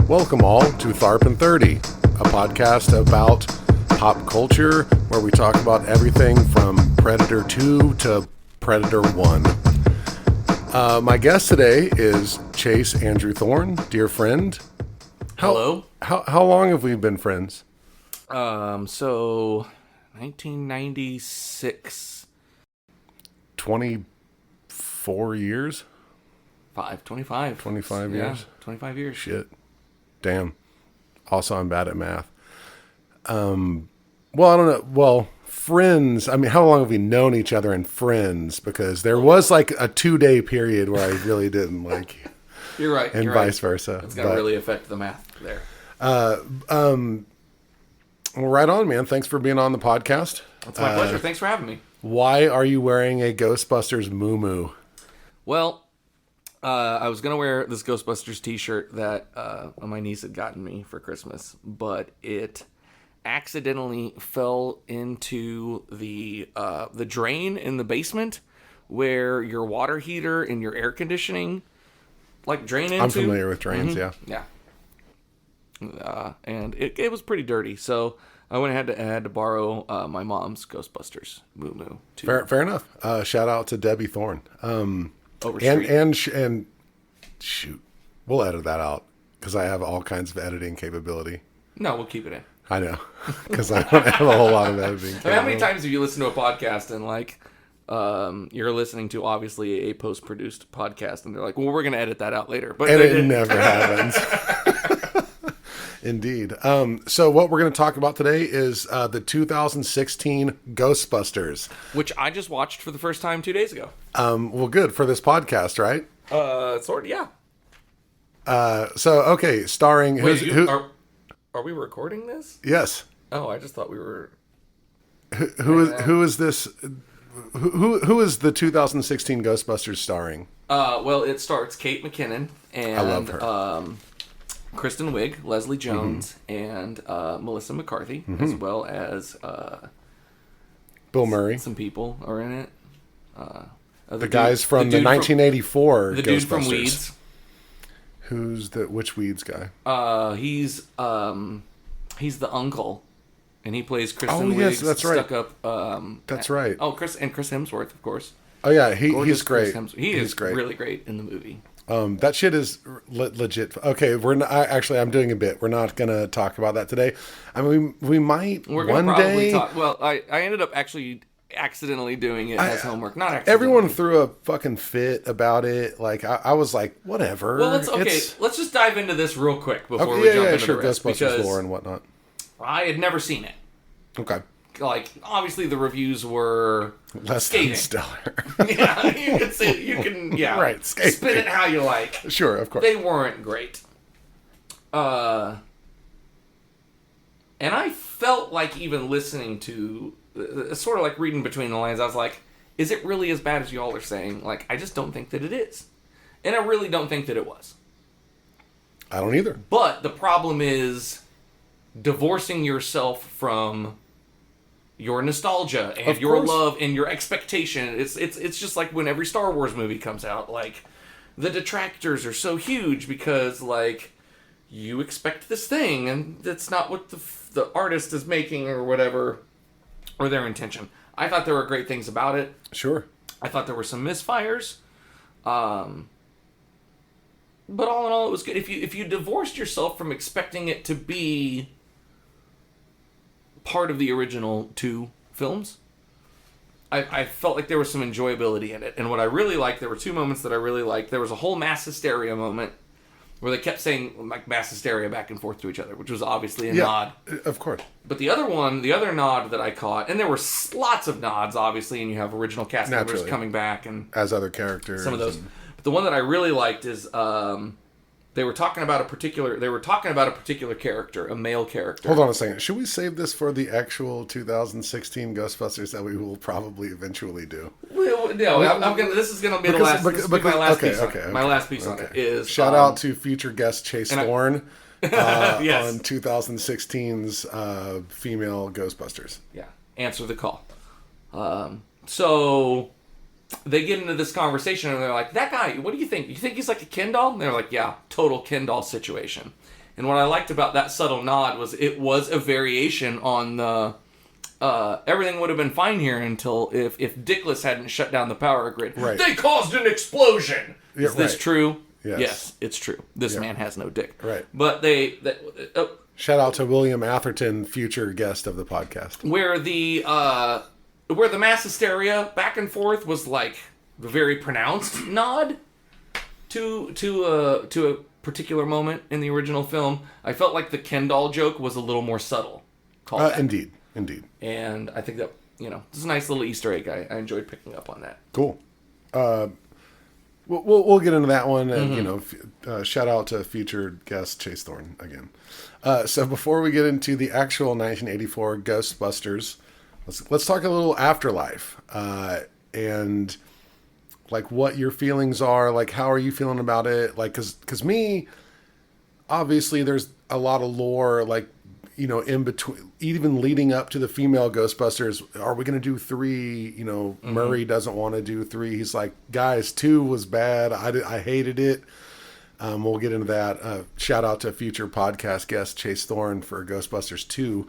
Welcome all to Tharp and 30, a podcast about pop culture where we talk about everything from Predator 2 to Predator 1. My guest today is Chase Andrew Thorne, dear friend. Hello. How long have we been friends? So 1996. 24 years? 25. 25 years? Yeah, 25 years. Shit. Damn. Also, I'm bad at math. Well, I don't know. Well, friends. I mean, how long have we known each other and friends? Because there was like a 2-day period where I really didn't like you. You're right. And vice versa. It's going to really affect the math there. Well, right on, man. Thanks for being on the podcast. It's my pleasure. Thanks for having me. Why are you wearing a Ghostbusters muumuu? Well, I was going to wear this Ghostbusters t-shirt that my niece had gotten me for Christmas, but it accidentally fell into the drain in the basement where your water heater and your air conditioning drain into. I'm familiar with drains, yeah. And it was pretty dirty, so I went ahead and had to borrow my mom's Ghostbusters muumuu too. Fair enough. Shout out to Debbie Thorne. And shoot, we'll edit that out because I have all kinds of editing capability. No, we'll keep it in. I know, because I don't have a whole lot of editing capability. How many times have you listened to a podcast and you're listening to obviously a post-produced podcast and they're like, well, we're going to edit that out later. But it never happens. Indeed. So what we're going to talk about today is the 2016 Ghostbusters. Which I just watched for the first time 2 days ago. Well, good for this podcast, right? Sort of, yeah. Okay, starring... Wait, are we recording this? Yes. Oh, I just thought we were... Who is this... Who is the 2016 Ghostbusters starring? Well, it starts Kate McKinnon and... I love her. Kristen Wiig, Leslie Jones, and Melissa McCarthy, as well as Bill Murray. Some people are in it. The guys from the 1984 the Ghostbusters. Dude from Weeds. Which Weeds guy? He's the uncle, and he plays Kristen Wiig's yes, that's right. stuck up. That's right. Chris Hemsworth, of course. Oh yeah, he's great. He's great. Really great in the movie. That shit is legit. Okay, I'm doing a bit. We're not gonna talk about that today. I mean, we might. We're gonna one day. Well, I ended up actually accidentally doing it as homework. Not accidentally. Everyone threw a fucking fit about it. I was like, whatever. Well, let's just dive into this real quick before we jump into the rest. Ghostbusters lore and whatnot. I had never seen it. Okay. Obviously the reviews were less scathing. than stellar. Yeah, you can say, right, spin it how you like. Sure, of course. They weren't great. And I felt like even listening to, sort of like reading between the lines, I was like, is it really as bad as y'all are saying? I just don't think that it is. And I really don't think that it was. I don't either. But the problem is divorcing yourself from your nostalgia and your love and your expectation. It's just like when every Star Wars movie comes out, the detractors are so huge because you expect this thing and that's not what the artist is making or whatever, or their intention. I thought there were great things about it. Sure. I thought there were some misfires. But all in all, it was good. If you divorced yourself from expecting it to be part of the original 2 films, I felt like there was some enjoyability in it. And what I really liked, there were 2 moments that I really liked. There was a whole mass hysteria moment where they kept saying mass hysteria back and forth to each other, which was obviously a nod. Of course. But the other nod that I caught, and there were lots of nods, obviously, and you have original cast members coming back and as other characters. Some of those. But the one that I really liked is they were talking about a particular character, a male character. Hold on a second. Should we save this for the actual 2016 Ghostbusters that we will probably eventually do? Well, no, this is gonna be my last piece. My last piece on it is shout out to future guest Chase Thorne yes. on 2016's female Ghostbusters. Yeah, answer the call. So they get into this conversation and they're like, that guy, what do you think? You think he's like a Ken doll? And they're like, yeah, total Ken doll situation. And what I liked about that subtle nod was it was a variation on the everything would have been fine here until if Dickless hadn't shut down the power grid. Right. They caused an explosion. Yeah, Is this true? Yes, it's true. This man has no dick. Right. But shout out to William Atherton, future guest of the podcast. Where the mass hysteria back and forth was like a very pronounced nod to a particular moment in the original film. I felt like the Ken doll joke was a little more subtle. Indeed. And I think that, it's a nice little Easter egg. I enjoyed picking up on that. Cool. We'll get into that one, and shout out to future guest Chase Thorne again. So before we get into the actual 1984 Ghostbusters, let's talk a little afterlife, and like what your feelings are. Like, how are you feeling about it? Like, cause me, obviously, there's a lot of lore, like, in between, even leading up to the female Ghostbusters. Are we going to do 3? Murray doesn't want to do 3. He's like, guys, 2 was bad. I hated it. We'll get into that. Shout out to future podcast guest Chase Thorne for Ghostbusters 2.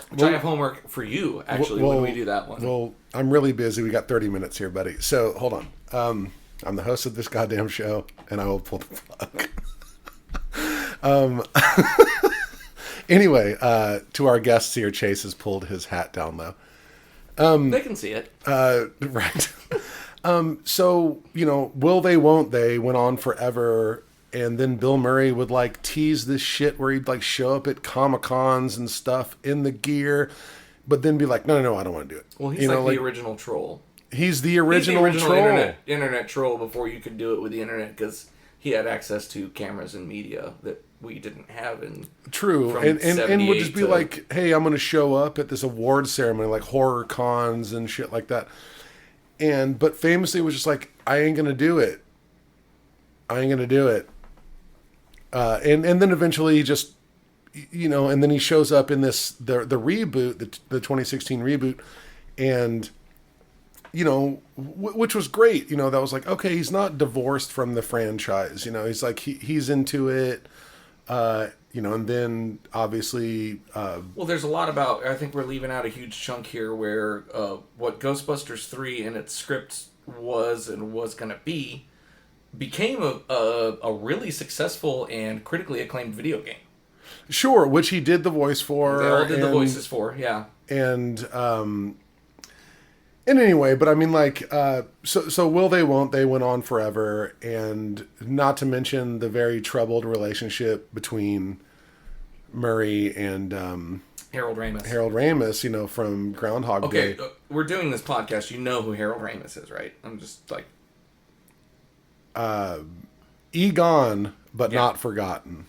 Which I have homework for you, actually, when we do that one. Well, I'm really busy. We got 30 minutes here, buddy. So, hold on. I'm the host of this goddamn show, and I will pull the plug. Anyway, to our guests here, Chase has pulled his hat down low. They can see it. Right. So, will they, won't they went on forever. And then Bill Murray would like tease this shit where he'd like show up at Comic-Cons and stuff in the gear, but then be like, no, I don't want to do it. Well, he's like the original troll. He's the original troll. Internet troll before you could do it with the internet, because he had access to cameras and media that we didn't have. True. And would just be like, hey, I'm going to show up at this award ceremony, like horror cons and shit like that. But famously was just like, I ain't going to do it. And then eventually he just, and then he shows up in the reboot, the 2016 reboot, and, which was great. That was like, okay, he's not divorced from the franchise. He's like, he's into it, and then obviously... well, there's a lot about, I think we're leaving out a huge chunk here where what Ghostbusters 3 and its script was and was going to be became a really successful and critically acclaimed video game. Sure, which he did the voice for. They all did the voices for, yeah. And anyway, but I mean, like, so will they, won't they went on forever, and not to mention the very troubled relationship between Murray and Harold Ramis. Harold Ramis, from Groundhog Day. Okay, we're doing this podcast. You know who Harold Ramis is, right? I'm just like... Egon, but not forgotten.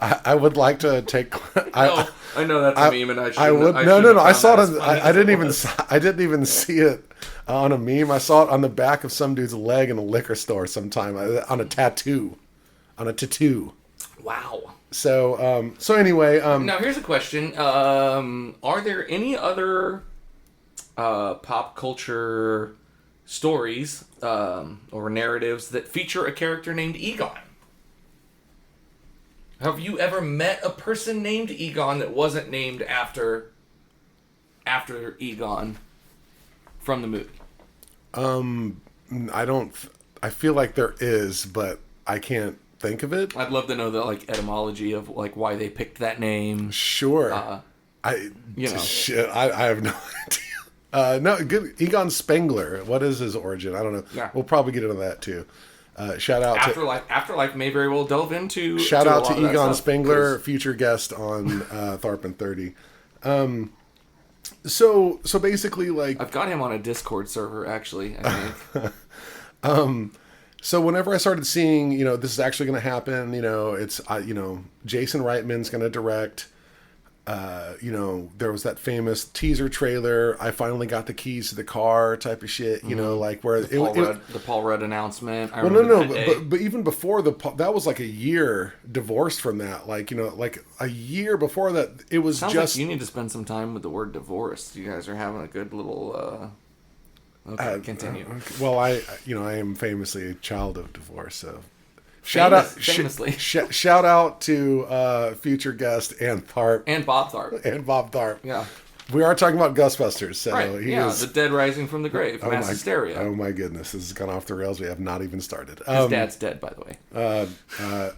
I would like to take. I know that's a meme, and I should. I would. No. I saw it. I didn't even see it on a meme. I saw it on the back of some dude's leg in a liquor store sometime on a tattoo. Wow. So anyway. Now here's a question: are there any other pop culture stories or narratives that feature a character named Egon? Have you ever met a person named Egon that wasn't named after Egon from the movie? I feel like there is, but I can't think of it. I'd love to know the etymology of why they picked that name. Sure. Shit, I have no idea. No, good. Egon Spengler. What is his origin? I don't know. Yeah. We'll probably get into that too. Shout out Afterlife may very well delve into. Shout out to Egon Spengler, future guest on Tharp and 30. So basically, I've got him on a Discord server actually, I think. So whenever I started seeing, this is actually going to happen, it's Jason Reitman's going to direct. there was that famous teaser trailer. I finally got the keys to the car type of shit. Like where the Paul Rudd announcement. But even before that was like a year divorced from that. Like like a year before that, it was Sounds just. Like you need to spend some time with the word divorce. You guys are having a good little. Okay, continue. Well, I am famously a child of divorce, so. Shout out to future guest and Tharp. And Bob Tharp. Yeah. We are talking about Ghostbusters, so right. The dead rising from the grave, mass hysteria. Oh my goodness, this has gone off the rails. We have not even started. His dad's dead, by the way.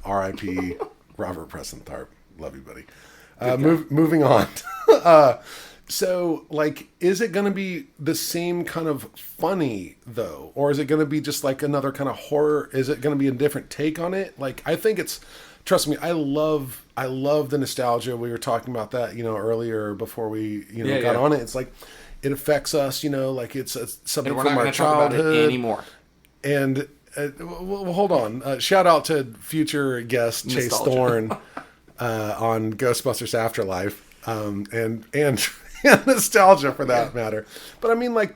R.I.P. Robert Preston Tharp. Love you, buddy. Moving on. So, like, is it going to be the same kind of funny, though? Or is it going to be just, like, another kind of horror? Is it going to be a different take on it? Like, I think it's... Trust me, I love the nostalgia. We were talking about that, earlier before we, got on it. It's like, it affects us, like, it's something from our childhood. Talk about it anymore. And, well, hold on. Shout out to future guest Chase Thorne on Ghostbusters Afterlife. And nostalgia for that matter. But I mean, like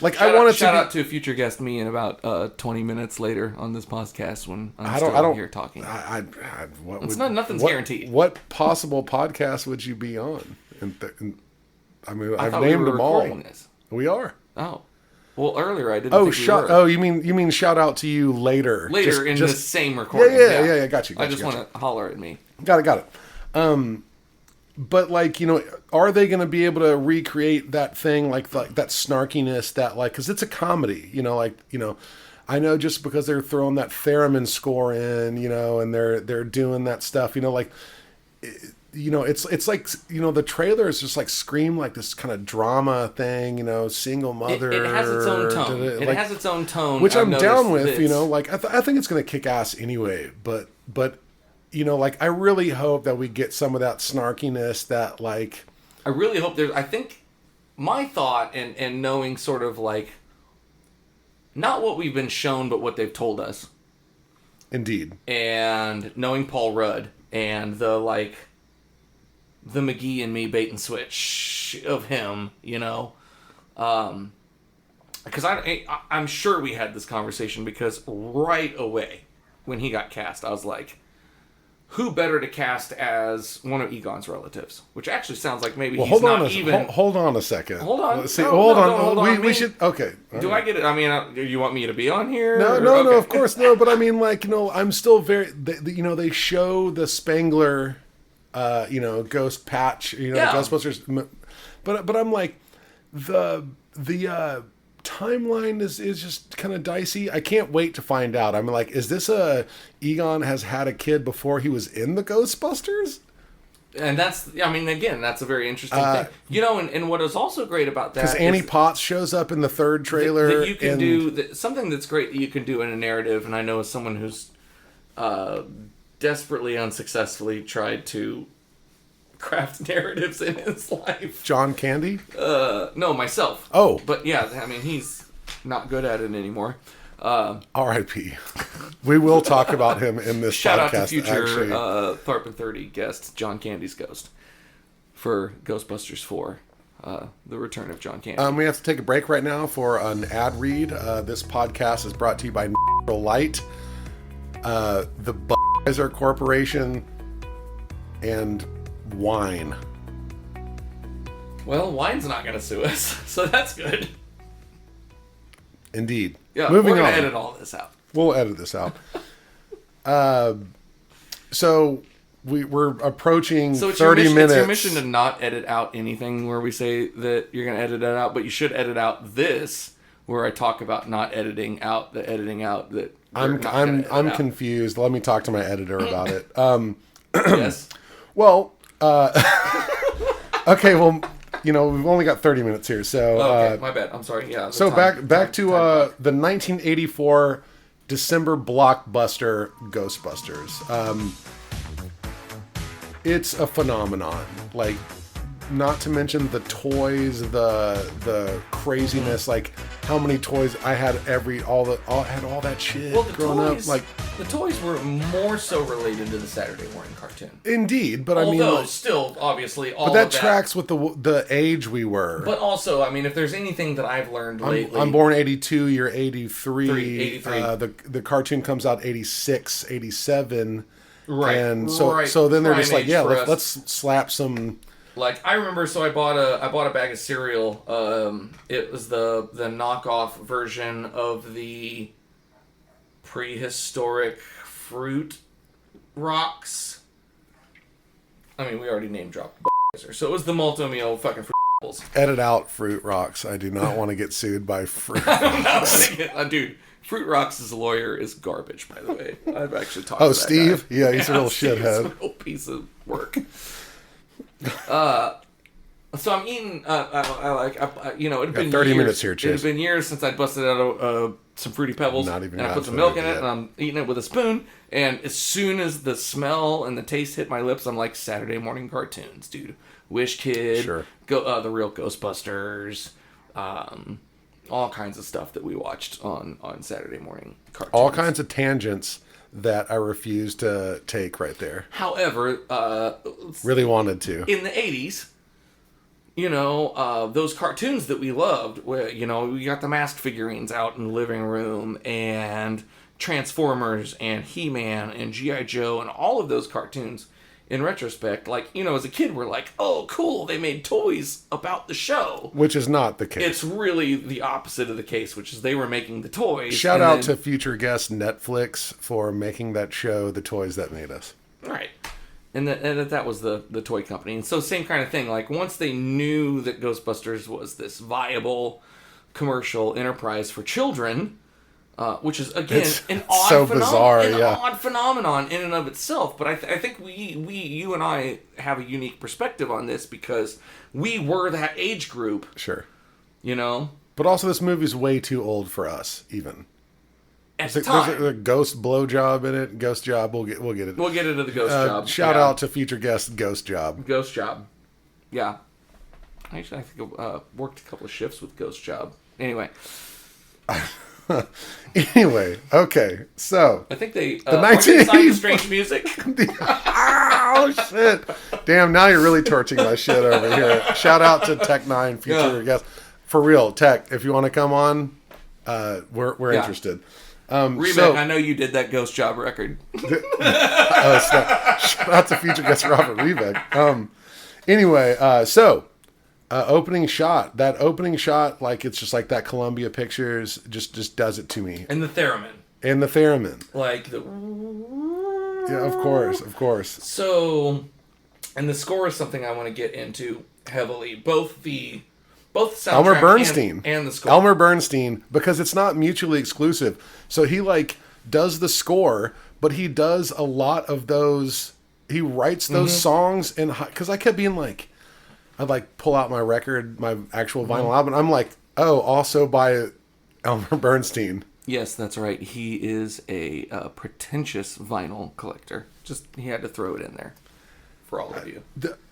I wanted to shout out to a future guest me in about 20 minutes later on this podcast when I'm still here talking. Nothing's guaranteed. What possible podcast would you be on? I mean, I've named them all. This. We are. Oh. Well, earlier I didn't think we were. You mean shout out to you later? Later in the same recording. Yeah. Got you. I just want to holler at me. Got it. But like, are they going to be able to recreate that thing, like that snarkiness, that like, because it's a comedy, I know just because they're throwing that theremin score in, and they're doing that stuff, like, it's like, the trailer is just like scream like this kind of drama thing, single mother. It has its own tone. It has its own tone, which I'm down with. Like I think it's going to kick ass anyway. But. Like, I really hope that we get some of that snarkiness that, like... I really hope I think my thought and knowing sort of, like, not what we've been shown, but what they've told us. Indeed. And knowing Paul Rudd and the McGee and me bait and switch of him, because I'm sure we had this conversation because right away when he got cast, I was like... Who better to cast as one of Egon's relatives? Which actually sounds like maybe he's not even... Hold on a second. Hold on. Let's see. Hold on. We should... Okay. Do I get it? I mean, do you want me to be on here? No, of course. No, but I mean, like, I'm still very... They show the Spangler, ghost patch, Ghostbusters. But I'm like, the timeline is just kind of dicey. I can't wait to find out. I'm like, is this Egon has had a kid before he was in the Ghostbusters? And that's a very interesting thing. And what is also great about that because Annie Potts shows up in the third trailer. That you can do something that's great that you can do in a narrative. And I know as someone who's desperately unsuccessfully tried to craft narratives in his life. John Candy? No, myself. Oh. But yeah, I mean, he's not good at it anymore. R.I.P. We will talk about him in this Shout podcast. Shout out to future Tharp and 30 guest, John Candy's ghost, for Ghostbusters 4, The Return of John Candy. We have to take a break right now for an ad read. This podcast is brought to you by Natural Light, the Budweiser Corporation, and wine. Well, wine's not going to sue us, so that's good. Indeed. Yeah, Moving we're going on. to edit all this out. We'll edit this out. So we're approaching 30 minutes. It's your mission to not edit out anything where we say that you're going to edit it out, but you should edit out this where I talk about not editing out the editing out that I'm confused. Let me talk to my editor about it. Yes. Well, okay, well, we've only got 30 minutes here, so... okay, my bad. I'm sorry, yeah. So back to the 1984 December blockbuster Ghostbusters. It's a phenomenon. Like, not to mention the toys, the craziness, like how many toys I had all that shit growing up. Like The toys were more so related to the Saturday morning cartoon. Indeed, but I mean... Although, still, obviously, all but that of that... tracks with the age we were. But also, I mean, if there's anything that I've learned lately... I'm born 82, you're 83. 83. The cartoon comes out 86, 87. Right. And so then they're just like, yeah, let's slap some... Like, I remember, so I bought a bag of cereal. It was the knockoff version of the prehistoric Fruit Rocks. I mean, we already name dropped. So it was the Multi-Meal fucking Fruit Bowls. Edit out Fruit Rocks. I do not want to get sued by Fruit I'm not Rocks. gonna get, dude, Fruit Rocks' lawyer is garbage, by the way. I've actually talked to that Steve? guy. Yeah, he's a real Steve's shithead. a real piece of work. So I'm eating. You know, it'd been 30 years, minutes here, Chase. It'd been years since I busted out some Fruity Pebbles. Not even and I put some milk in it, and I'm eating it with a spoon. And as soon as the smell and the taste hit my lips, I'm like, Saturday morning cartoons, dude. Wish Kid, Sure. The real Ghostbusters, all kinds of stuff that we watched on Saturday morning cartoons. All kinds of tangents that I refuse to take right there. However, Really wanted to. in the 80s, you know, those cartoons that we loved, where, you know, we got the Masked figurines out in the living room, and Transformers, and He-Man, and G.I. Joe, and all of those cartoons, in retrospect, like, you know, as a kid, we're like, oh, cool, they made toys about the show. Which is not the case. It's really the opposite of the case, which is they were making the toys. Shout out to future guest Netflix for making that show The Toys That Made Us. Right. And that was the toy company. And so same kind of thing. Like, once they knew that Ghostbusters was this viable commercial enterprise for children, which is, again, an odd phenomenon in and of itself. But I think you and I have a unique perspective on this because we were that age group. Sure. You know? But also this movie's way too old for us, even. At the time. There's a ghost blowjob in it. Ghost job. We'll get it. We'll get into the ghost job. Shout out to future guest Ghost Job. Ghost Job. Yeah. Actually, I think I worked a couple of shifts with Ghost Job. Anyway. Anyway, okay. So I think they the 1980s strange music. Oh shit! Damn, now you're really torching my shit over here. Shout out to Tech 9 future guest. For real, Tech, if you want to come on, we're interested. Rebec, I know you did that Ghost Job record. Shout out to future guest Robert Rebec. Anyway, opening shot. That opening shot, like, it's just like that Columbia Pictures just does it to me. And the theremin. Like the... Yeah, of course. So, and the score is something I want to get into heavily. Both the soundtrack Elmer Bernstein and the score. Elmer Bernstein, because it's not mutually exclusive. So he like does the score, but he does a lot of those. He writes those songs, and because I kept being like, I'd like pull out my record, my actual vinyl album. I'm like, oh, also by Elmer Bernstein. Yes, that's right. He is a pretentious vinyl collector. Just he had to throw it in there for all of you.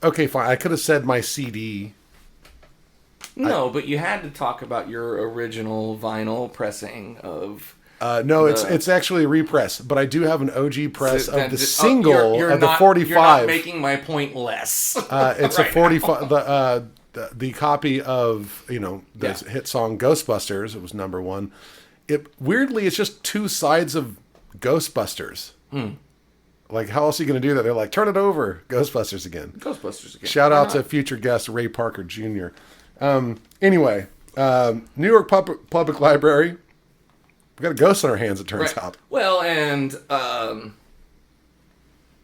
Okay, fine. I could have said my CD. No, but you had to talk about your original vinyl pressing of. No, it's actually a repress, but I do have an OG press of the single you're of the not, 45. You're not making my point less. It's right a 45. The copy of the hit song Ghostbusters. It was number one. Weirdly, it's just two sides of Ghostbusters. Like, how else are you going to do that? They're like, turn it over, Ghostbusters again. Shout out to future guest Ray Parker Jr. Anyway, New York Public Library. We got a ghost on our hands, it turns out. Well, and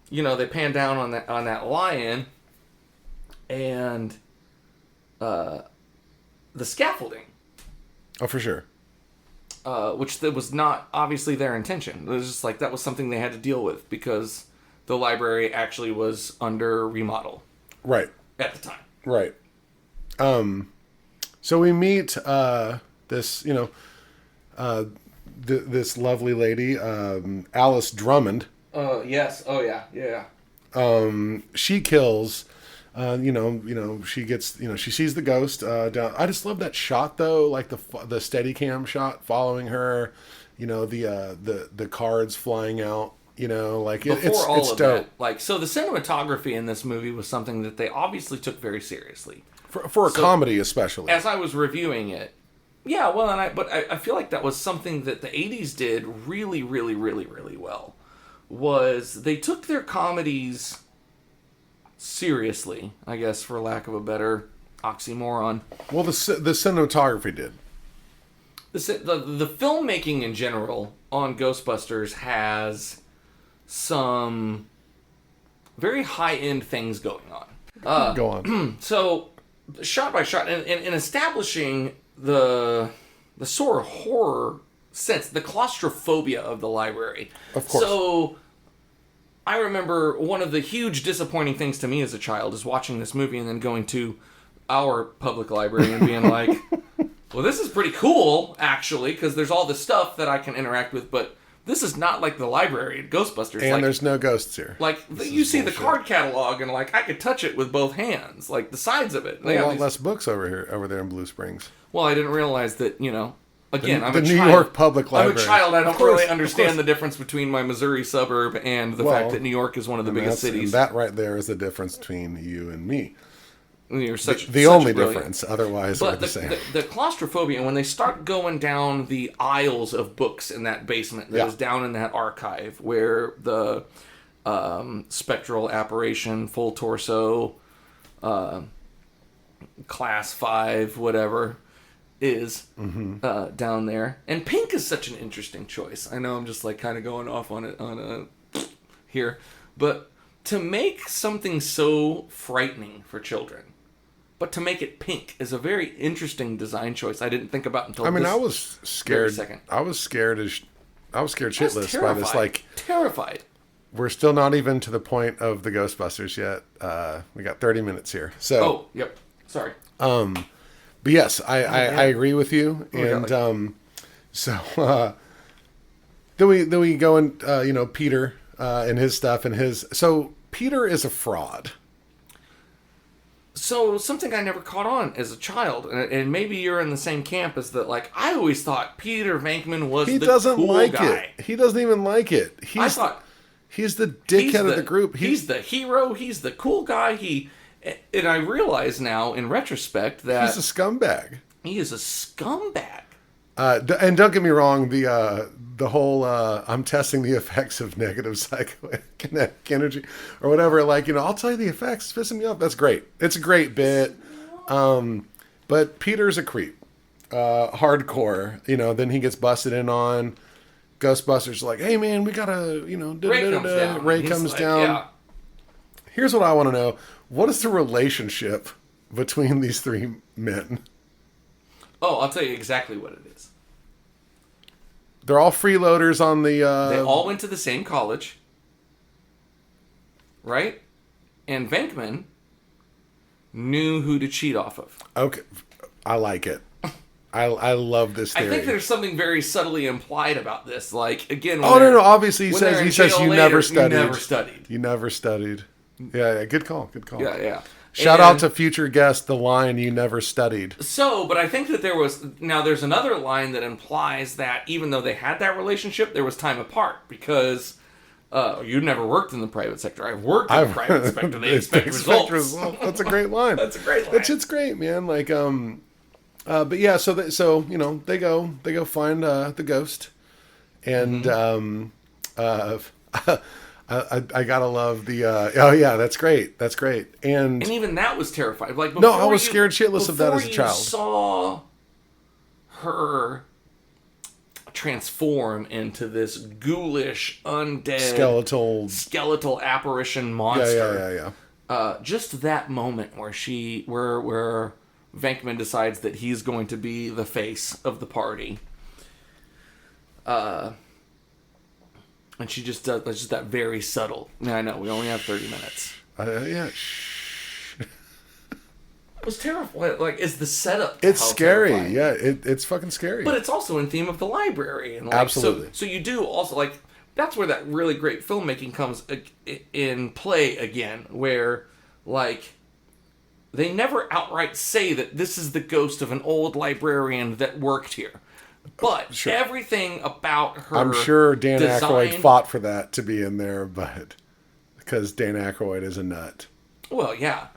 they pan down on that lion, and the scaffolding. Oh, for sure. Which that was not obviously their intention. It was just like that was something they had to deal with because the library actually was under remodel. Right. At the time. Right. So we meet this, this lovely lady, Alice Drummond. Yes. Oh yeah. Yeah. She kills. She gets, she sees the ghost down. I just love that shot though, like the Steadicam shot following her, the cards flying out. Like Before it's all of dope. that, like, so the cinematography in this movie was something that they obviously took very seriously. For a comedy, especially. As I was reviewing it, yeah, well, but I feel like that was something that the 80s did really, really, really, really well. Was they took their comedies seriously, I guess, for lack of a better oxymoron. Well, the cinematography did. The filmmaking in general on Ghostbusters has some very high-end things going on. Go on. So, shot by shot, and in establishing the sort of horror sense, the claustrophobia of the library. Of course. So, I remember one of the huge disappointing things to me as a child is watching this movie and then going to our public library and being like, well, this is pretty cool, actually, because there's all this stuff that I can interact with, but this is not like the library at Ghostbusters. And like, there's no ghosts here. Like, you see bullshit. the card catalog, and like, I could touch it with both hands, like the sides of it. A lot less books over there in Blue Springs. Well, I didn't realize that, again, I'm the a New child. York Public Library. I'm a child. I don't Of course, really understand the difference between my Missouri suburb and the fact that New York is one of the biggest cities. And that right there is the difference between you and me. You're such the such only brilliant. difference. Otherwise, we're the same. The claustrophobia, when they start going down the aisles of books in that basement that is down in that archive where the spectral apparition, full torso, class 5, whatever, is down there. And pink is such an interesting choice. I know I'm just like kind of going off on it here. But to make something so frightening for children, but to make it pink is a very interesting design choice. I didn't think about until I was scared. second. I was scared shitless by this. Like, terrified. We're still not even to the point of the Ghostbusters yet. We got 30 minutes here. So. Oh, yep. Sorry. But yes, I agree with you. And so then we go and Peter and his stuff and his. So Peter is a fraud. So something I never caught on as a child, and maybe you're in the same camp as that. Like, I always thought Peter Venkman was the cool guy. He doesn't even like it. I thought he's the dickhead of the group. He's the hero. He's the cool guy. And I realize now, in retrospect, that he's a scumbag. He is a scumbag. And don't get me wrong, the whole I'm testing the effects of negative psychokinetic energy or whatever. Like, I'll tell you the effects. It's pissing me off. That's great. It's a great bit. But Peter's a creep. Hardcore. Then he gets busted in on. Ghostbusters are like, hey man, we gotta, Ray comes down. Yeah. Here's what I want to know. What is the relationship between these three men? Oh, I'll tell you exactly what it is. They're all freeloaders on the... They all went to the same college. Right? And Venkman knew who to cheat off of. Okay. I like it. I love this theory. I think there's something very subtly implied about this. Like, again... no. Obviously, he says you later, never studied. You never studied. Yeah. Good call. Yeah. Shout out to future guest, the line, you never studied. So, but I think that there's another line that implies that even though they had that relationship, there was time apart because you never worked in the private sector. I've worked in the private sector. They expect results. That's a great line. That's a great line. That shit's great, man. Like, but yeah, so they go find the ghost, and I gotta love the that's great, and even that was terrifying. Like, I was scared shitless of that as a child. Saw her transform into this ghoulish, undead, skeletal apparition monster. Yeah. Just that moment where where Venkman decides that he's going to be the face of the party. And she just does just that very subtle. I know, we only have 30 minutes. Yeah. It was terrible. Like, it's the setup. It's scary. Terrifying. Yeah, it's fucking scary. But it's also in theme of the library. And like, absolutely. So you do also, like, that's where that really great filmmaking comes in play again, where, like, they never outright say that this is the ghost of an old librarian that worked here. But everything about her, I'm sure Dan design, Aykroyd fought for that to be in there, but because Dan Aykroyd is a nut. Well, yeah.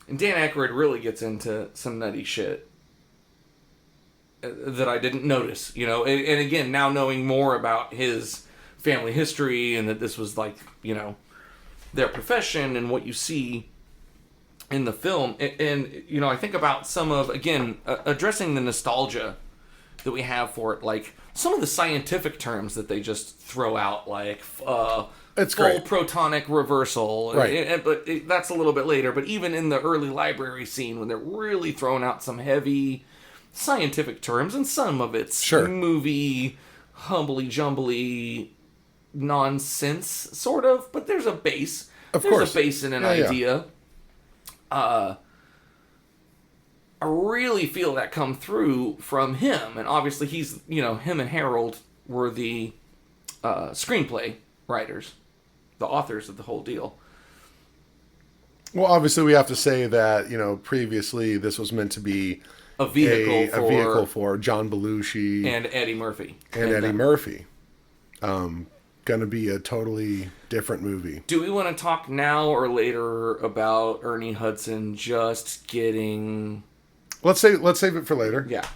And Dan Aykroyd really gets into some nutty shit that I didn't notice, you know. And again, now knowing more about his family history and that this was like, you know, their profession and what you see in the film. And you know, I think about some of, again, addressing the nostalgia that we have for it, like some of the scientific terms that they just throw out, like it's full great. protonic reversal, right? But that's a little bit later. But even in the early library scene, when they're really throwing out some heavy scientific terms, and some of it's movie humbly jumbly nonsense, sort of. But there's a base. There's a base in an idea. Yeah. I really feel that come through from him, and obviously he's, you know, him and Harold were the screenplay writers, the authors of the whole deal. Well, obviously we have to say that, you know, previously this was meant to be a vehicle for John Belushi and Eddie Murphy. Eddie Murphy. Gonna be a totally different movie. Do we want to talk now or later about Ernie Hudson just getting... Let's save it for later. Yeah.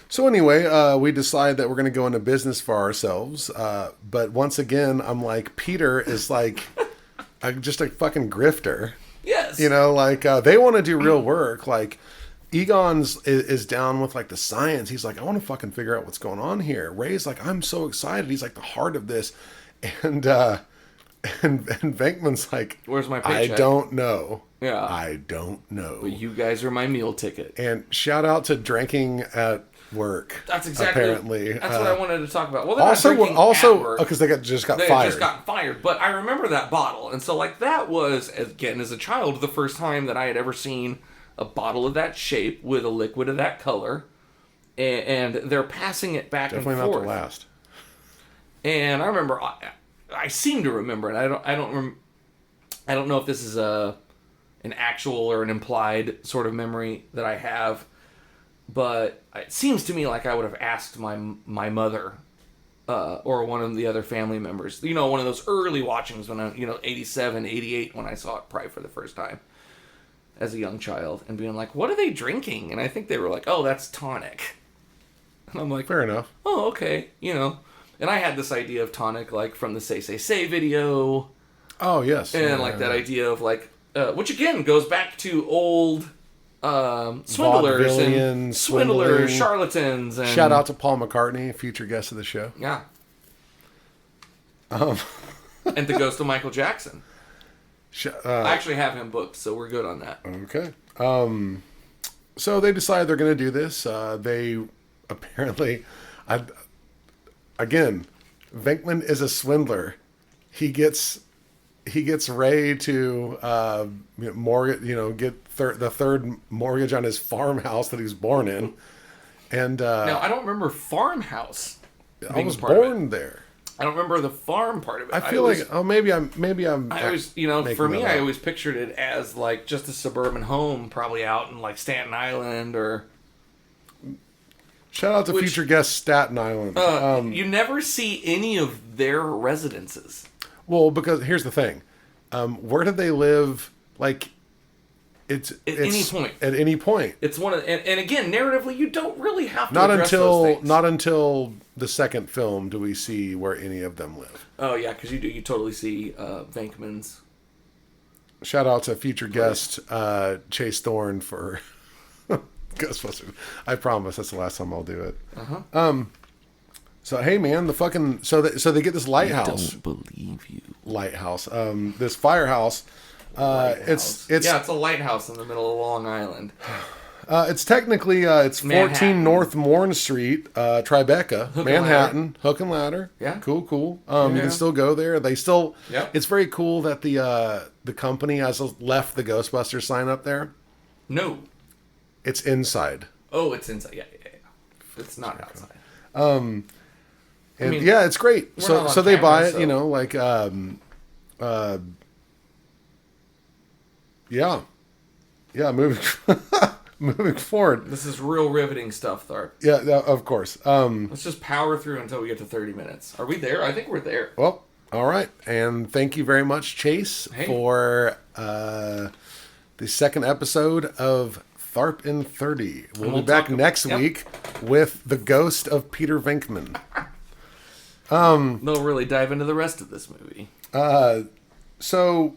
So anyway, we decide that we're going to go into business for ourselves. But once again, I'm like, Peter is like just a fucking grifter. Yes. You know, like they want to do real work. Like Egon's is down with like the science. He's like, I want to fucking figure out what's going on here. Ray's like, I'm so excited. He's like the heart of this. And Venkman's like, where's my paycheck? I don't know. Yeah. I don't know. But you guys are my meal ticket. And shout out to drinking at work. That's exactly. Apparently, that's what I wanted to talk about. Well, also because they just got fired. They just got fired. But I remember that bottle, and so like that was, again, as a child, the first time that I had ever seen a bottle of that shape with a liquid of that color, and they're passing it back and forth. Definitely not the last. And I remember, I seem to remember it. I don't know if this is an actual or an implied sort of memory that I have, but it seems to me like I would have asked my mother or one of the other family members, you know, one of those early watchings when I, you know, 87, 88, when I saw it probably for the first time as a young child, and being like, what are they drinking? And I think they were like, oh, that's tonic. And I'm like, fair enough. Oh, okay, you know. And I had this idea of tonic, like, from the Say Say Say video. Oh, yes. And, that idea of, like, which, again, goes back to old swindlers and swindlers, charlatans. And shout out to Paul McCartney, future guest of the show. Yeah. And the ghost of Michael Jackson. I actually have him booked, so we're good on that. Okay. So they decide they're going to do this. They apparently... Again, Venkman is a swindler. He gets Ray to mortgage, get the third mortgage on his farmhouse that he was born in. And now I don't remember farmhouse. I was born there. I don't remember the farm part of it. I feel maybe I'm. I always, for me, I always pictured it as like just a suburban home, probably out in like Staten Island or. Shout out to future guest Staten Island. You never see any of their residences. Well, because here's the thing. Where do they live? Like, it's any point. At any point. It's one of, and again, narratively, you don't really have to address those things. Not until the second film do we see where any of them live. Oh yeah, because you totally see Venkman's. Shout out to future guest Chase Thorne for Ghostbusters. I promise that's the last time I'll do it. So hey man, so they get this lighthouse. I don't believe you. Lighthouse. This firehouse. It's a lighthouse in the middle of Long Island. It's technically it's 14 North Morn Street, Tribeca, Manhattan, Hook and Ladder. Yeah, cool. You can still go there. They still. Yep. It's very cool that the company has left the Ghostbusters sign up there. No, it's inside. Oh, it's inside. Yeah. It's not outside. It's great. So they buy it. Yeah. Moving. moving forward. This is real riveting stuff, Tharp. Yeah, of course. Let's just power through until we get to 30 minutes. Are we there? I think we're there. Well, all right. And thank you very much, Chase, for the second episode of Tharp in 30. We'll be back next week with the ghost of Peter Venkman. They'll really dive into the rest of this movie. So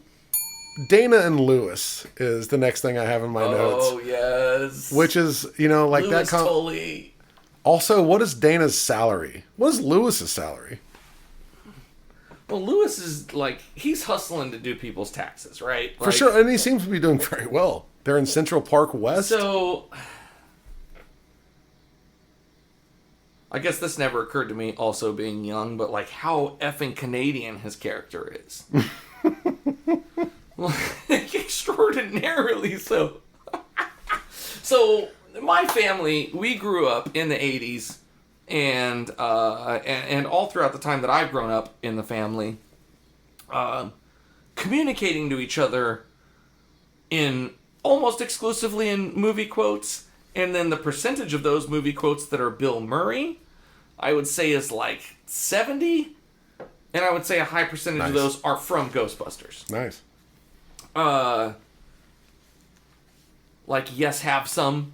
Dana and Lewis is the next thing I have in my notes. Oh, yes. Which is, like Lewis that. Tully. Also, what is Dana's salary? What is Lewis's salary? Well, Lewis is he's hustling to do people's taxes, right? For sure. And he seems to be doing very well. They're in Central Park West. So, I guess this never occurred to me, also being young, but how effing Canadian his character is. Extraordinarily so. So, my family, we grew up in the 80s, and all throughout the time that I've grown up in the family, communicating to each other in almost exclusively in movie quotes, and then the percentage of those movie quotes that are Bill Murray, I would say is 70, and I would say a high percentage of those are from Ghostbusters. Nice. Yes, have some.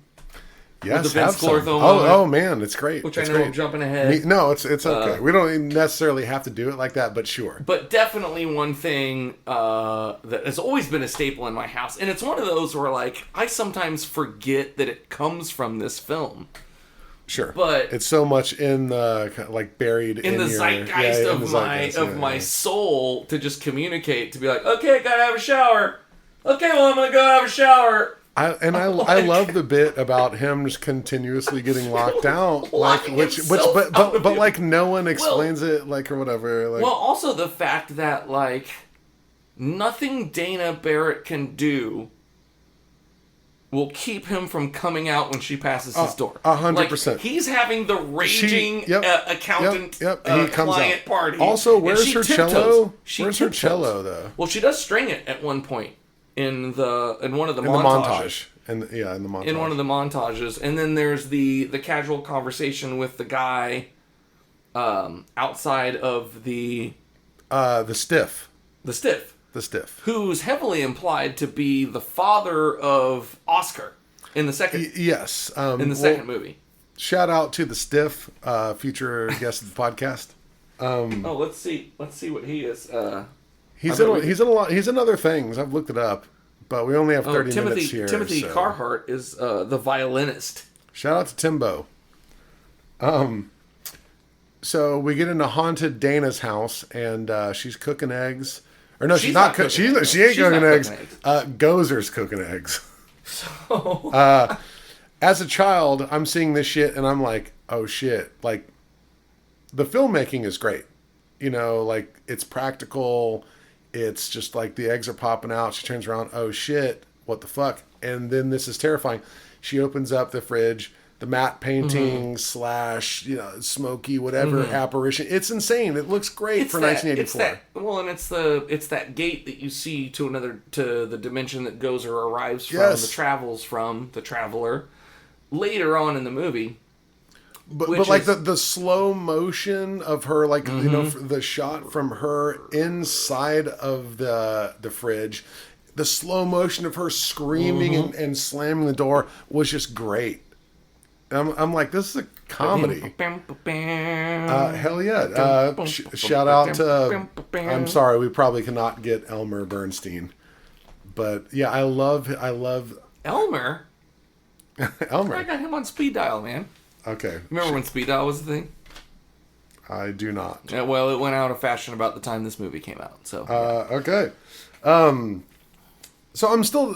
Yes, have some. Oh man, it's great. Which it's I know great. I'm jumping ahead. No, it's okay. We don't necessarily have to do it like that, but sure. But definitely one thing that has always been a staple in my house, and it's one of those where I sometimes forget that it comes from this film. Sure, but it's so much in the buried in the zeitgeist of my soul to just communicate, to be okay, gotta have a shower. Okay, well, I'm gonna go have a shower. I love the bit about him just continuously getting locked out, but no one explains it or whatever. Well, also the fact that nothing Dana Barrett can do will keep him from coming out when she passes his door. 100%. He's having the raging accountant client party. Also, where's her cello? Where's her cello though? Well, she does string it at one point. In one of the montages. In the montage. In one of the montages. And then there's the casual conversation with the guy outside of the stiff. The stiff. Who's heavily implied to be the father of Oscar in the second. Yes. In the second movie. Shout out to the stiff, future guest of the podcast. Let's see what he is. He's in a lot. He's in other things. I've looked it up, but we only have 30 minutes here. Timothy Carhart is the violinist. Shout out to Timbo. So we get into haunted Dana's house, and she's cooking eggs. Or no, she's not cooking. She ain't cooking eggs. Gozer's cooking eggs. So as a child, I'm seeing this shit, and I'm like, oh shit! The filmmaking is great. It's practical. It's just the eggs are popping out. She turns around. Oh shit! What the fuck? And then this is terrifying. She opens up the fridge. The matte painting / smoky whatever apparition. It's insane. It looks great for 1984. It's that gate that you see to the dimension that Gozer arrives from. The travels from the traveler later on in the movie. But the slow motion of her, the shot from her inside of the fridge, the slow motion of her screaming and slamming the door was just great. I'm like, this is a comedy. Hell yeah. Shout out to, I'm sorry, we probably cannot get Elmer Bernstein. But yeah, I love Elmer? Elmer. I got him on speed dial, man. Okay. Remember when speed dial was the thing? I do not. Yeah, well, it went out of fashion about the time this movie came out. So. Okay. So I'm still,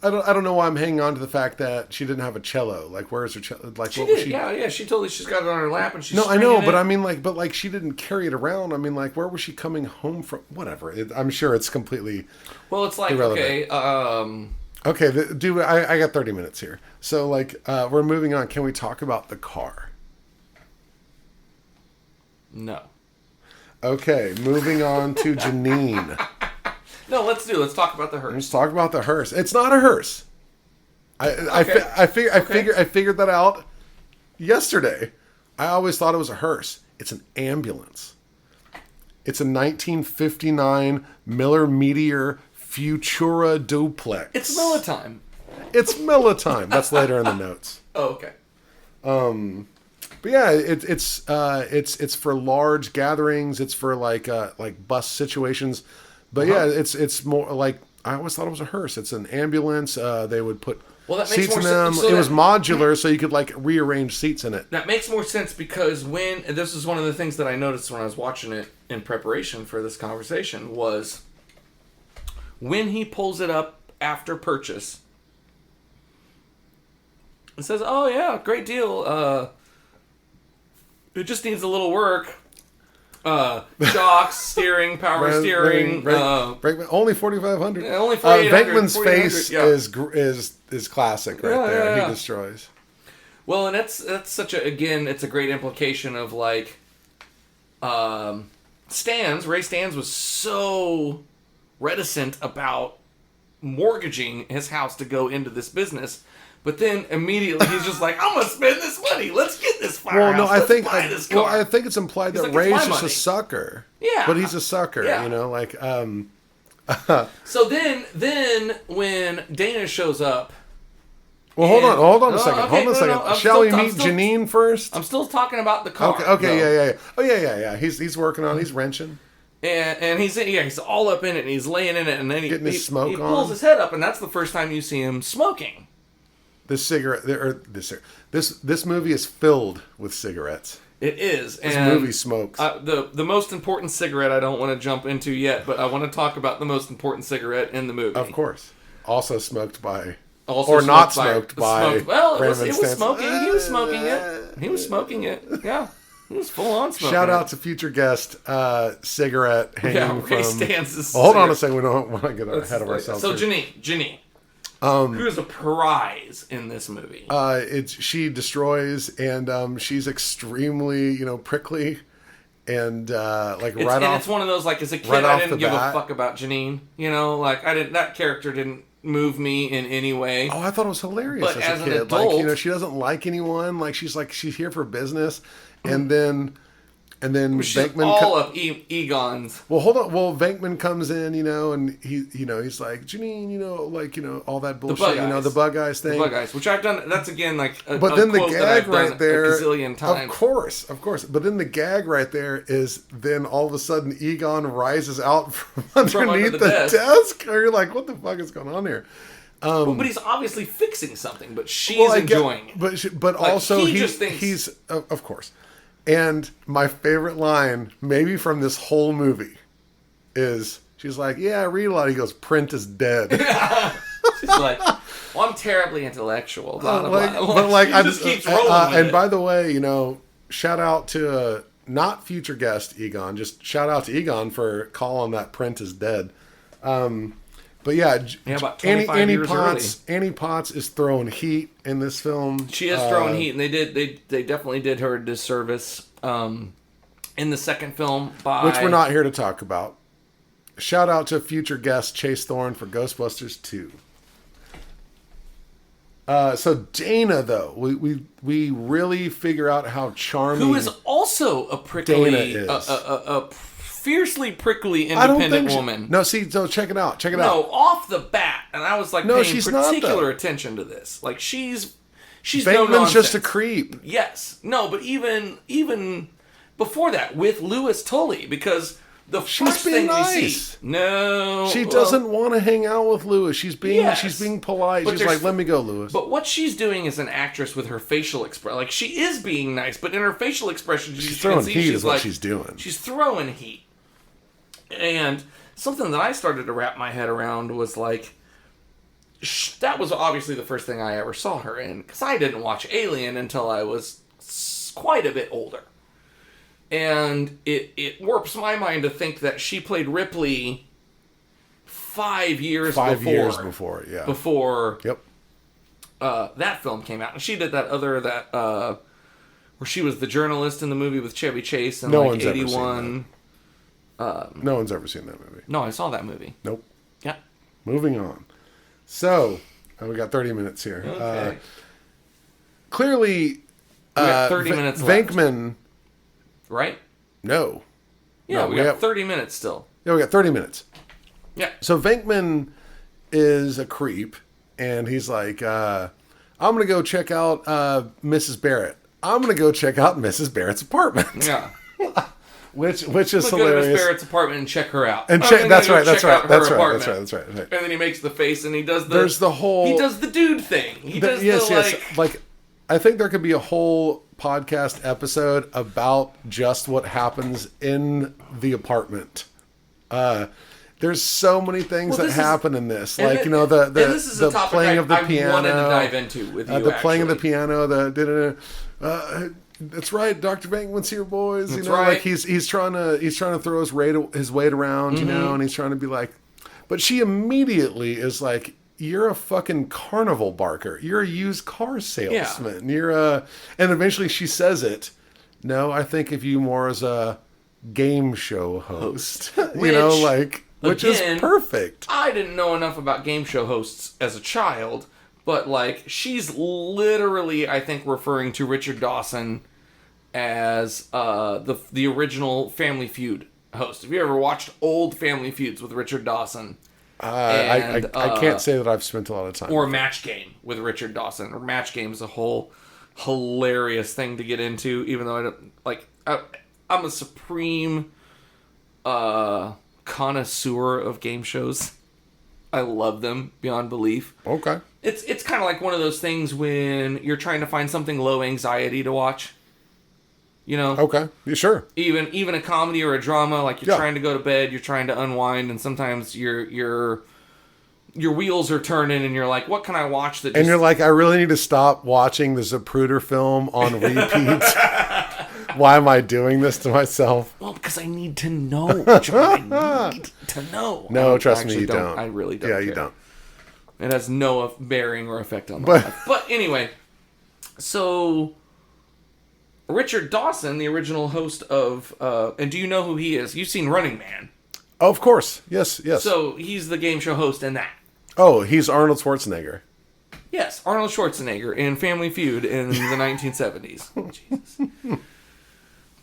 I don't know why I'm hanging on to the fact that she didn't have a cello. Where's her cello? She did. Yeah. She told me she's got it on her lap and she's. No, I know, but I mean, she didn't carry it around. I mean, where was she coming home from? Whatever. I'm sure it's completely. Well, it's irrelevant. Okay, dude, I got 30 minutes here. So, we're moving on. Can we talk about the car? No. Okay, moving on to Janine. No, let's talk about the hearse. Let's talk about the hearse. It's not a hearse. I figured that out yesterday. I always thought it was a hearse. It's an ambulance. It's a 1959 Miller Meteor Futura duplex. It's Militime. It's Militime. That's later in the notes. Oh, okay. But yeah, it's for large gatherings. It's for like bus situations. But yeah, it's more like I always thought it was a hearse. It's an ambulance. They would put seats in them. So it was modular, so you could like rearrange seats in it. That makes more sense because this is one of the things that I noticed when I was watching it in preparation for this conversation was when he pulls it up after purchase. It says, "Oh yeah, great deal. It just needs a little work. Shocks, steering, power steering. Brake, only 4,500. Only 4,800. Venkman's face is classic right there. He destroys. Well, and that's such it's a great implication of like, Ray Stans was so reticent about mortgaging his house to go into this business. But then immediately he's just like, I'm gonna spend this money. Let's get this firehouse. Well, no, Let's buy this car. I think it's implied that Ray's just a sucker. Yeah, but he's a sucker. Yeah. You know, like. So then when Dana shows up. Well, hold on a second. Okay, hold on a second. No, Shall we meet Janine first? I'm still talking about the car. Okay, yeah. Oh, yeah. He's working on. He's wrenching. And he's all up in it, and he's laying in it, and then he pulls his head up, and that's the first time you see him smoking. This movie is filled with cigarettes. It is. This movie smokes. The most important cigarette I don't want to jump into yet, but I want to talk about the most important cigarette in the movie. Of course. Also smoked by... Well, it was smoking. He was smoking it. He was smoking it. Yeah. He was full on smoking. Shout out to future guest, cigarette hanging from... Ray Stans' hold on a second. We don't want to get ahead of ourselves. So Janine. Who is a prize in this movie? She destroys, and she's extremely, prickly, and it's one of those like as a kid I didn't give a fuck about Janine. That character didn't move me in any way. Oh, I thought it was hilarious but as a kid. An adult, she doesn't like anyone. She's here for business, and then Venkman up Egon's. Well, hold on. Well, Venkman comes in, and he's like, Janine, all that bullshit, the bug eyes thing. The bug eyes, which I've done. That's again but then the gag right there, a gazillion times. Of course. But then the gag right there is then all of a sudden Egon rises out from underneath the desk. Or you're like, what the fuck is going on here? But he's obviously fixing something. But she's enjoying it. But also he just thinks he's of course. And my favorite line, maybe from this whole movie, is she's like, "Yeah, I read a lot." He goes, "Print is dead." She's like, "Well, I'm terribly intellectual." Blah, blah, blah. But I just keeps rolling with and it. by the way, shout out to not future guest Egon, just shout out to Egon for calling that "Print is dead." But yeah, about 25 years early. Annie Potts is throwing heat in this film. She is throwing heat, and they definitely did her a disservice in the second film which we're not here to talk about. Shout out to future guest Chase Thorne for Ghostbusters 2. So Dana, though, we really figure out how charming, who is also a prickly, Dana is. A fiercely prickly independent woman. So check it out. No, off the bat, and I was paying particular attention to this. she's Venkman's no nonsense. just a creep. Yes, no, but even before that with Louis Tully, because the first thing we see, she doesn't want to hang out with Louis. She's being polite. She's like, "Let me go, Louis." But what she's doing as an actress with her facial expression, she is being nice, but in her facial expression, she's throwing heat. Is what she's doing. She's throwing heat. And something that I started to wrap my head around was that was obviously the first thing I ever saw her in, because I didn't watch Alien until I was quite a bit older. And it warps my mind to think that she played Ripley 5 years before. Yeah. Before yep. That film came out. And she did that where she was the journalist in the movie with Chevy Chase in 81. No one's ever seen that movie. No, I saw that movie. Nope. Yeah. Moving on. So, We got 30 minutes here. Okay. Clearly, We got 30 minutes left. Venkman... Right? No. Yeah, No, we got 30 minutes still. Yeah, we got 30 minutes. Yeah. So Venkman is a creep, and he's like, I'm going to go check out Mrs. Barrett. I'm going to go check out Mrs. Barrett's apartment. Yeah. which is Let's hilarious. go to Miss Barrett's apartment and check her out. And that's right. And then he makes the face and he does the... There's the whole... He does the dude thing. He does yes. Like, I think there could be a whole podcast episode about just what happens in the apartment. There's so many things that happen in this. Like, the playing of the piano. I wanted to dive into with you, the playing of the piano, that's right, Dr. Venkman's here, boys. That's right. Like he's trying to throw his weight around, and he's trying to be like, but she immediately is like, you're a fucking carnival barker. You're a used car salesman. Yeah. And eventually she says it. No, I think of you more as a game show host. Which is perfect. I didn't know enough about game show hosts as a child, but like she's literally, I think, referring to Richard Dawson as the original Family Feud host. Have you ever watched old Family Feuds with Richard Dawson? I can't say that I've spent a lot of time. Or Match Game with Richard Dawson. Or Match Game is a whole hilarious thing to get into, even though I don't like. I'm a supreme connoisseur of game shows. I love them beyond belief. Okay. It's kind of like one of those things when you're trying to find something low anxiety to watch. You know? Okay. Yeah, sure. Even a comedy or a drama, like you're trying to go to bed, you're trying to unwind, and sometimes your wheels are turning, and you're like, "What can I watch?" And you're like, "I really need to stop watching the Zapruder film on repeat." Why am I doing this to myself? Well, because I need to know, John. I need to know. No, trust me, you don't. I really don't. Yeah, care. You don't. It has no bearing or effect on my life. But anyway, so Richard Dawson, the original host of, and do you know who he is? You've seen Running Man. Oh, of course. Yes. So he's the game show host in that. Oh, he's Arnold Schwarzenegger. Yes, Arnold Schwarzenegger in Family Feud in the 1970s. Oh, Jesus.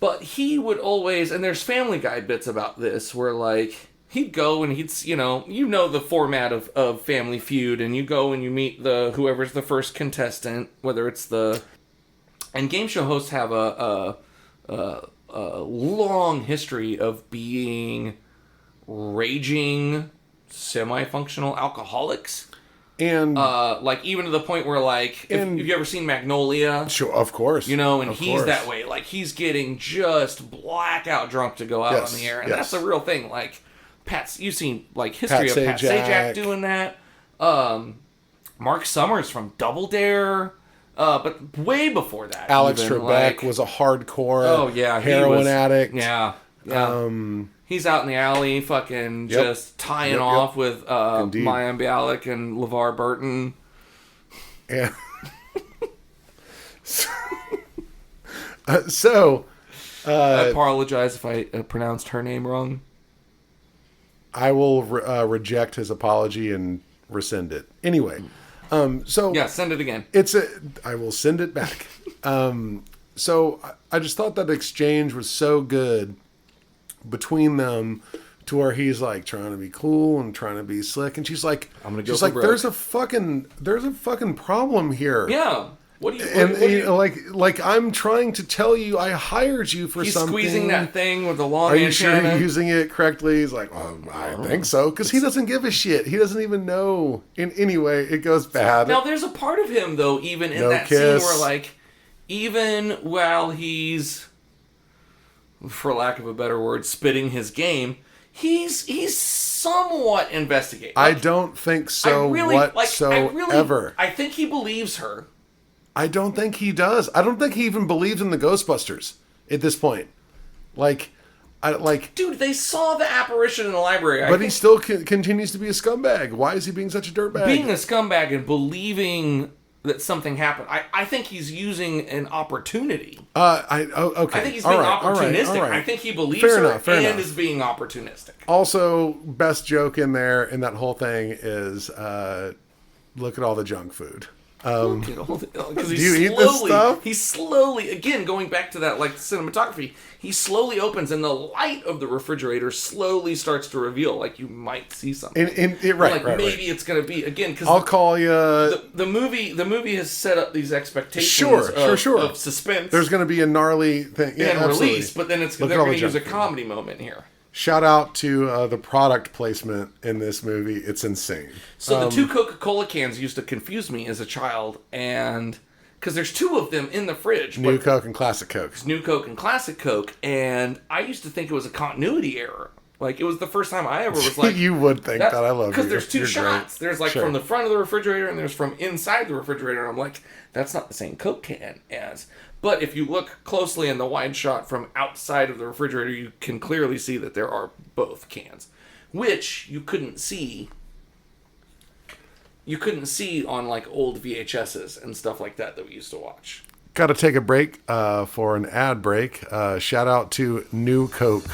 But he would always, and there's Family Guy bits about this, where like he'd go and he'd, the format of Family Feud, and you go and you meet whoever's the first contestant, whether it's and game show hosts have a long history of being raging, semi-functional alcoholics. And like even to the point where like if you ever seen Magnolia, sure, of course, he's that way, like he's getting just blackout drunk to go out on the air, and that's a real thing. Like you've seen like history of Pat Sajak doing that. Mark Summers from Double Dare, but way before that, Alex Trebek was a hardcore heroin addict. Yeah. He's out in the alley, fucking just tying off with Mayim Bialik and LeVar Burton. Yeah. I apologize if I pronounced her name wrong. I will reject his apology and rescind it. Anyway, send it again. I will send it back. So I just thought that exchange was so good between them, to where he's like trying to be cool and trying to be slick, and she's like, "I'm gonna go." She's like, "There's a fucking problem here." Yeah. What do you? Like I'm trying to tell you, I hired you for something. He's squeezing that thing with the long. Are you sure you're using it correctly? He's like, I think so, because he doesn't give a shit. He doesn't even know. Anyway, it goes bad. Now there's a part of him though, even in that scene where like, even while he's, for lack of a better word, spitting his game, he's somewhat investigating. Like, I don't think so whatsoever. I think he believes her. I don't think he does. I don't think he even believes in the Ghostbusters at this point. Dude, they saw the apparition in the library. But he still continues to be a scumbag. Why is he being such a dirtbag? Being a scumbag and believing that something happened. I think he's using an opportunity. Okay. I think he's being opportunistic. All right. I think he believes her and is being opportunistic. Also, best joke in there in that whole thing is look at all the junk food. Because do you eat this stuff? He's slowly, again, going back to that like cinematography, he slowly opens and the light of the refrigerator slowly starts to reveal, like you might see something. Maybe it's going to be, again, because I'll call you... The movie has set up these expectations of suspense. There's going to be a gnarly thing. Yeah, and release, but then they're going to use a comedy moment here. Shout out to the product placement in this movie. It's insane. So the two Coca-Cola cans used to confuse me as a child, and because there's two of them in the fridge. New Coke and Classic Coke. New Coke and Classic Coke, and I used to think it was a continuity error. Like, it was the first time I ever was like... You would think that. I love you. Because there's two shots. Great. There's, like, from the front of the refrigerator, and there's from inside the refrigerator. And I'm like, that's not the same Coke can as... But if you look closely in the wide shot from outside of the refrigerator, you can clearly see that there are both cans. Which you couldn't see... You couldn't see on, like, old VHSs and stuff like that we used to watch. Got to take a break for an ad break. Shout out to New Coke.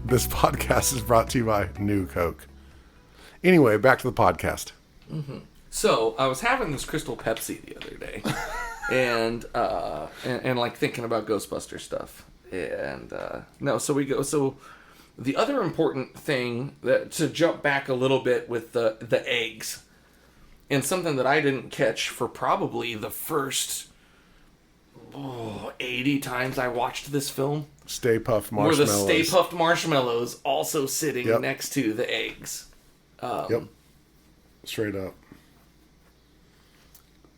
This podcast is brought to you by New Coke. Anyway, back to the podcast. Mm-hmm. So I was having this Crystal Pepsi the other day, and like thinking about Ghostbuster stuff, and so we go. So the other important thing to jump back a little bit with the eggs, and something that I didn't catch for probably the first 80 times I watched this film. Stay Puft Marshmallows. Were the Stay Puft Marshmallows also sitting next to the eggs. Yep. Straight up.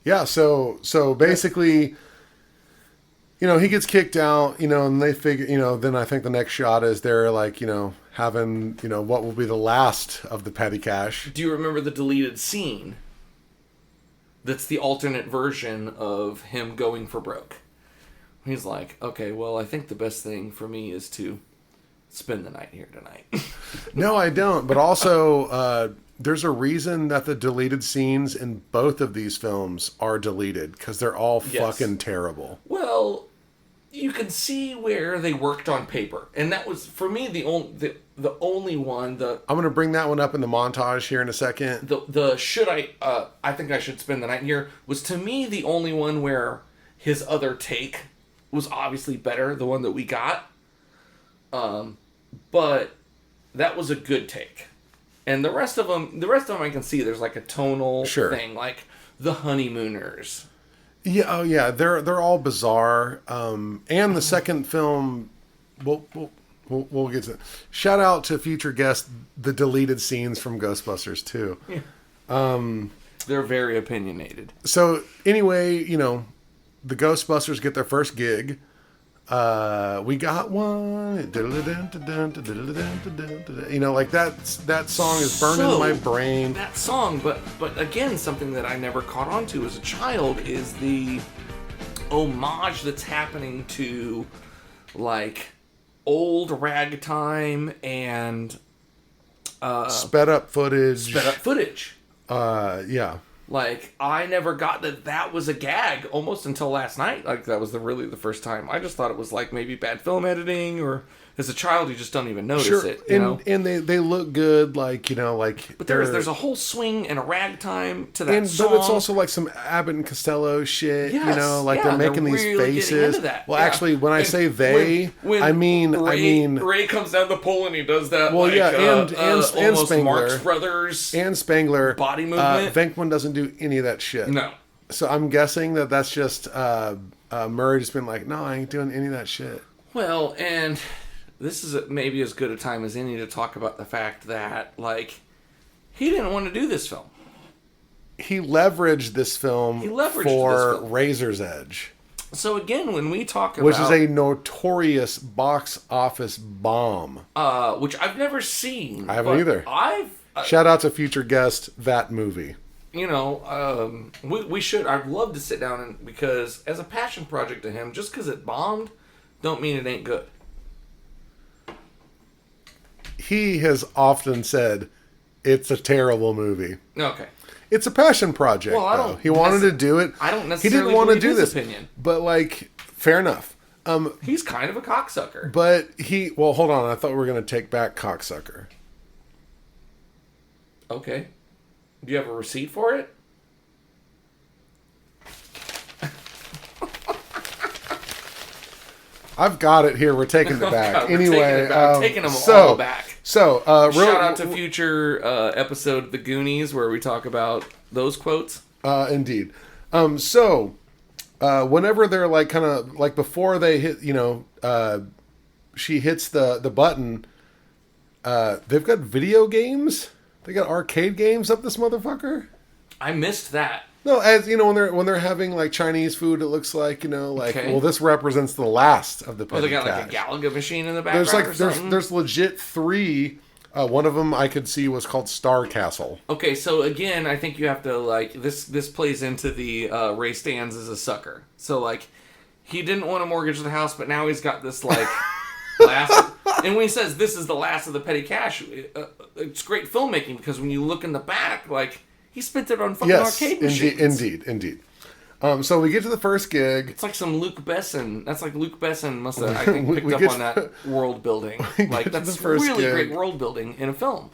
Yeah, so basically, he gets kicked out, and they figure, then I think the next shot is they're like, having, what will be the last of the petty cash. Do you remember the deleted scene? That's the alternate version of him going for broke. He's like, okay, well, I think the best thing for me is to spend the night here tonight. No, I don't. But also, there's a reason that the deleted scenes in both of these films are deleted, because they're all fucking terrible. Well, you can see where they worked on paper. And that was, for me, the only one. I'm going to bring that one up in the montage here in a second. I think I should spend the night here, was to me the only one where his other take was obviously better, the one that we got. But that was a good take. And the rest of them I can see there's like a tonal thing, like The Honeymooners. Yeah, oh yeah, they're all bizarre. And the second film, we'll get to it. Shout out to future guest, the deleted scenes from Ghostbusters too. Yeah. They're very opinionated. So anyway, the Ghostbusters get their first gig. We got one. Like that song is burned in my brain. That song, but again, something that I never caught on to as a child is the homage that's happening to like old ragtime and sped up footage. Yeah. Like, I never got that was a gag almost until last night. Like, that was really the first time. I just thought it was, like, maybe bad film editing, or as a child, you just don't even notice it, And they look good, like, But there's a whole swing and a ragtime to that song. But it's also, like, some Abbott and Costello shit, yes, they're making these really faces. Into that. Well, actually, when I say they, I mean... Ray comes down the pole and he does that, well, and almost Spangler. Marx Brothers and Spangler. Body movement. Venkman doesn't do any of that shit. No. So I'm guessing that's just Murray just been like, no, I ain't doing any of that shit. Well, and this is maybe as good a time as any to talk about the fact that, like, he didn't want to do this film. He leveraged this film for Razor's Edge. So again, when we talk about... Which is a notorious box office bomb. Which I've never seen. I haven't either. Shout out to future guest, that movie. We should... I'd love to sit down because as a passion project to him, just because it bombed, don't mean it ain't good. He has often said it's a terrible movie. Okay. It's a passion project. Well, he wanted to do it. I don't necessarily he didn't want to do this opinion. But like, fair enough. He's kind of a cocksucker. But hold on. I thought we were going to take back cocksucker. Okay. Do you have a receipt for it? I've got it here. We're taking it back. God, Anyway, taking them all back. So, shout out to future episode of The Goonies where we talk about those quotes. Indeed. Whenever they're like kind of like before they hit, she hits the button. They've got video games. They got arcade games up this motherfucker. I missed that. No, as you know, when they're having like Chinese food, it looks like well, this represents the last of the petty they got cash. like a Galaga machine in the background. There's legit 3. One of them I could see was called Star Castle. Okay, so again, I think you have to like this plays into the Ray Stans as a sucker. So like, he didn't want to mortgage the house, but now he's got this like last. And when he says this is the last of the petty cash, it's great filmmaking because when you look in the back, like. He spent it on fucking arcade machines. Indeed. So we get to the first gig. It's like some Luc Besson. That's like Luc Besson must have, I think, picked up on that world building. Like, that's really great world building in a film.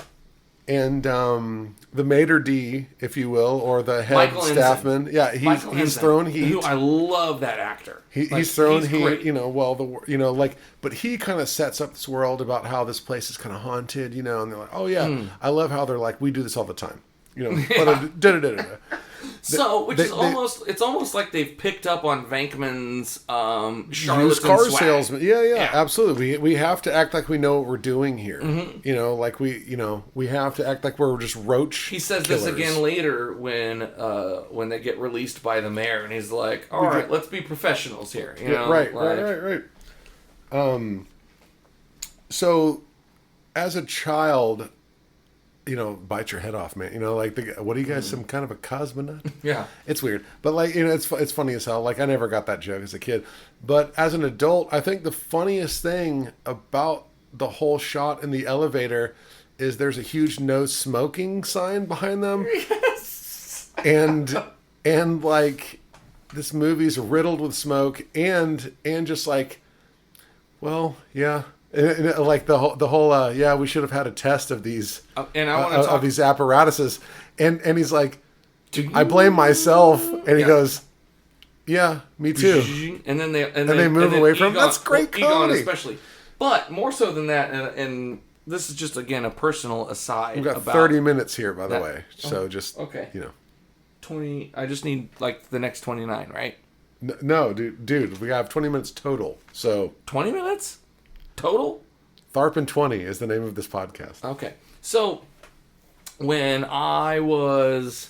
And the maitre d', if you will, or the head Michael staffman. Ensign. Yeah, he's thrown heat. Who I love that actor. He's thrown heat. Great. But he kind of sets up this world about how this place is kind of haunted, and they're like, oh yeah, I love how they're like, we do this all the time. So, it's almost like they've picked up on Venkman's charlatan used car swag. salesman. Yeah, absolutely. We have to act like we know what we're doing here. Mm-hmm. Like we have to act like we're just roach. He says killers. this again later when they get released by the mayor, and he's like, "All right, let's be professionals here." Right. So, as a child. Bite your head off, man. What are you guys, some kind of a cosmonaut? Yeah. It's weird. But, it's funny as hell. Like, I never got that joke as a kid. But as an adult, I think the funniest thing about the whole shot in the elevator is there's a huge no smoking sign behind them. Yes. And like, this movie's riddled with smoke and just like, well, yeah. And like the whole we should have had a test of these and I want to talk of these apparatuses, and he's like, I blame myself, and he goes, yeah, me too, and then they move away from him. That's great comedy, Egon especially, but more so than that, and this is just again a personal aside. We've got 30 minutes here, by the way, so just okay, 20. I just need like the next 29, right? No, dude, we have 20 minutes total. So 20 minutes. Total? Tharp and 20 is the name of this podcast. Okay. So, when I was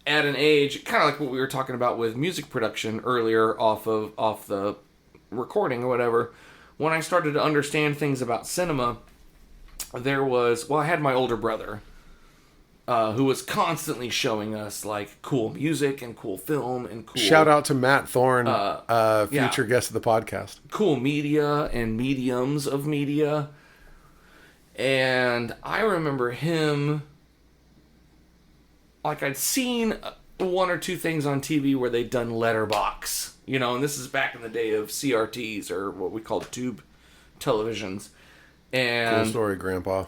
at an age, kind of like what we were talking about with music production earlier off the recording or whatever, when I started to understand things about cinema, I had my older brother, who was constantly showing us like cool music and cool film and cool. Shout out to Matt Thorne, future guest of the podcast. Cool media and mediums of media, and I remember him. Like I'd seen 1 or 2 things on TV where they'd done letterbox, and this is back in the day of CRTs or what we called tube televisions. And cool story, Grandpa.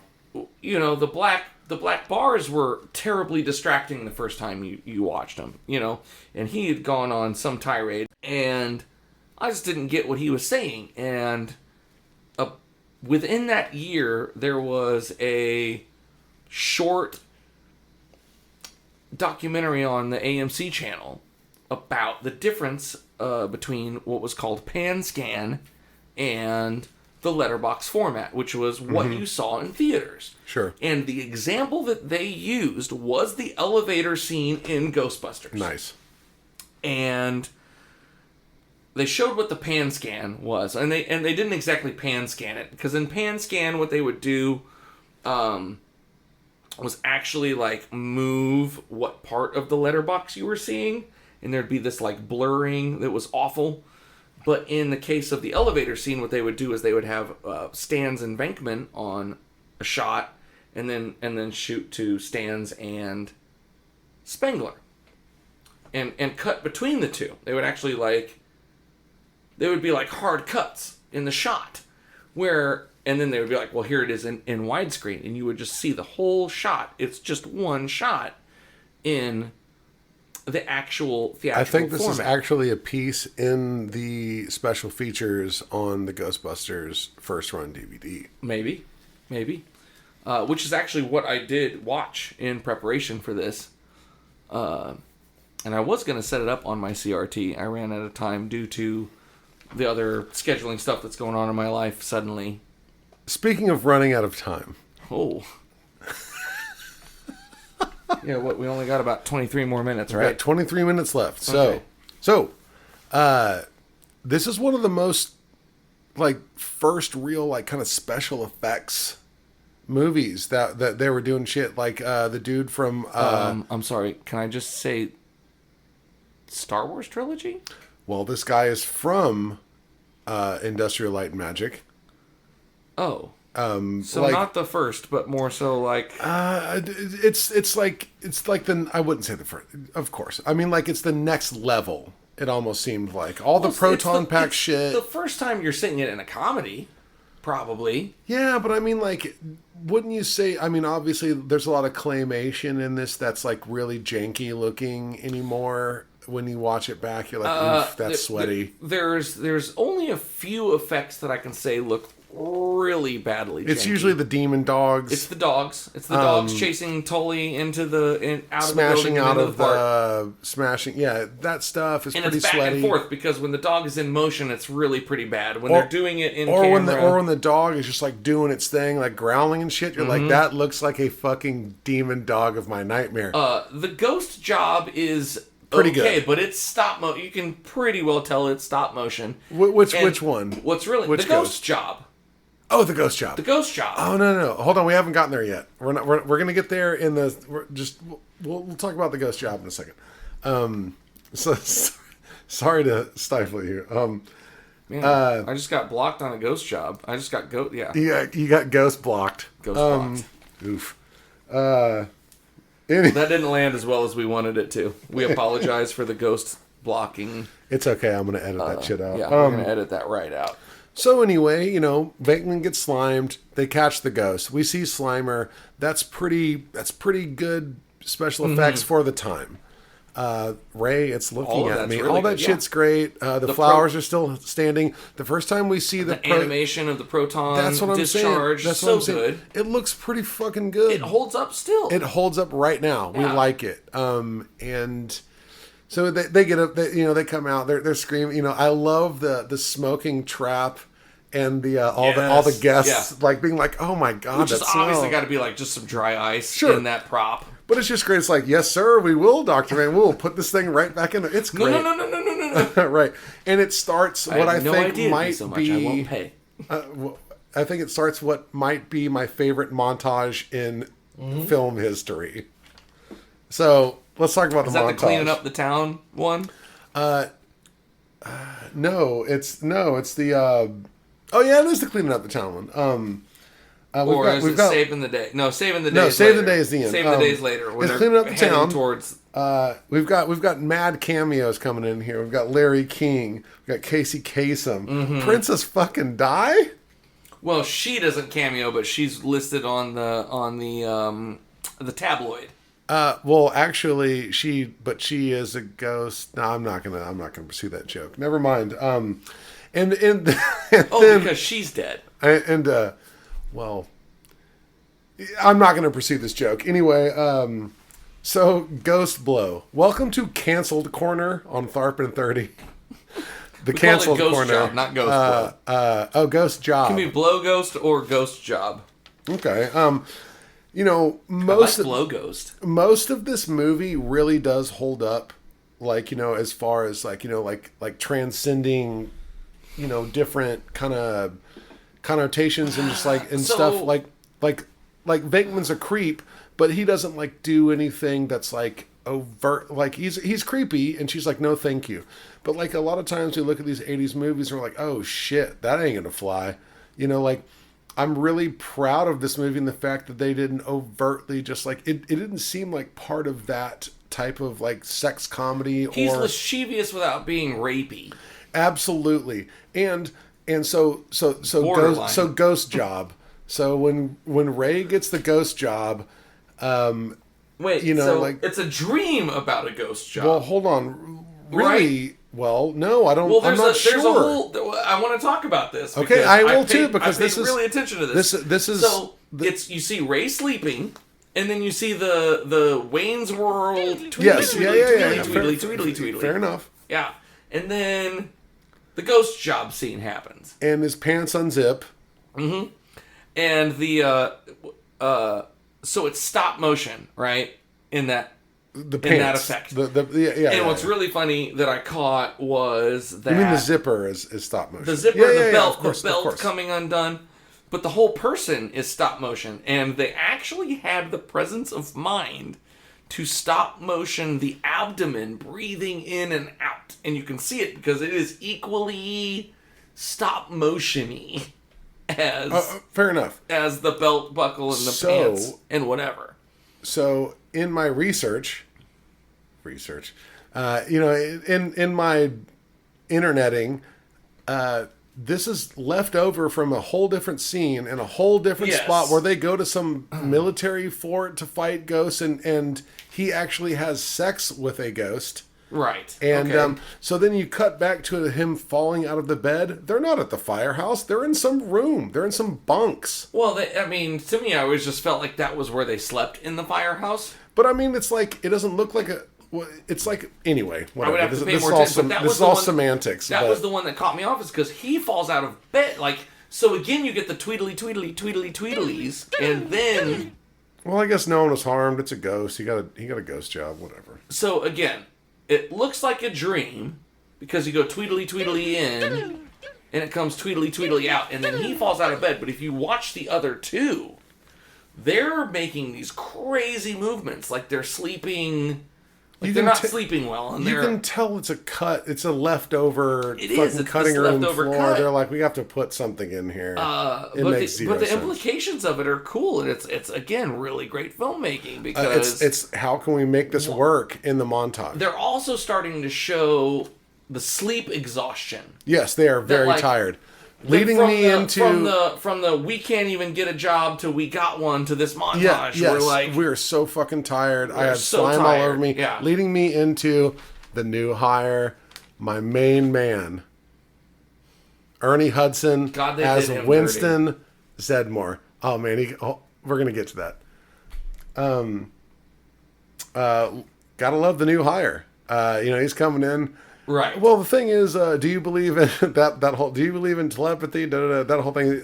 The black bars were terribly distracting the first time you watched them, and he had gone on some tirade, and I just didn't get what he was saying. And within that year, there was a short documentary on the AMC channel about the difference between what was called pan scan and the letterbox format, which was what you saw in theaters. Sure. And the example that they used was the elevator scene in Ghostbusters. Nice. And they showed what the pan scan was, and they didn't exactly pan scan it, because in pan scan what they would do was actually like move what part of the letterbox you were seeing, and there'd be this like blurring that was awful. But in the case of the elevator scene, what they would do is they would have Stans and Venkman on a shot, and then shoot to Stans and Spengler, and cut between the two. They would actually they would be like hard cuts in the shot, and then they would be like, well, here it is in widescreen, and you would just see the whole shot. It's just one shot, in the actual theatrical I think this format. is actually a piece in the special features on the Ghostbusters first run DVD. Maybe. Which is actually what I did watch in preparation for this. And I was going to set it up on my CRT. I ran out of time due to the other scheduling stuff that's going on in my life suddenly. Speaking of running out of time. Oh. Yeah, we only got about 23 more minutes, We've right? got 23 minutes left. Okay. So, this is one of the most, like, first real, like, kind of special effects movies that they were doing shit. Like, the dude from... I'm sorry, can I just say Star Wars trilogy? Well, this guy is from Industrial Light and Magic. Oh. So like, not the first, but more so like... it's like the... I wouldn't say the first, of course. I mean, like, it's the next level, it almost seemed like. All the proton pack shit. The first time you're seeing it in a comedy, probably. Yeah, but I mean, like, wouldn't you say... I mean, obviously, there's a lot of claymation in this that's, like, really janky looking anymore. When you watch it back, you're like, oof, that's sweaty. There's only a few effects that I can say look really badly janky. It's usually the demon dogs. It's the dogs. It's the dogs chasing Tully out of the building smashing out of the park. smashing. Yeah, that stuff is and pretty it's back sweaty. and forth because when the dog is in motion, it's really pretty bad. When they're doing it in or camera, when the dog is just like doing its thing, like growling and shit, you're like, that looks like a fucking demon dog of my nightmare. The ghost job is pretty okay, good, but it's stop motion. You can pretty well tell it's stop motion. Which one? What's really which the ghost job? Oh, the ghost job. The ghost job. Oh no! Hold on, we haven't gotten there yet. We're gonna get there in the. We'll talk about the ghost job in a second. So sorry to stifle you. Man, I just got blocked on a ghost job. I just got Yeah. You got ghost blocked. Ghost blocked. Oof. That didn't land as well as we wanted it to. We apologize for the ghost blocking. It's okay. I'm gonna edit that shit out. Yeah, we're gonna edit that right out. So anyway, Venkman gets slimed. They catch the ghost. We see Slimer. That's pretty good special effects for the time. Ray, it's looking at me. Really all that good, shit's great. The flowers are still standing. The first time we see the animation of the proton that's what I'm discharge, saying. That's so what I'm saying. good. It looks pretty fucking good. It holds up still. It holds up right now. We like it. And so they get up. They come out. They're screaming. I love the smoking trap. And all the guests like being like, oh my god, which is obviously got to be like just some dry ice in that prop. But it's just great. It's like, yes sir, we will, Dr. Man. We'll put this thing right back in. It's great. No. Right, and it starts what I think might so much. be. I won't pay. I think it starts what might be my favorite montage in film history. So let's talk about the montage. Is that the cleaning up the town one? No, it's the. Oh yeah, it is the cleaning up the town one. We've got saving the day. No, saving the day. No, saving the day is the end. Saving the days later. It's cleaning up the town. Towards. We've got mad cameos coming in here. We've got Larry King. We've got Casey Kasem. Princess fucking Di. Well, she doesn't cameo, but she's listed on the tabloid. Well, actually, she is a ghost. No, I'm not gonna pursue that joke. Never mind. And because she's dead. Well, I'm not going to pursue this joke. Anyway, so Ghost Blow. Welcome to Canceled Corner on Tharp and 30. The we Canceled call it Corner. Ghost Job, not Ghost Blow. Ghost Job. It can be Blow Ghost or Ghost Job. Okay. Most Blow Ghost. Most of this movie really does hold up, as far as like transcending, different kind of connotations and just stuff like Venkman's a creep, but he doesn't do anything that's overt. He's creepy, and she's like, no, thank you. But a lot of times we look at these 80s movies and we're like, oh shit, that ain't gonna fly. I'm really proud of this movie and the fact that they didn't overtly just it didn't seem like part of that type of sex comedy. He's lascivious without being rapey. Absolutely. And so Ghost Job. So when Ray gets the Ghost Job, Wait, you know, so like it's a dream about a ghost job. Well, hold on. Really? Right? Well, no, I don't. Well, I'm not sure. There's a whole. I want to talk about this. Okay, I will too, because I paid this is really attention to this. This is it's you see Ray sleeping, and then you see the Wayne's World. Tweedly. Fair enough. Yeah, and then the ghost job scene happens, and his pants unzip. Mm-hmm. And the so it's stop motion, right? In that effect. And what's really funny that I caught was that... You mean the zipper is stop motion. The zipper, the belt, the belt coming undone. But the whole person is stop motion. And they actually had the presence of mind to stop motion the abdomen breathing in and out. And you can see it because it is equally stop motion-y as... fair enough. As the belt buckle and the pants and whatever. So, in my research, you know, in my interneting, this is left over from a whole different scene and a whole different spot where they go to some military fort to fight ghosts, and he actually has sex with a ghost. Right. And so then you cut back to him falling out of the bed. They're not at the firehouse. They're in some room. They're in some bunks. Well, to me, I always just felt like that was where they slept in the firehouse. But I mean, it's like, it doesn't look like a... Well, it's like, anyway, whatever. I would have to pay more attention, but this is all semantics. That was the one that caught me off, is because he falls out of bed. Like, so again, you get the tweedlies, and then... Well, I guess no one was harmed. It's a ghost. He got a ghost job, whatever. So again, it looks like a dream, because you go tweedly in, and it comes tweedly out, and then he falls out of bed. But if you watch the other two, they're making these crazy movements, like they're sleeping... Like they're not sleeping well, and you can tell it's a cut. It's a leftover cutting room floor. Cut. They're like, we have to put something in here. It makes zero sense. But the implications of it are cool, and it's again really great filmmaking because it's how can we make this work in the montage? They're also starting to show the sleep exhaustion. Yes, they are very tired. Leading me into from the we can't even get a job to we got one to this montage. Yes, we're so fucking tired. I had slime all over me. Yeah. Leading me into the new hire, my main man, Ernie Hudson as Winston Zedmore. Oh man, we're gonna get to that. Gotta love the new hire. You know, he's coming in. Right. Well, the thing is, do you believe in that whole? Do you believe in telepathy? That whole thing.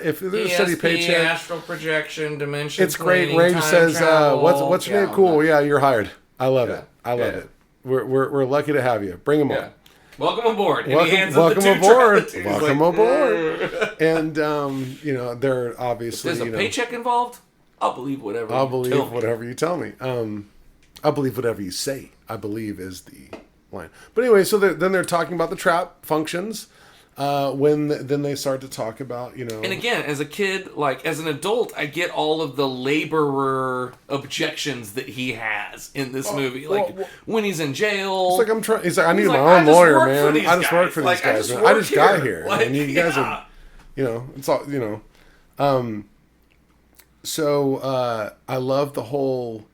If there's a steady paycheck, astral projection, dimension. It's great. Ray says, "What's your name?" Cool. Yeah, you're hired. I love it. I love it. We're lucky to have you. Bring him on. Welcome aboard. Welcome aboard. And you know, they're obviously. If there's a paycheck involved, I'll believe whatever. Whatever you tell me. I'll believe whatever you say. I believe is the line. But anyway, so then they're talking about the trap functions. Then they start to talk about, you know. And again, as a kid, like as an adult, I get all of the laborer objections that he has in this movie. Like when he's in jail. It's like He's like, I need my own lawyer, man. I just work for these guys. I just got here. Like, and you guys are, you know, it's all, you know. So I love the whole,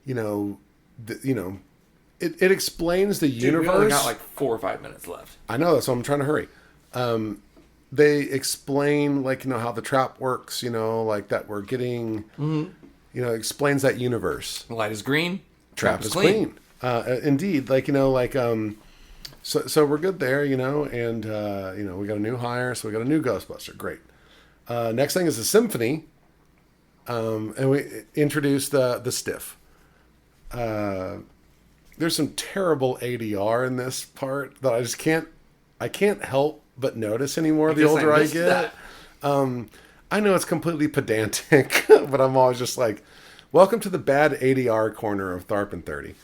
you know, it explains the universe. We only got like 4 or 5 minutes left. I know, that's why I'm trying to hurry. They explain, like, you know, how the trap works, you know, like that we're getting, you know, explains that universe. Light is green. Trap is clean. Indeed. Like, you know, like, so we're good there, you know, and, you know, we got a new hire, so we got a new Ghostbuster. Great. Next thing is the symphony. And we introduced the stiff. There's some terrible ADR in this part that I can't help but notice anymore the older I get. I know it's completely pedantic, but I'm always just like, welcome to the bad ADR corner of Tharp and 30.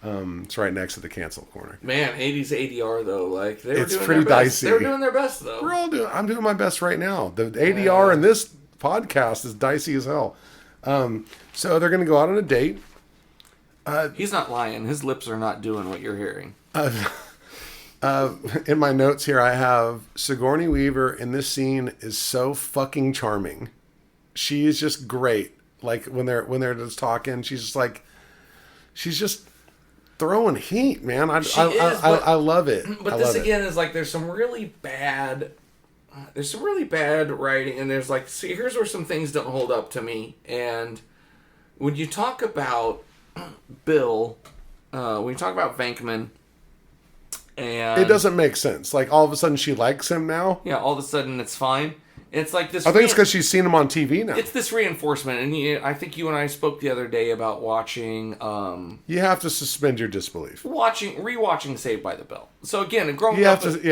It's right next to the cancel corner. Man, 80s ADR though, like it's pretty dicey. They were doing their best though. I'm doing my best right now. The ADR in this podcast is dicey as hell. So they're going to go out on a date. He's not lying. His lips are not doing what you're hearing. In my notes here, I have Sigourney Weaver in this scene is so fucking charming. She is just great. Like when they're just talking, she's just like, she's just throwing heat, man. I love it. But this again is like there's some really bad writing, and there's like, see, here's where some things don't hold up to me. And when you talk about Bill, when you talk about Venkman, and it doesn't make sense. Like all of a sudden she likes him now. Yeah, all of a sudden it's fine. It's like this. I think it's because she's seen him on TV now. It's this reinforcement, and I think you and I spoke the other day about watching. You have to suspend your disbelief. Rewatching Saved by the Bell. So again, growing up as an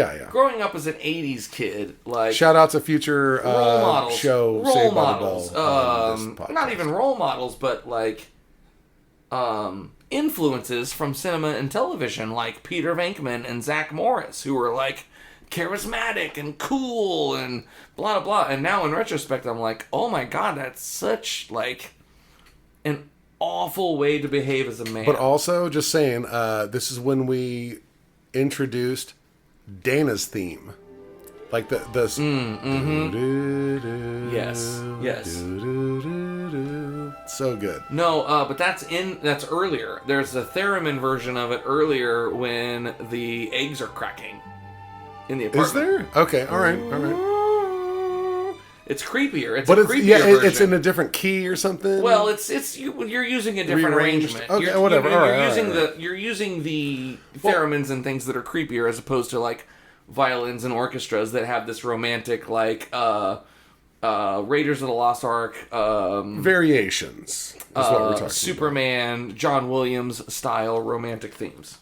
'80s kid, like shout out to future role models, show role Saved models, by the Bell. Not even role models, but like influences from cinema and television, like Peter Venkman and Zach Morris, who were like charismatic and cool and blah blah blah. And now in retrospect I'm like, oh my god, that's such like an awful way to behave as a man. But also just saying, this is when we introduced Dana's theme, like the yes so good. No, but that's earlier. There's a theremin version of it earlier when the eggs are cracking in the apartment. Is there? Okay, all right. It's creepier. It's version. It's in a different key or something. Well, you're using a different arrangement. Okay, whatever. You're using the theremins and things that are creepier as opposed to like violins and orchestras that have this romantic like Raiders of the Lost Ark variations. Is what we're talking Superman, about. John Williams style romantic themes.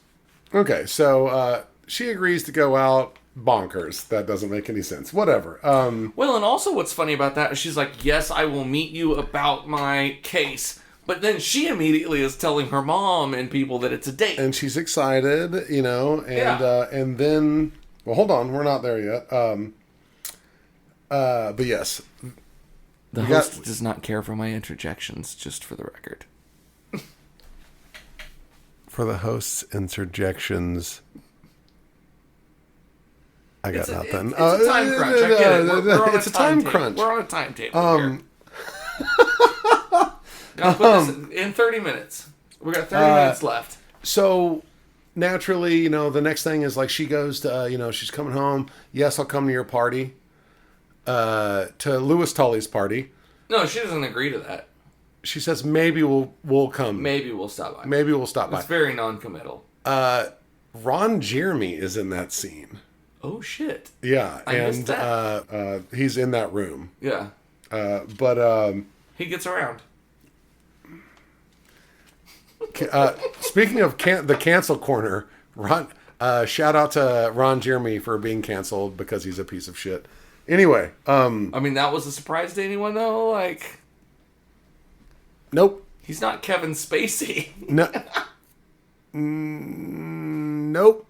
Okay, so she agrees to go out. Bonkers. That doesn't make any sense. Whatever. Well, and also what's funny about that is she's like, yes, I will meet you about my case. But then she immediately is telling her mom and people that it's a date. And she's excited, and then, well, hold on. We're not there yet. But yes. The host does not care for my interjections, just for the record. For the host's interjections... I got nothing. It's a time crunch. I get it. It's a time crunch. We're on a timetable here. Gotta put this in 30 minutes. We got 30 minutes left. So, naturally, the next thing is like she goes to, she's coming home. Yes, I'll come to your party. To Louis Tully's party. No, she doesn't agree to that. She says maybe we'll come. Maybe we'll stop by. It's very non-committal. Ron Jeremy is in that scene. Oh shit! Yeah, I missed that. He's in that room. Yeah, but he gets around. Speaking of the cancel corner, shout out to Ron Jeremy for being canceled because he's a piece of shit. Anyway, I mean that was a surprise to anyone though. Like, nope, he's not Kevin Spacey. No, nope.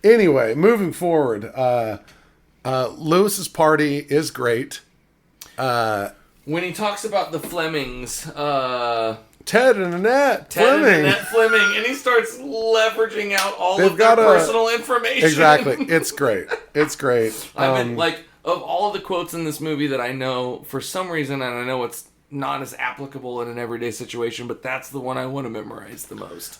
Anyway, moving forward, Lewis's party is great. When he talks about the Flemings, Ted and Annette Fleming, and he starts leveraging out all of their personal information. Exactly, it's great. It's great. I mean, like, of all the quotes in this movie that I know, for some reason, and I know it's not as applicable in an everyday situation, but that's the one I want to memorize the most.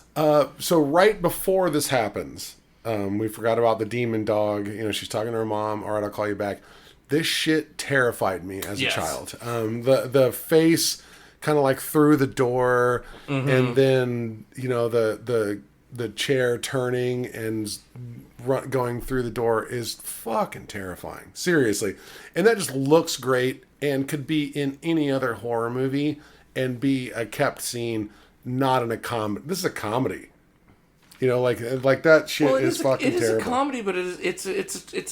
So right before this happens. We forgot about the demon dog. She's talking to her mom. All right, I'll call you back. This shit terrified me as a child. The face kind of like through the door, and then the chair turning and going through the door is fucking terrifying. Seriously, and that just looks great and could be in any other horror movie and be a kept scene, not in a comedy. This is a comedy. Like that shit is fucking terrible. It is a comedy, but it's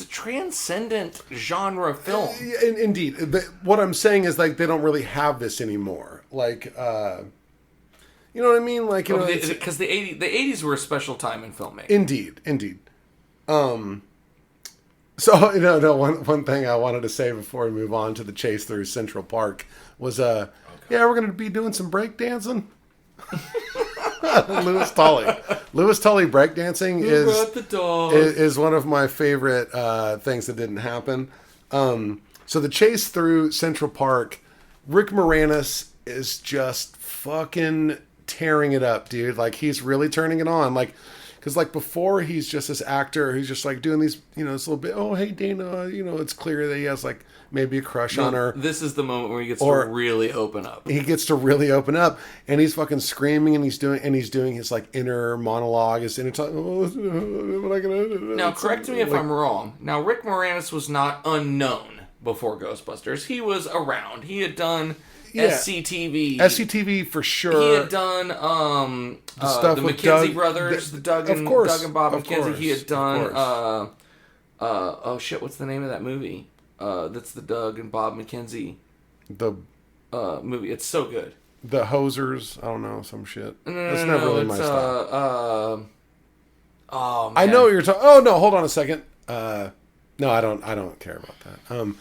a transcendent genre film. Indeed. What I'm saying is, like, they don't really have this anymore. Like, you know what I mean? Like, because the 80s were a special time in filmmaking. Indeed. So, one thing I wanted to say before we move on to the chase through Central Park was, we're going to be doing some breakdancing. Louis Tully breakdancing is one of my favorite things that didn't happen. So the chase through Central Park, Rick Moranis is just fucking tearing it up, dude. Like, he's really turning it on. Like, because, like, before he's just this actor who's just, like, doing these, you know, this little bit, oh, hey, Dana, you know, it's clear that he has, like, maybe a crush on her. This is the moment where he gets to really open up. He gets to really open up, and he's fucking screaming, and he's doing his, like, inner monologue, his inner talk. Oh, what am I gonna do? Now, correct me if I'm wrong. Now, Rick Moranis was not unknown before Ghostbusters. He was around. He had done SCTV. SCTV for sure. He had done the stuff the with McKenzie brothers, Doug and Bob McKenzie. He had done oh shit, what's the name of that movie? That's the Doug and Bob McKenzie movie. It's so good. The Hosers, I don't know, some shit. That's never really my style. Oh man. I know what you're talking. Oh no, hold on a second. No, I don't care about that.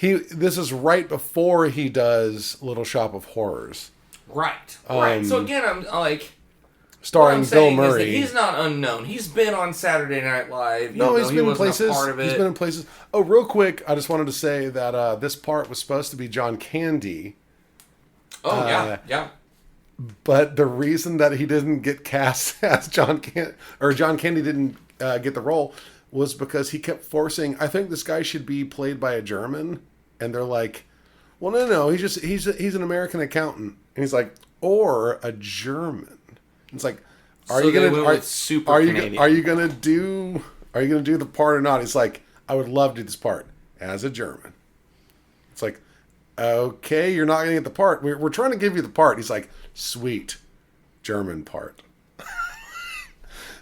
This is right before he does Little Shop of Horrors. Right. Right. So again, I'm like, starring Bill Murray. He's not unknown. He's been on Saturday Night Live. He's been in places. He's been in places. Oh, real quick, I just wanted to say that this part was supposed to be John Candy. Oh yeah. But the reason that he didn't get cast as John Candy didn't get the role was because he kept forcing, I think this guy should be played by a German. And they're like, well, no, he's an American accountant. And he's like, or a German. It's like, are you gonna do the part or not? He's like, I would love to do this part as a German. It's like, okay, you're not gonna get the part. We're trying to give you the part. He's like, sweet, German part.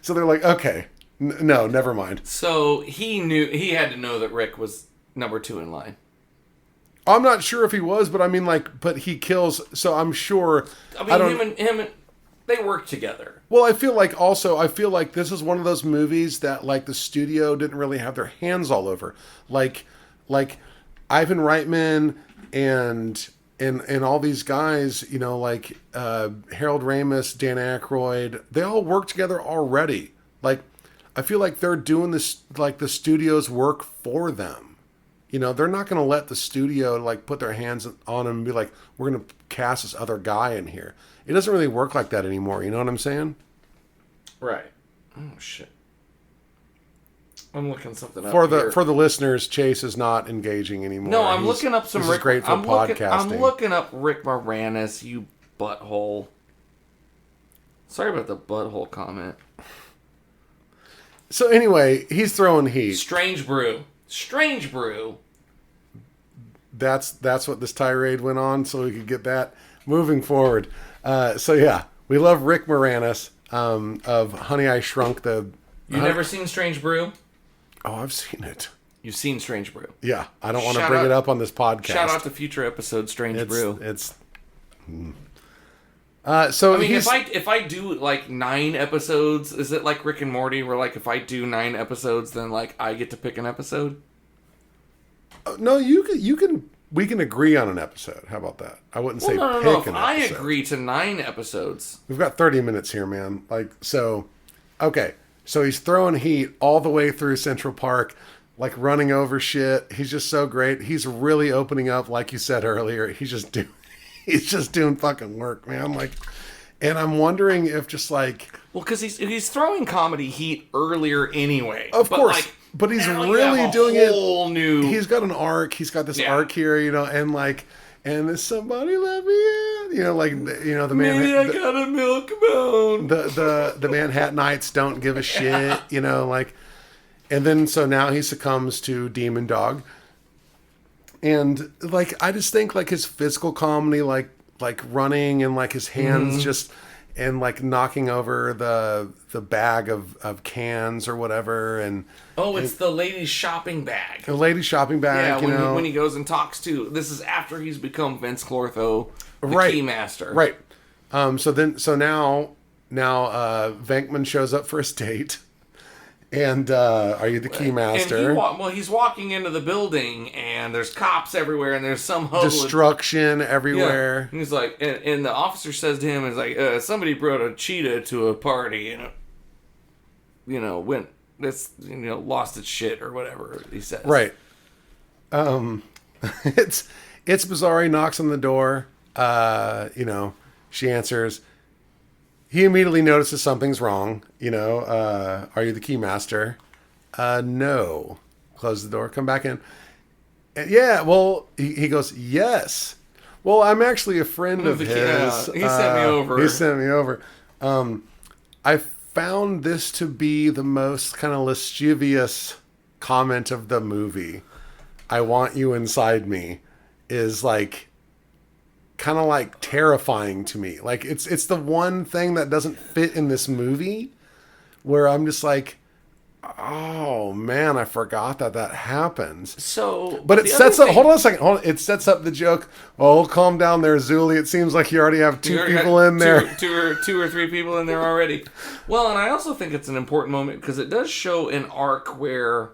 So they're like, okay. No, never mind. So he had to know that Rick was number 2 in line. I'm not sure if he was, but I mean, like, but he kills. So I'm sure. Him and they work together. Well, I feel like this is one of those movies that, like, the studio didn't really have their hands all over. Like Ivan Reitman and all these guys, you know, like Harold Ramis, Dan Aykroyd, they all work together already. Like, I feel like they're doing this, like, the studio's work for them. You know, they're not going to let the studio, like, put their hands on them and be like, we're going to cast this other guy in here. It doesn't really work like that anymore. You know what I'm saying? Right. Oh, shit. I'm looking something up for here. the listeners. Chase is not engaging anymore. No, I'm looking up some Rick. Great for podcasting. I'm looking up Rick Moranis. You butthole. Sorry about the butthole comment. So anyway, he's throwing heat. Strange brew. That's what this tirade went on, so we could get that moving forward. So yeah, we love Rick Moranis of Honey, I Shrunk the. You've never seen Strange Brew? Oh, I've seen it. You've seen Strange Brew? Yeah, I don't want to bring it up on this podcast. Shout out to future episode Strange Brew. So I mean, if I do like 9 episodes, is it like Rick and Morty, where like if I do 9 episodes, then like I get to pick an episode? No, you can. We can agree on an episode. How about that? I wouldn't say pick an episode. I agree to 9 episodes. We've got 30 minutes here, man. Like, so, okay. So he's throwing heat all the way through Central Park, like running over shit. He's just so great. He's really opening up, like you said earlier. He's just doing fucking work, man. Like, and I'm wondering if just like, well, because he's throwing comedy heat earlier anyway. Of course. Like, but he's really doing it. He's got an arc. He's got this arc here, you know, and like, and there's somebody let me in, you know, like, you know, the man. Maybe I got a milk bone. The Manhattanites don't give a shit, you know, like, and then so now he succumbs to Demon Dog, and like I just think like his physical comedy, like running and like his hands just. And like knocking over the bag of cans or whatever, and it's the lady's shopping bag. The lady's shopping bag. Yeah, when he goes and talks to. This is after he's become Vince Clortho, the Keymaster. Right. So now Venkman shows up for his date. And are you the Keymaster? He's walking into the building, and there's cops everywhere, and there's some destruction everywhere. Yeah. And he's like, and the officer says to him, "Is like somebody brought a cheetah to a party, and lost its shit or whatever." He says, right. It's bizarre. He knocks on the door. She answers. he immediately notices something's wrong. Are you the keymaster? No. Close the door. Come back in. And yeah. Well, he goes, yes. Well, I'm actually a friend of his. He sent me over. He sent me over. I found this to be the most kind of lascivious comment of the movie. I want you inside me is like kind of like terrifying to me. Like it's the one thing that doesn't fit in this movie where I'm just like, oh man, I forgot that happens. So, but it sets up. Hold on a second. It sets up the joke. Oh, calm down there, Zuli. It seems like you already have two people in there. Two or three people in there already. Well, and I also think it's an important moment because it does show an arc where,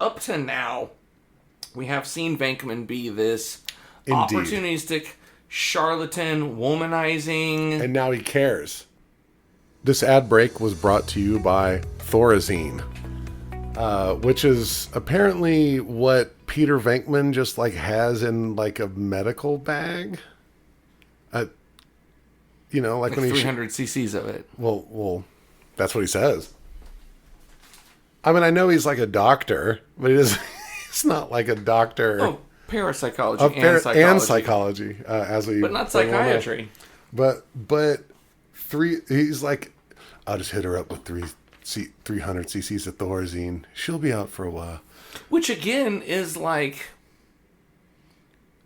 up to now, we have seen Venkman be this opportunistic, charlatan, womanizing, and now he cares. This ad break was brought to you by Thorazine, which is apparently what Peter Venkman just like has in like a medical bag. Like when 300 cc's of it. Well, that's what he says. I mean, I know he's like a doctor, but he's not like a doctor. Oh, parapsychology and psychology. But not psychiatry. But he's like, I'll just hit her up with 300 cc's of Thorazine. She'll be out for a while. Which again is like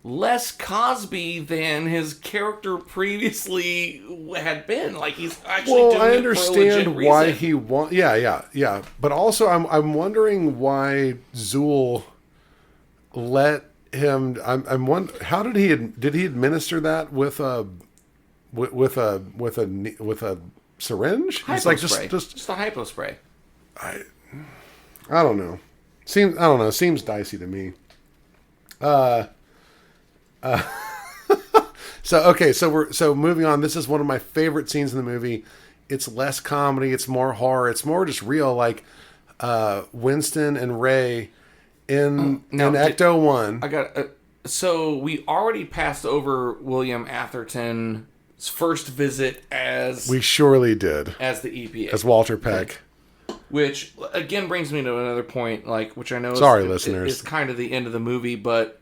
less Cosby than his character previously had been. Like he's actually doing I it understand for a legit why reason. he wants. Yeah. But also, I'm wondering why Zool let him. How did he administer that with a syringe? Hypo It's like spray. just a hypo spray. I don't know. Seems dicey to me. So moving on. This is one of my favorite scenes in the movie. It's less comedy. It's more horror. It's more just real. Like Winston and Ray in Ecto 1. So we already passed over William Atherton's first visit as We surely did. As the EPA. As Walter Peck. Which again brings me to another point, like which I know listeners. is kind of the end of the movie, but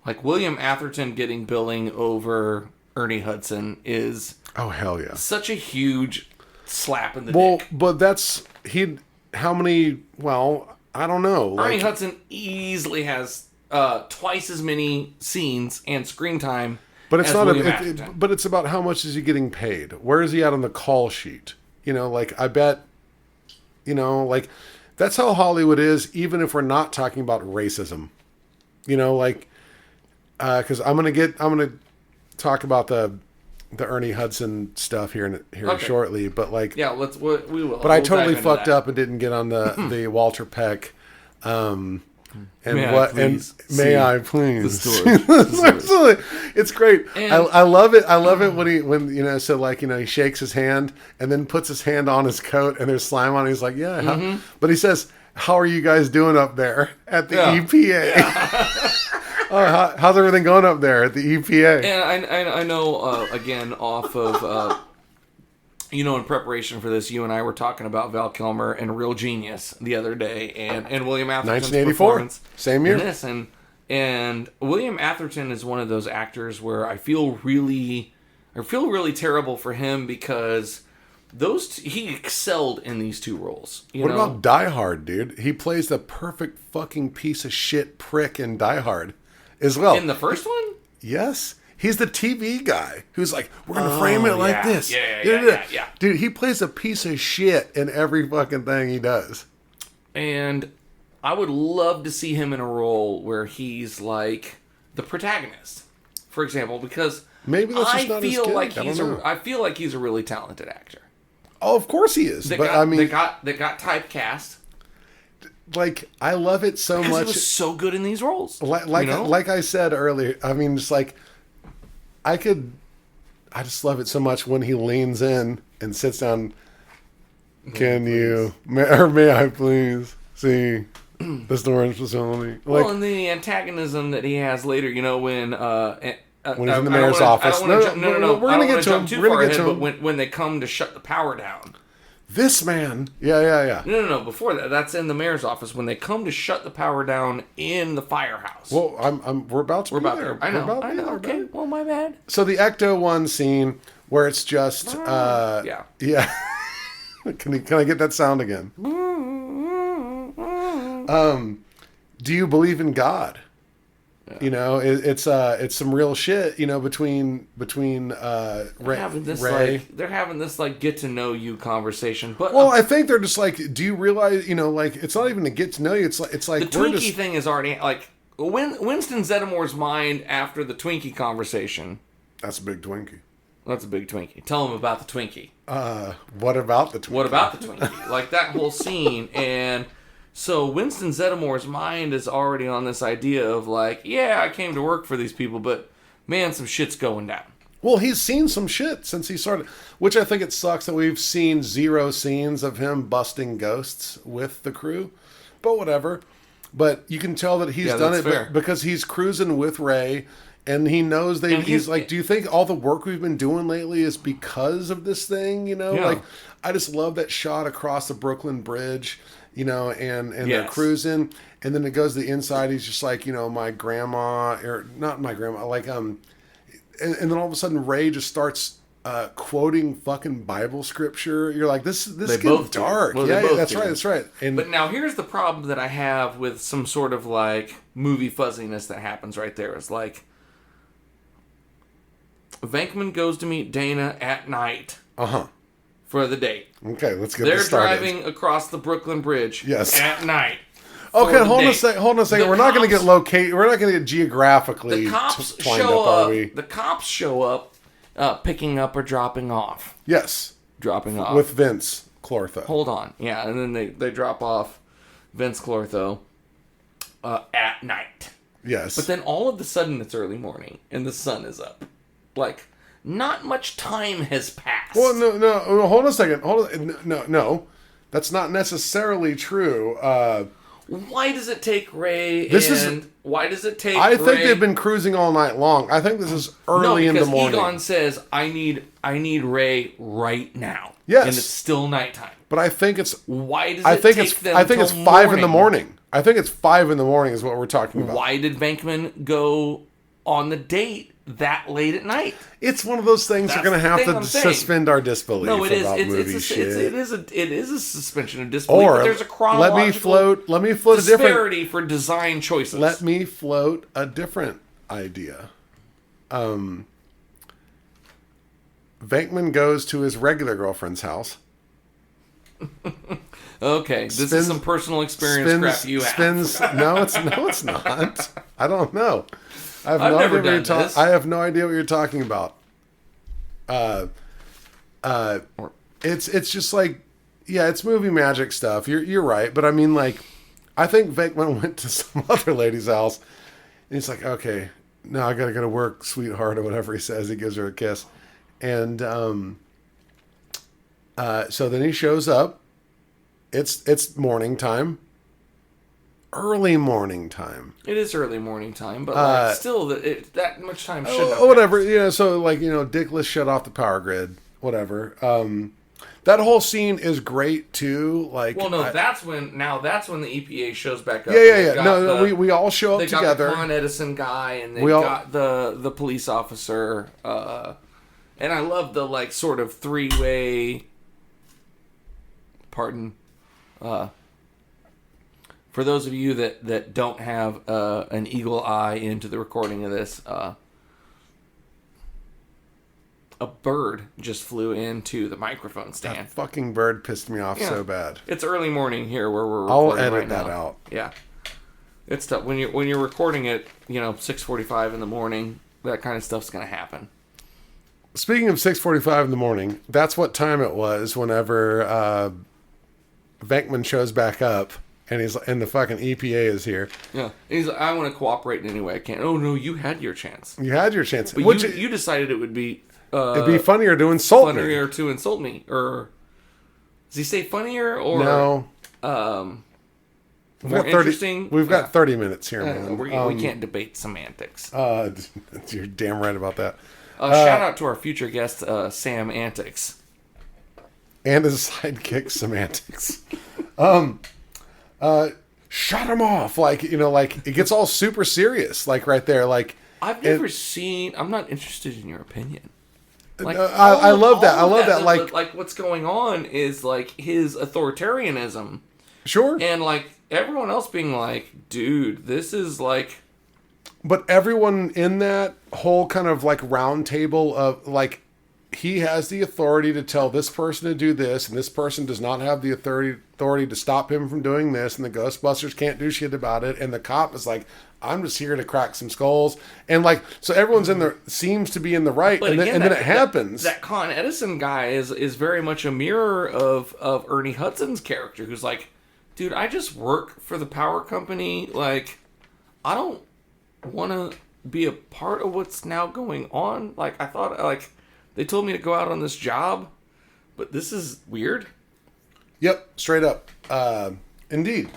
like William Atherton getting billing over Ernie Hudson is hell yeah, such a huge slap in the dick. But that's how many? Well, I don't know. Ernie Hudson easily has twice as many scenes and screen time. But it's as not. William It's about how much is he getting paid? Where is he at on the call sheet? I bet. That's how Hollywood is. Even if we're not talking about racism, because I'm gonna talk about the Ernie Hudson stuff here shortly. But we will. But I totally fucked up and didn't get on the Walter Peck. May I please? Absolutely, it's great. I love it. I love it when he shakes his hand and then puts his hand on his coat and there's slime on it. He's like, yeah, but he says, "How are you guys doing up there at the EPA?" Yeah. How's everything going up there at the EPA? And I know again off of. In preparation for this, you and I were talking about Val Kilmer and Real Genius the other day, and William Atherton's 1984, same year. In this, and William Atherton is one of those actors where I feel really terrible for him because he excelled in these two roles. What about Die Hard, dude? He plays the perfect fucking piece of shit prick in Die Hard, as well. In the first one, yes. He's the TV guy who's like, we're going to frame it like this. Yeah. Dude, he plays a piece of shit in every fucking thing he does. And I would love to see him in a role where he's like the protagonist, for example, because maybe that's just not his gig. I feel like he's a really talented actor. Oh, of course he is. That got typecast. Like, I love it so much. Because he was so good in these roles. Like I said earlier, I mean, just like, I just love it so much when he leans in and sits down. May I please see the storage facility? And the antagonism that he has later, when when he's in the mayor's office. No, we're gonna get to him. We're gonna get to him. But when they come to shut the power down. This man. Yeah. No. Before that, that's in the mayor's office when they come to shut the power down in the firehouse. Well, we're about to. We're about there. I know. Okay. Well, my bad. So the Ecto-1 scene where it's just. Yeah. Can I get that sound again? Do you believe in God? Yeah. You know, it's some real shit. You know, between Ray. They're having this like get to know you conversation. But I think they're just like, do you realize? You know, like it's not even a get to know you. It's like the Twinkie thing is already like Winston Zeddimore's mind after the Twinkie conversation. That's a big Twinkie. That's a big Twinkie. Tell him about the Twinkie. What about the Twinkie? What about the Twinkie? Like that whole scene. And so Winston Zeddimore's mind is already on this idea of like, yeah, I came to work for these people, but man, some shit's going down. Well, he's seen some shit since he started, which I think it sucks that we've seen 0 scenes of him busting ghosts with the crew, but whatever. But you can tell that he's done it because he's cruising with Ray. And he knows he's like, do you think all the work we've been doing lately is because of this thing? You know, like I just love that shot across the Brooklyn Bridge, you know, and they're cruising, and then it goes to the inside. He's just like, you know, my grandma, or not my grandma, like and then all of a sudden Ray just starts quoting fucking Bible scripture. You're like, this gets dark. Well, yeah, that's right. But now here's the problem that I have with some sort of like movie fuzziness that happens right there. Is like, Venkman goes to meet Dana at night for the date. Okay, let's get this started. They're driving across the Brooklyn Bridge at night. Okay, hold on a second. We're not going to get We're not going to get geographically. The cops show up. The cops show up, picking up or dropping off. Yes, dropping off with Vince Clortho. Hold on, yeah, and then they drop off Vince Clortho at night. Yes, but then all of a sudden it's early morning and the sun is up. Like, not much time has passed. Well, no, hold on a second. No, that's not necessarily true. Why does it take Ray? Why does it take? I think they've been cruising all night long. I think this is early in the morning. Egon says, "I need Ray right now." Yes, and it's still nighttime. But I think it's why does it take them? I think it's 5 in the morning. I think it's 5 in the morning is what we're talking about. Why did Venkman go on the date that late at night? It's one of those things you're going to have to suspend our disbelief about movie shit. It is a suspension of disbelief. But there's a chronological let me float disparity for design choices. Let me float a different idea. Venkman goes to his regular girlfriend's house. Okay, this is some personal experience crap you have. No, it's not. I don't know. I have no idea what you're talking about. It's just like, yeah, it's movie magic stuff. You're right, but I mean, like, I think Venkman went to some other lady's house, and he's like, okay, no, I gotta go to work, sweetheart, or whatever he says. He gives her a kiss, and so then he shows up. It's morning time. Early morning time. It is early morning time, but like, still, that much time shouldn't have whatever. passed. You know, so like, you know, Dickless shut off the power grid. Whatever. That whole scene is great too. Like, well, no, that's when the EPA shows back up. Yeah. No, we all show up together. They got the Con Edison guy, and they got the police officer. And I love the like sort of 3-way. Pardon. For those of you that don't have an eagle eye into the recording of this, a bird just flew into the microphone stand. That fucking bird pissed me off so bad. It's early morning here where we're recording. I'll edit that out. Yeah, it's tough when you're recording it. 6:45 in the morning. That kind of stuff's gonna happen. Speaking of 6:45 in the morning, that's what time it was whenever Venkman shows back up. And the fucking EPA is here. Yeah. And he's like, I want to cooperate in any way I can. Oh, no, you had your chance. You had your chance. But you decided it would be... it'd be funnier to insult me. Funnier to insult me. Or... Does he say funnier or... No. more interesting. We've got 30 minutes here, man. We can't debate semantics. You're damn right about that. Shout out to our future guest, Sam Antics. And his sidekick, Semantics. Shut him off. Like, it gets all super serious, like, right there. Like, I've never seen... I'm not interested in your opinion. Like, I love that. I love that. Like, what's going on is, like, his authoritarianism. Sure. And, like, everyone else being like, dude, this is, like... But everyone in that whole kind of, like, round table of, like, he has the authority to tell this person to do this, and this person does not have the authority to stop him from doing this, and the Ghostbusters can't do shit about it, and the cop is like, I'm just here to crack some skulls, and like, so everyone's seems to be in the right, and then it happens. That Con Edison guy is very much a mirror of Ernie Hudson's character, who's like, dude, I just work for the power company, like, I don't want to be a part of what's now going on. Like, I thought, like, they told me to go out on this job, but this is weird. Yep, straight up. Indeed.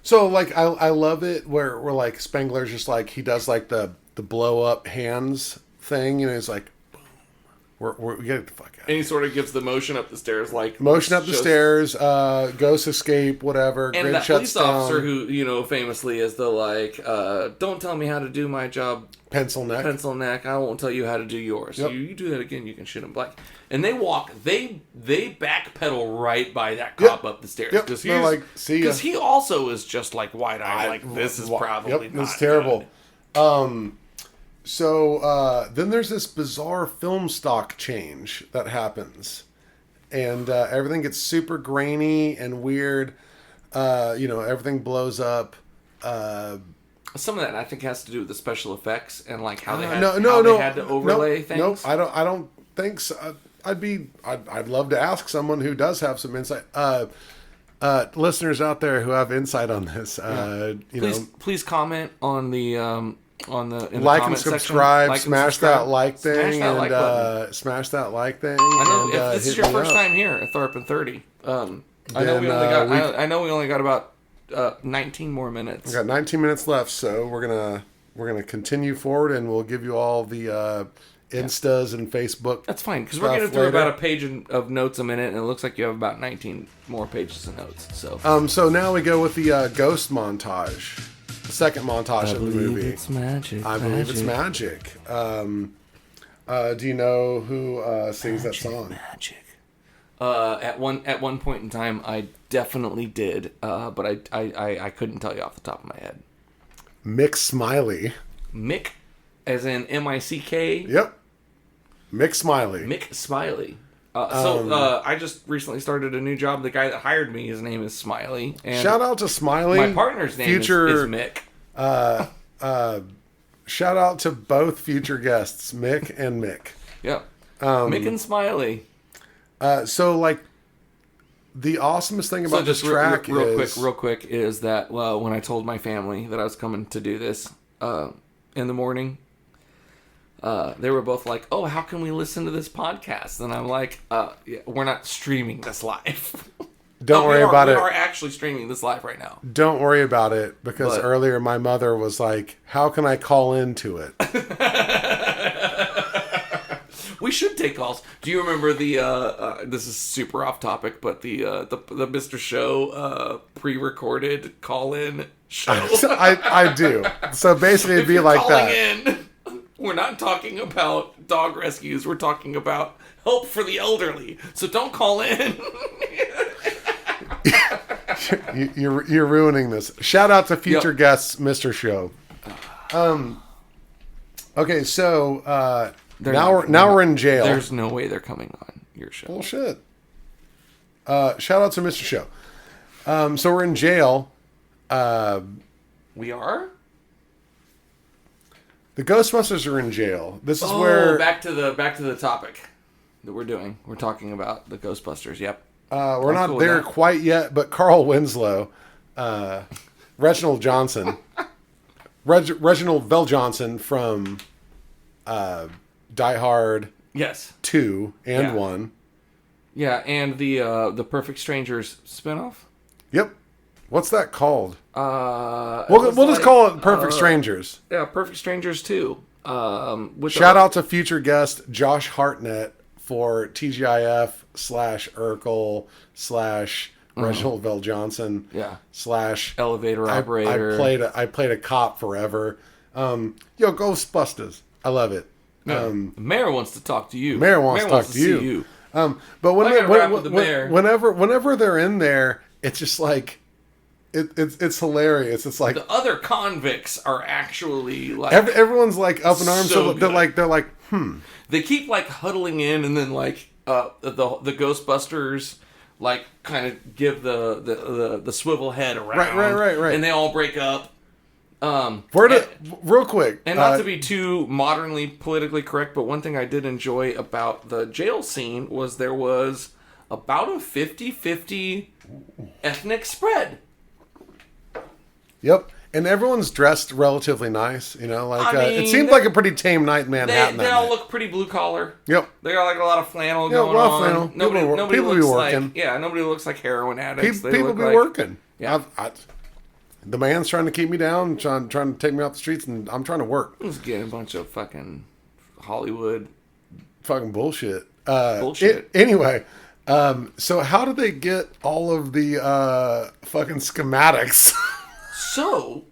So, like, I love it where like, Spengler's just, like, he does, like, the blow-up hands thing, and it's like, boom, we get the fuck out. And he sort of gives the motion up the stairs, like... Motion up the stairs, ghost escape, whatever, and grid that shuts police down. officer who, famously is the, like, don't tell me how to do my job... Pencil neck. I won't tell you how to do yours. Yep. You do that again, you can shoot him black. And they backpedal right by that cop up the stairs. Yep. Because They're like, see ya. Because he also is just like wide-eyed, like, this is probably not it's terrible. good. So then there's this bizarre film stock change that happens. And everything gets super grainy and weird. Everything blows up. Some of that I think has to do with the special effects and like how they had, had to overlay things. No, I don't think so. I'd love to ask someone who does have some insight. Listeners out there who have insight on this, please comment on the like and subscribe, smash that like thing, and smash that like thing. I know if this is your first time here at Tharp and 30. I know we only got about 19 more minutes. We got 19 minutes left, so we're gonna continue forward, and we'll give you all the Instas and Facebook. That's fine, because we're getting through about a page of notes a minute, and it looks like you have about 19 more pages of notes. So now we go with the ghost montage, the second montage of the movie. It's magic. I believe it's magic. Do you know who sings that song? Magic. At one point in time, I definitely did, but I couldn't tell you off the top of my head. Mick Smiley. Mick, as in M-I-C-K? Yep. Mick Smiley. Mick Smiley. I just recently started a new job. The guy that hired me, his name is Smiley. And shout out to Smiley. My partner's name is Mick. Shout out to both future guests, Mick and Mick. Yep. Mick and Smiley. So, like, the awesomest thing about this track real quick, is that when I told my family that I was coming to do this in the morning, they were both like, "Oh, how can we listen to this podcast?" And I'm like, "We're not streaming this live." Don't worry about it. We are actually streaming this live right now. Don't worry about it, because earlier my mother was like, "How can I call into it?" We should take calls. Do you remember the? This is super off topic, but the Mr. Show pre-recorded call-in show. I do. So basically, it'd be like that. We're not talking about dog rescues. We're talking about help for the elderly. So don't call in. You're ruining this. Shout out to future guests, Mr. Show. Okay, so. Now we're in jail. There's no way they're coming on your show. Bullshit. Shout out to Mr. Show. So we're in jail. We are? The Ghostbusters are in jail. This is where back to the topic that we're doing. We're talking about the Ghostbusters. Yep. We're not there quite yet, but Carl Winslow, Reginald Johnson, Reginald Vell Johnson from Die Hard, 2 and 1. Yeah, and the Perfect Strangers spinoff. Yep. What's that called? We'll just call it Perfect Strangers. Yeah, Perfect Strangers 2. Shout out to future guest Josh Hartnett for TGIF/Urkel/ Reginald Vell Johnson. Yeah. / Elevator operator. I played a cop forever. Ghostbusters. I love it. Yeah. The mayor wants to talk to you. Mayor wants to talk to you. But whenever they're in there, it's just like it's hilarious. It's like the other convicts are actually like everyone's like up in arms. So they're like They keep like huddling in, and then like the Ghostbusters like kind of give the swivel head around. Right. And they all break up. Real quick, and not to be too modernly politically correct, but one thing I did enjoy about the jail scene was there was about a 50-50 ethnic spread. Yep, and everyone's dressed relatively nice. It seemed like a pretty tame night in Manhattan. They all look pretty blue collar. Yep, they got like a lot of flannel going on. Flannel. Nobody looks be working. Nobody looks like heroin addicts. People be working. Yeah. The man's trying to keep me down, trying to take me off the streets, and I'm trying to work. I'm just getting a bunch of fucking Hollywood fucking bullshit. Bullshit. Anyway, so how did they get all of the fucking schematics? So,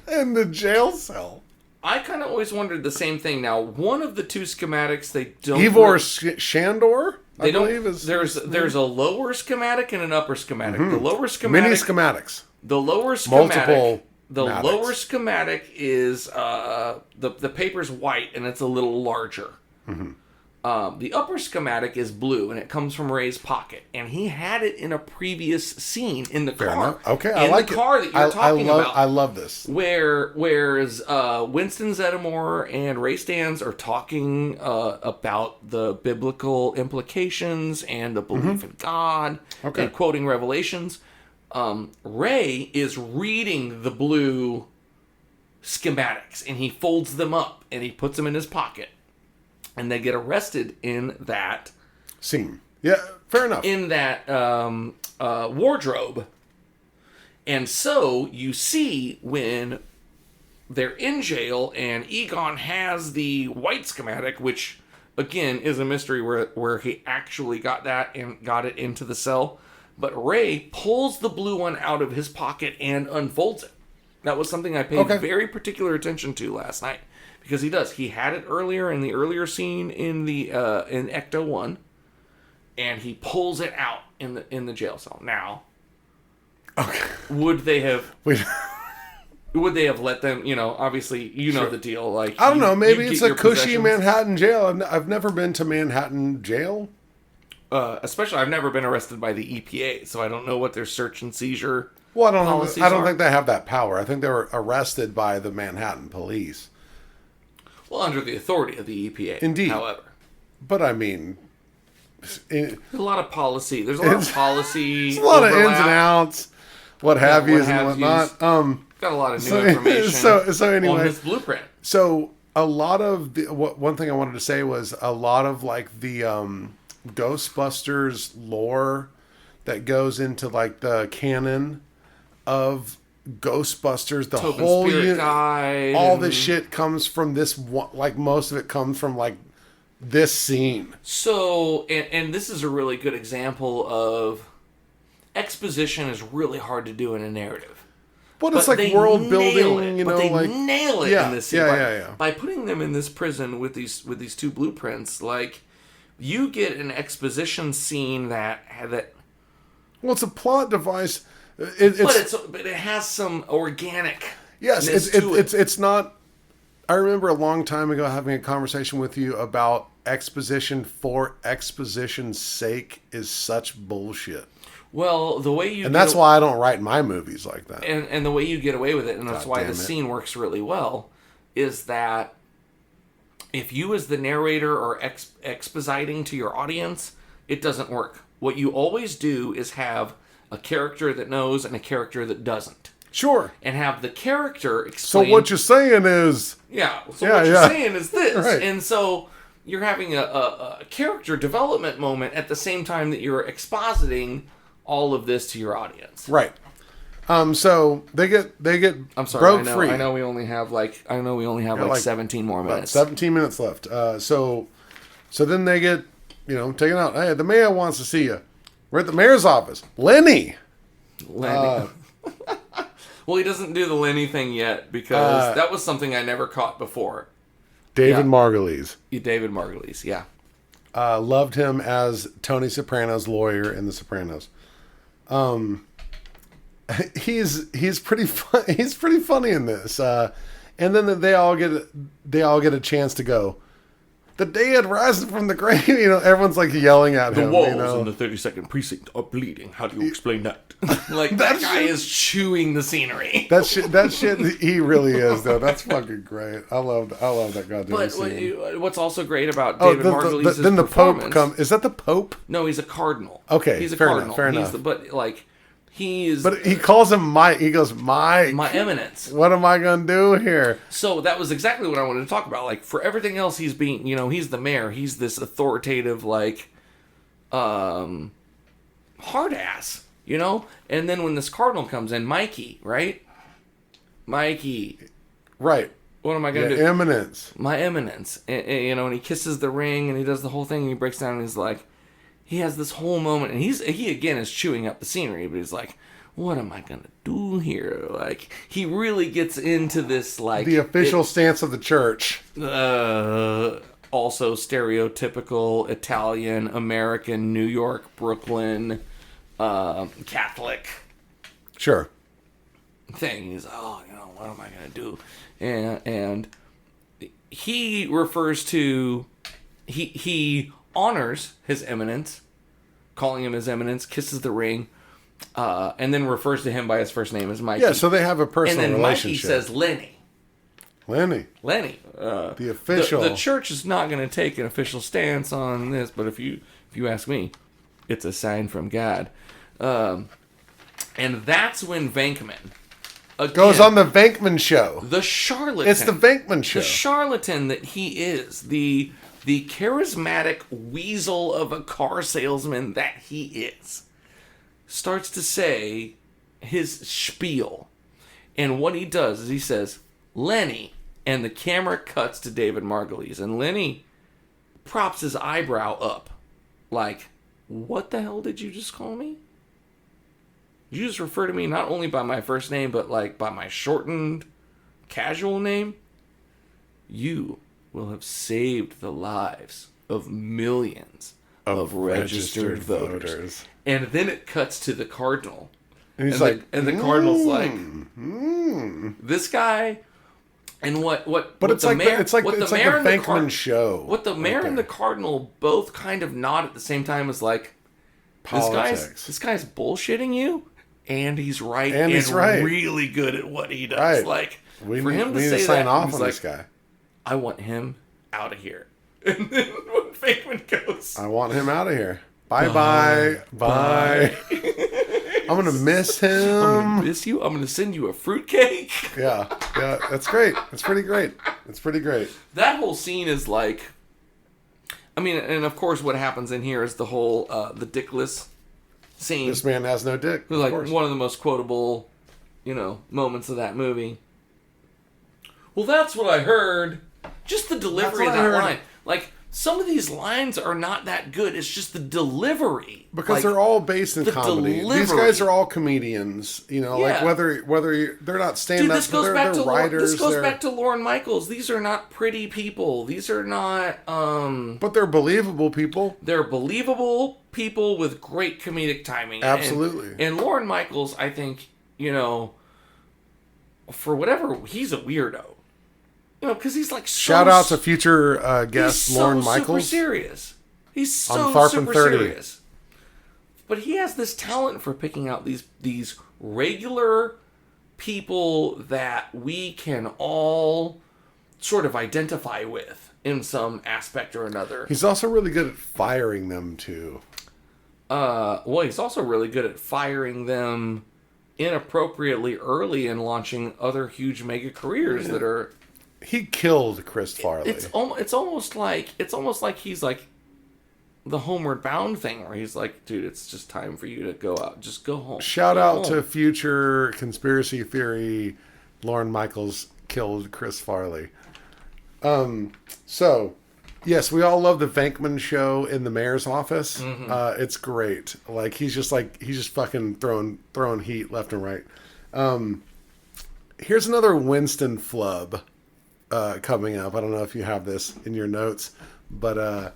in the jail cell. I kind of always wondered the same thing. Now, one of the two schematics they don't. Ivor Shandor. They don't. There's a lower schematic and an upper schematic. Mm-hmm. The lower schematic. Mini schematics. The lower schematic. Multiple. Lower schematic is the paper's white and it's a little larger. Mm-hmm. The upper schematic is blue and it comes from Ray's pocket, and he had it in a previous scene in the Fair car. Enough. Okay, I like the car that you're talking about. I love this. Whereas Winston Zeddemore and Ray Stantz are talking about the biblical implications and the belief in God, and quoting Revelations. Ray is reading the blue schematics, and he folds them up and he puts them in his pocket, and they get arrested in that scene. Yeah, fair enough. In that wardrobe. And so you see when they're in jail and Egon has the white schematic, which again is a mystery where he actually got that and got it into the cell. But Ray pulls the blue one out of his pocket and unfolds it. That was something I paid very particular attention to last night, because he does. He had it earlier in the earlier scene in the in Ecto 1, and he pulls it out in the jail cell. Now, would they have let them? Obviously, the deal. Like, I don't know. Maybe it's a cushy Manhattan jail. I've never been to Manhattan jail. Especially, I've never been arrested by the EPA, so I don't know what their search and seizure. Well, I don't think they have that power. I think they were arrested by the Manhattan police. Well, under the authority of the EPA. Indeed. However. But I mean, there's a lot of policy. There's a lot of policy. There's a lot of ins and outs, what have yous and whatnot. Got a lot of new information. So anyway, on this blueprint. So a lot of one thing I wanted to say was a lot of like the Ghostbusters lore that goes into like the canon of Ghostbusters, the Tobin whole Spirit Guide, all this shit comes from this one. Like most of it comes from like this scene. So, and this is a really good example of exposition is really hard to do in a narrative. But it's like world building, they nail it in this scene. Yeah. By putting them in this prison with these two blueprints, like, you get an exposition scene that. Well, it's a plot device. But it has some organic. Yes, it's not. I remember a long time ago having a conversation with you about exposition for exposition's sake is such bullshit. Well, the way you... And that's why I don't write my movies like that. And the way you get away with it, and that's why the scene works really well, is that if you as the narrator are expositing to your audience, it doesn't work. What you always do is have a character that knows and a character that doesn't. Sure. And have the character explain... So what you're saying is... Yeah. So what you're saying is this. Right. And so you're having a character development moment at the same time that you're expositing all of this to your audience. Right. So they get I'm sorry. broke free. I know we only have like 17 more minutes. 17 minutes left. So then they get taken out. Hey, the mayor wants to see you. We're at the mayor's office. Lenny. Well, he doesn't do the Lenny thing yet because that was something I never caught before. David Margulies. David Margulies, yeah. Loved him as Tony Soprano's lawyer in The Sopranos. He's pretty fun. He's pretty funny in this. And then they all get a chance to go. The dead rising from the grave. Everyone's like yelling at him. The walls in the 32nd precinct are bleeding. How do you explain that? Like that guy is chewing the scenery. That shit. He really is though. That's fucking great. I love that goddamn scene. But what's also great about David Margulies' then the performance, Pope comes. Is that the Pope? No, he's a cardinal. Okay, he's a fair cardinal. Enough. But he calls him Mike. He goes, Mike. My eminence. What am I going to do here? So that was exactly what I wanted to talk about. Like, for everything else, he's being, he's the mayor. He's this authoritative, hard ass, And then when this cardinal comes in, Mikey, right? Mikey. Right. What am I going to do? Eminence. My eminence. And he kisses the ring and he does the whole thing and he breaks down and he's like, he has this whole moment, and he again is chewing up the scenery, but he's like, what am I going to do here? Like, he really gets into this, the official stance of the church. Also stereotypical Italian, American, New York, Brooklyn, Catholic. Sure. Thing. He's, what am I going to do? And he refers to, he honors his eminence, calling him his eminence, kisses the ring, and then refers to him by his first name as Mikey. Yeah, so they have a personal relationship. And then Mikey says Lenny. The official. The church is not going to take an official stance on this, but if you ask me, it's a sign from God. And that's when Venkman goes on the Venkman show. The charlatan. It's the Venkman show. The charlatan that he is. The charismatic weasel of a car salesman that he is, starts to say his spiel. And what he does is he says, Lenny, and the camera cuts to David Margulies. And Lenny props his eyebrow up. Like, what the hell did you just call me? You just refer to me not only by my first name, but by my shortened, casual name? You will have saved the lives of millions of registered voters. And then it cuts to the cardinal. And he's and the cardinal's like, this guy, and But it's like the Venkman show. What the mayor and the cardinal both kind of nod at the same time is like, this guy's bullshitting you, and he's right, and he's really good at what he does. Right. Like, we for him to need say to sign that, off he's on like, this guy. I want him out of here. And then when Venkman goes, I want him out of here. Bye. I'm gonna miss him. I'm gonna miss you. I'm gonna send you a fruitcake. Yeah, that's great. It's pretty great. That whole scene is like, I mean, and of course, what happens in here is the whole the dickless scene. This man has no dick. Like one of the most quotable, moments of that movie. Well, that's what I heard. Just the delivery of that line. Like, some of these lines are not that good. It's just the delivery. Because they're all based in comedy. Delivery. These guys are all comedians. Like whether they're not stand-up, they're writers. This goes back to Lorne Michaels. These are not pretty people. These are not... But they're believable people. They're believable people with great comedic timing. Absolutely. And Lorne Michaels, I think, for whatever... He's a weirdo. Because he's like so... Shout out to future guest Lorne Michaels. He's super serious. He's so on Tharp super 30. serious. But he has this talent for picking out these regular people that we can all sort of identify with in some aspect or another. He's also really good at firing them, too. Well, he's also really good at firing them inappropriately early and launching other huge mega careers that are... He killed Chris Farley. It's almost like he's like, the Homeward Bound thing where he's like, dude, it's just time for you to go out. Just go home. Shout out to future conspiracy theory. Lorne Michaels killed Chris Farley. So, yes, we all love the Venkman show in the mayor's office. Mm-hmm. It's great. Like he's just fucking throwing heat left and right. Here's another Winston flub coming up. I don't know if you have this in your notes, but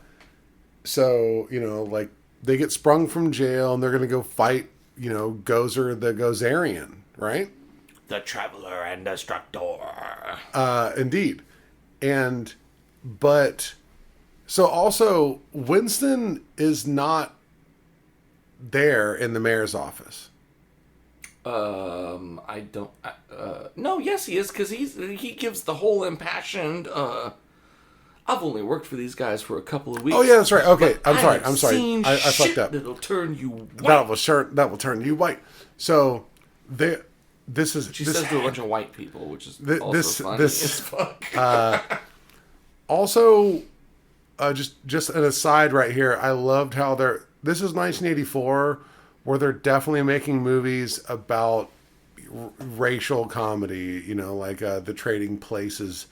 so like they get sprung from jail and they're gonna go fight Gozer the Gozerian, right? The Traveler and Destructor. Indeed. But so also Winston is not there in the mayor's office. I don't. No, yes, he is, because he gives the whole impassioned. I've only worked for these guys for a couple of weeks. Oh yeah, that's right. Okay, I'm sorry. I fucked up. That'll turn you white. That will turn you white. So she says to a bunch of white people, which is also funny as fuck. Also, just an aside right here. I loved how this is 1984, where they're definitely making movies about racial comedy. Like the Trading Places,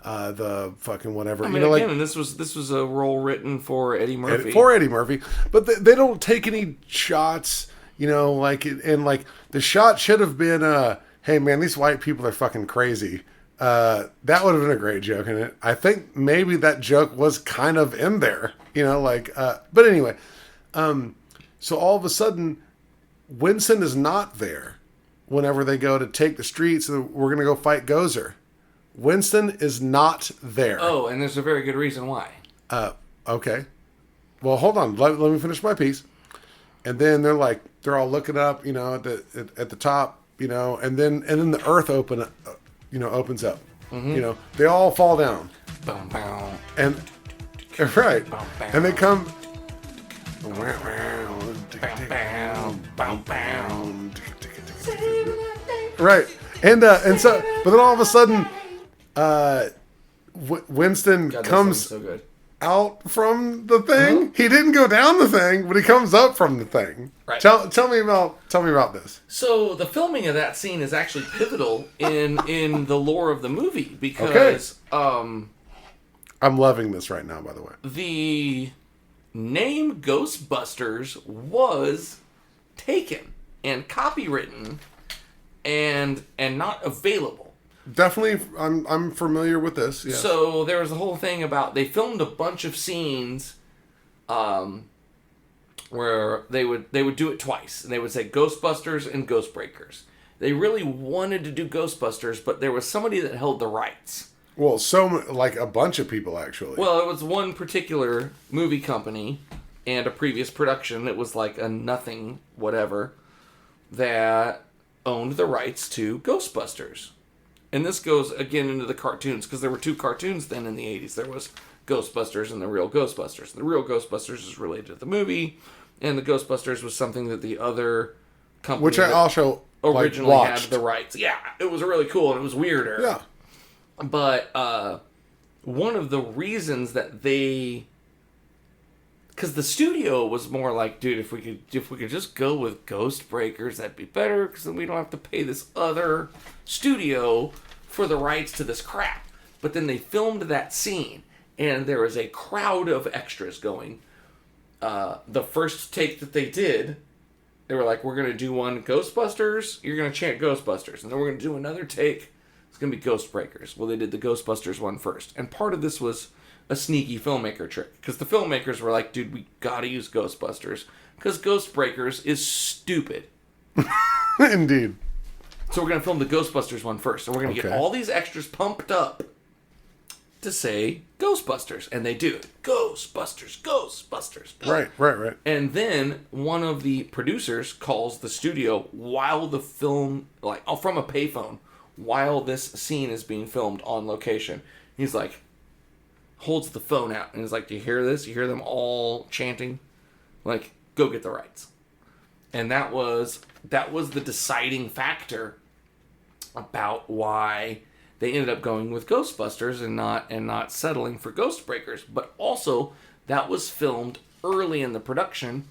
the fucking whatever. I mean, and this was a role written for Eddie Murphy. But they don't take any shots. Like the shot should have been, hey man, these white people are fucking crazy. That would have been a great joke in it. I think maybe that joke was kind of in there, but anyway, so all of a sudden Winston is not there whenever they go to take the streets and we're going to go fight Gozer. Winston is not there. Oh, and there's a very good reason why. Okay. Well, hold on. Let me finish my piece. And then they're all looking up, at the top, and then the earth opens up. Mm-hmm. They all fall down. Bow, bow. And right. Bow, bow. And they come. Right. And so, but then all of a sudden, Winston comes so good. out from the thing. He didn't go down the thing, but he comes up from the thing. Right. Tell me about this. So the filming of that scene is actually pivotal in the lore of the movie because I'm loving this right now, by the way. The name Ghostbusters was taken and copywritten and not available. Definitely, I'm familiar with this. Yes. So there was a whole thing about they filmed a bunch of scenes, where they would do it twice, and they would say Ghostbusters and Ghostbreakers. They really wanted to do Ghostbusters, but there was somebody that held the rights. Well, like a bunch of people actually. Well, it was one particular movie company and a previous production that was like a nothing whatever that owned the rights to Ghostbusters. And this goes, again, into the cartoons, because there were two cartoons then in the 80s. There was Ghostbusters and The Real Ghostbusters. The Real Ghostbusters is related to the movie, and the Ghostbusters was something that the other company... Which I also originally watched. had the rights. Yeah, it was really cool, and it was weirder. Yeah. But one of the reasons that they... Because the studio was more like, dude, if we could just go with Ghostbreakers, that'd be better, because then we don't have to pay this other studio for the rights to this crap. But then they filmed that scene, and there was a crowd of extras going. The first take that they did, they were like, we're going to do one Ghostbusters, you're going to chant Ghostbusters, and then we're going to do another take, it's going to be Ghostbreakers. Well, they did the Ghostbusters one first, and part of this was a sneaky filmmaker trick, because the filmmakers were like, dude, we gotta use Ghostbusters, because Ghostbreakers is stupid. Indeed. So we're gonna film the Ghostbusters one first, and we're gonna get all these extras pumped up to say Ghostbusters, and they do it. Ghostbusters, Ghostbusters. Right. And then one of the producers calls the studio while the film, from a payphone, while this scene is being filmed on location. He's like, holds the phone out and is like, do you hear this? You hear them all chanting? Like, go get the rights. And that was the deciding factor about why they ended up going with Ghostbusters and not settling for Ghostbreakers. But also, that was filmed early in the production.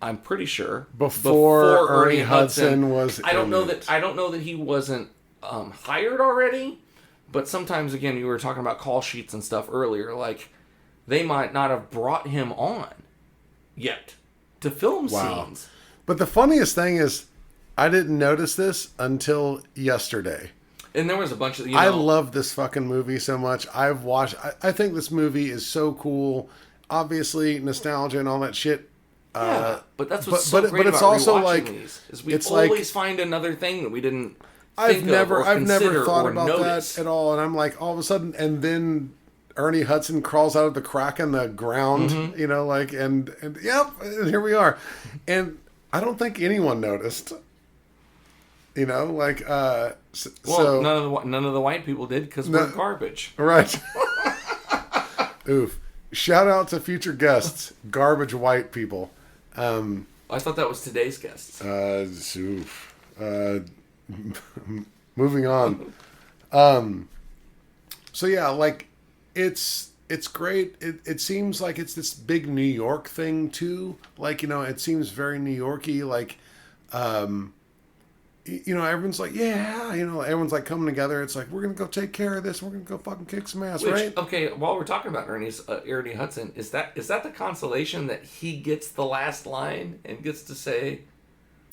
I'm pretty sure before Ernie Hudson was. I don't know that he wasn't hired already, but sometimes again you were talking about call sheets and stuff earlier. Like they might not have brought him on yet to film scenes. But the funniest thing is, I didn't notice this until yesterday. And there was a bunch of. I love this fucking movie so much. I've watched. I think this movie is so cool. Obviously, nostalgia and all that shit. Yeah, but that's what's so great about rewatching these. Is we always find another thing that we didn't. I've never thought about that at all, and I'm like, all of a sudden, and then Ernie Hudson crawls out of the crack in the ground, you know, like, and yep, and here we are, and I don't think anyone noticed. You know, like, so none of the white people did because we're garbage, right? Oof! Shout out to future guests, garbage white people. I thought that was today's guests. Moving on. So yeah, like it's great. It seems like it's this big New York thing too. Like, you know, it seems very New Yorky. Like, you know, everyone's like, yeah, you know, everyone's like coming together. It's like, we're gonna go take care of this. We're gonna go fucking kick some ass, right? Okay, while we're talking about Ernie Hudson, is that the consolation that he gets the last line and gets to say?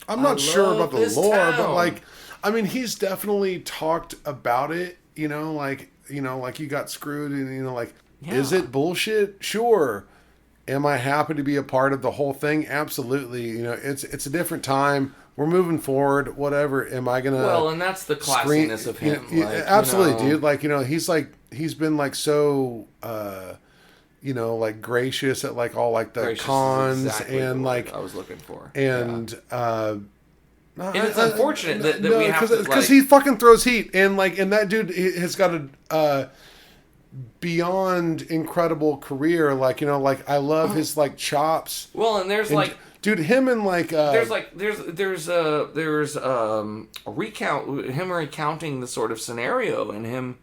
I'm not sure about the lore, but like, I mean, he's definitely talked about it. You know, like you got screwed, and you know, like, is it bullshit? Sure. Am I happy to be a part of the whole thing? Absolutely. You know, it's a different time. We're moving forward. Whatever. Am I gonna? Well, and that's the classiness of him. Absolutely, dude. Like, you know, he's been like so, you know, like gracious at like all like the cons and like I was looking for. And and it's unfortunate that we have to, because he fucking throws heat, and like, and that dude has got a beyond incredible career. Like, you know, like I love his like chops. Well, and there's dude, him and like there's a recount, him recounting the sort of scenario, and him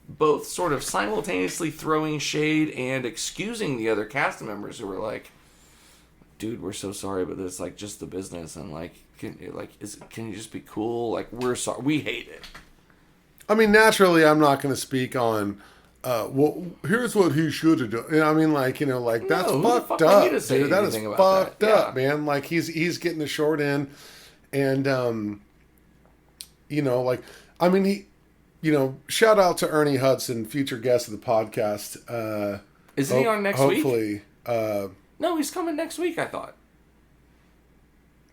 both sort of simultaneously throwing shade and excusing the other cast members who were like, dude, we're so sorry, but it's like just the business, and like, can you just be cool? Like, we're sorry, we hate it. I mean, naturally, I'm not going to speak on. Well, here's what he should have done. I mean, like, you know, like, that's fucked up, dude. That is fucked up, man. Like, he's getting the short end, and you know, like, I mean, he, you know, shout out to Ernie Hudson, future guest of the podcast. Isn't he on next week? Hopefully. No, he's coming next week, I thought.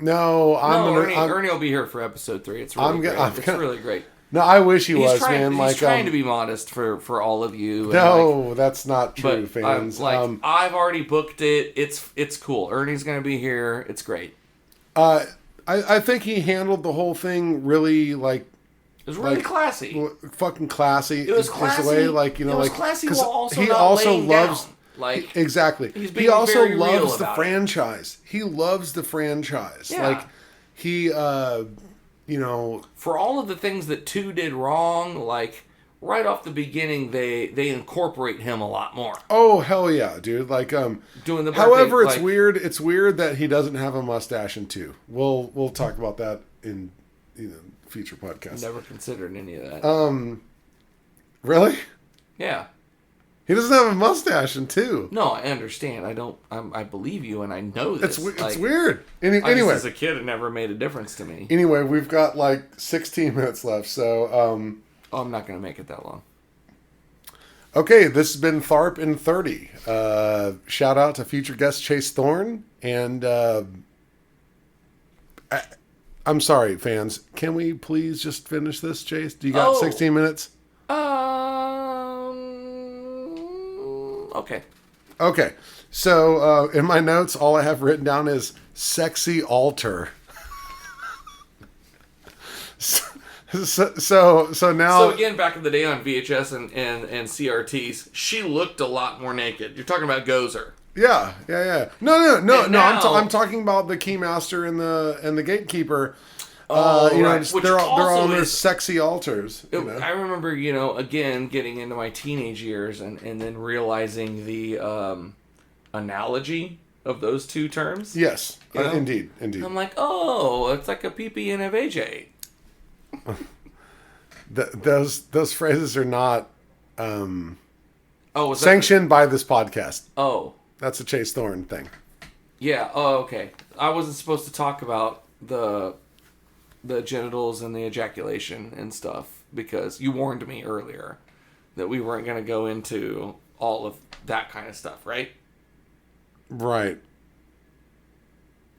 No, Ernie will be here for episode 3. It's really great. It's really great. No, I wish he was, man. He's trying to be modest for all of you. No, that's not true, fans. I've already booked it. It's cool. Ernie's going to be here. It's great. I think he handled the whole thing really, like... It was really classy. Fucking classy. It was classy. The way, like, you know, it was like... classy while also he not also laying loves... down. Like, exactly. He also loves the franchise. He loves the franchise. Yeah. Like, he... you know, for all of the things that 2 did wrong, like right off the beginning, they incorporate him a lot more. Oh hell yeah, dude! Like doing the. However, it's weird. It's weird that he doesn't have a mustache in 2. We'll talk about that in future podcasts. Never considered any of that. Really? Yeah. He doesn't have a mustache in 2. No, I understand. I believe you, and I know this. It's weird. Anyway, as a kid, it never made a difference to me. Anyway, we've got like 16 minutes left, so I'm not going to make it that long. Okay, this has been Tharp in 30. Shout out to future guest Chase Thorne, and I'm sorry, fans. Can we please just finish this, Chase? Do you got 16 minutes? Okay. So, in my notes, all I have written down is sexy altar. So now... So again, back in the day on VHS and CRTs, she looked a lot more naked. You're talking about Gozer. Yeah. No. Now, I'm talking about the Keymaster and the Gatekeeper. Right. They're on their sexy altars. I remember, again, getting into my teenage years and then realizing the analogy of those two terms. Yes, You know? indeed. I'm like, oh, it's like a pee and a VJ. Those phrases are not Oh, sanctioned by this podcast. Oh, That's a Chase Thorne thing. yeah. Oh, okay. I wasn't supposed to talk about the genitals and the ejaculation and stuff because you warned me earlier that we weren't going to go into all of that kind of stuff, right? Right.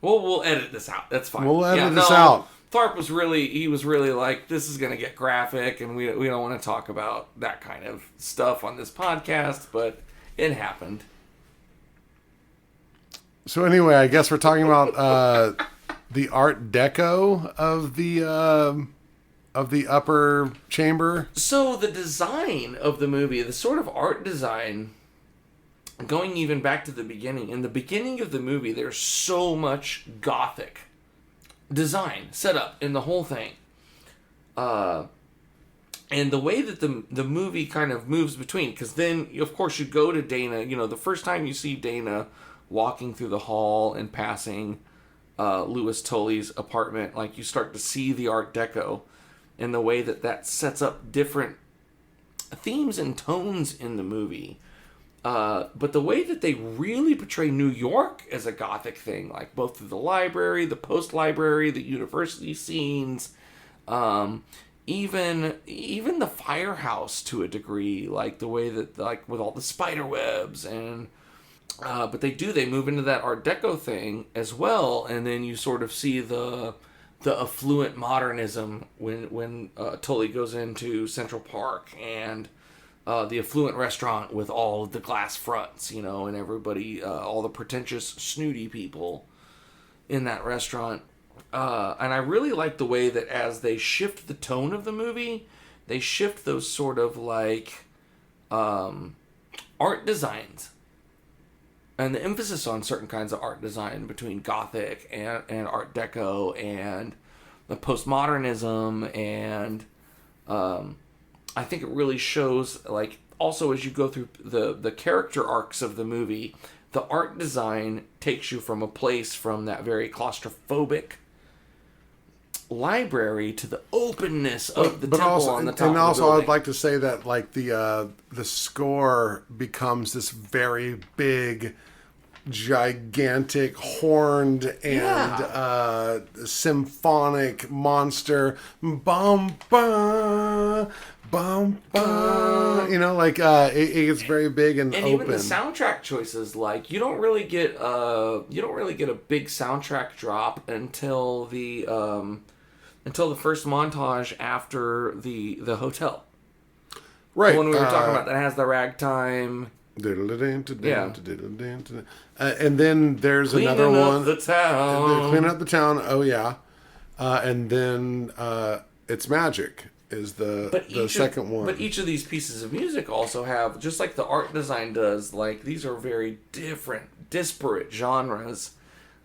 Well, we'll edit this out. That's fine. We'll edit this out. Tharp was really like, this is going to get graphic, and we don't want to talk about that kind of stuff on this podcast, but it happened. So anyway, I guess we're talking about the Art Deco of the upper chamber. So the design of the movie, the sort of art design, going even back to the beginning. In the beginning of the movie, there's so much Gothic design set up in the whole thing. And the way that the movie kind of moves between, because then, of course, you go to Dana, the first time you see Dana walking through the hall and passing Louis Tully's apartment, like, you start to see the Art Deco and the way that sets up different themes and tones in the movie. But the way that they really portray New York as a Gothic thing, like both through the library, the post-library, the university scenes, even the firehouse to a degree, like the way that, like, with all the spider webs and... but they move into that Art Deco thing as well, and then you sort of see the affluent modernism when Tully goes into Central Park and... the affluent restaurant with all of the glass fronts, and everybody, all the pretentious, snooty people in that restaurant. And I really like the way that as they shift the tone of the movie, they shift those sort of like art designs. And the emphasis on certain kinds of art design between Gothic and Art Deco and the postmodernism and... I think it really shows, like, also as you go through the character arcs of the movie, the art design takes you from a place from that very claustrophobic library to the openness of the temple also, on the top and of also the building. I'd like to say that, like, the score becomes this very big, gigantic, horned and symphonic monster. Bum, ba, bum, ba. It gets very big and open. Even the soundtrack choices, like, you don't really get a big soundtrack drop until the first montage after the hotel. Right. The one we were talking about that has the ragtime. Yeah. And then there's Cleaning another up one. The town. Cleaning up the town. Oh yeah. And then It's Magic is the second one. But each of these pieces of music also have, just like the art design does, like, these are very different, disparate genres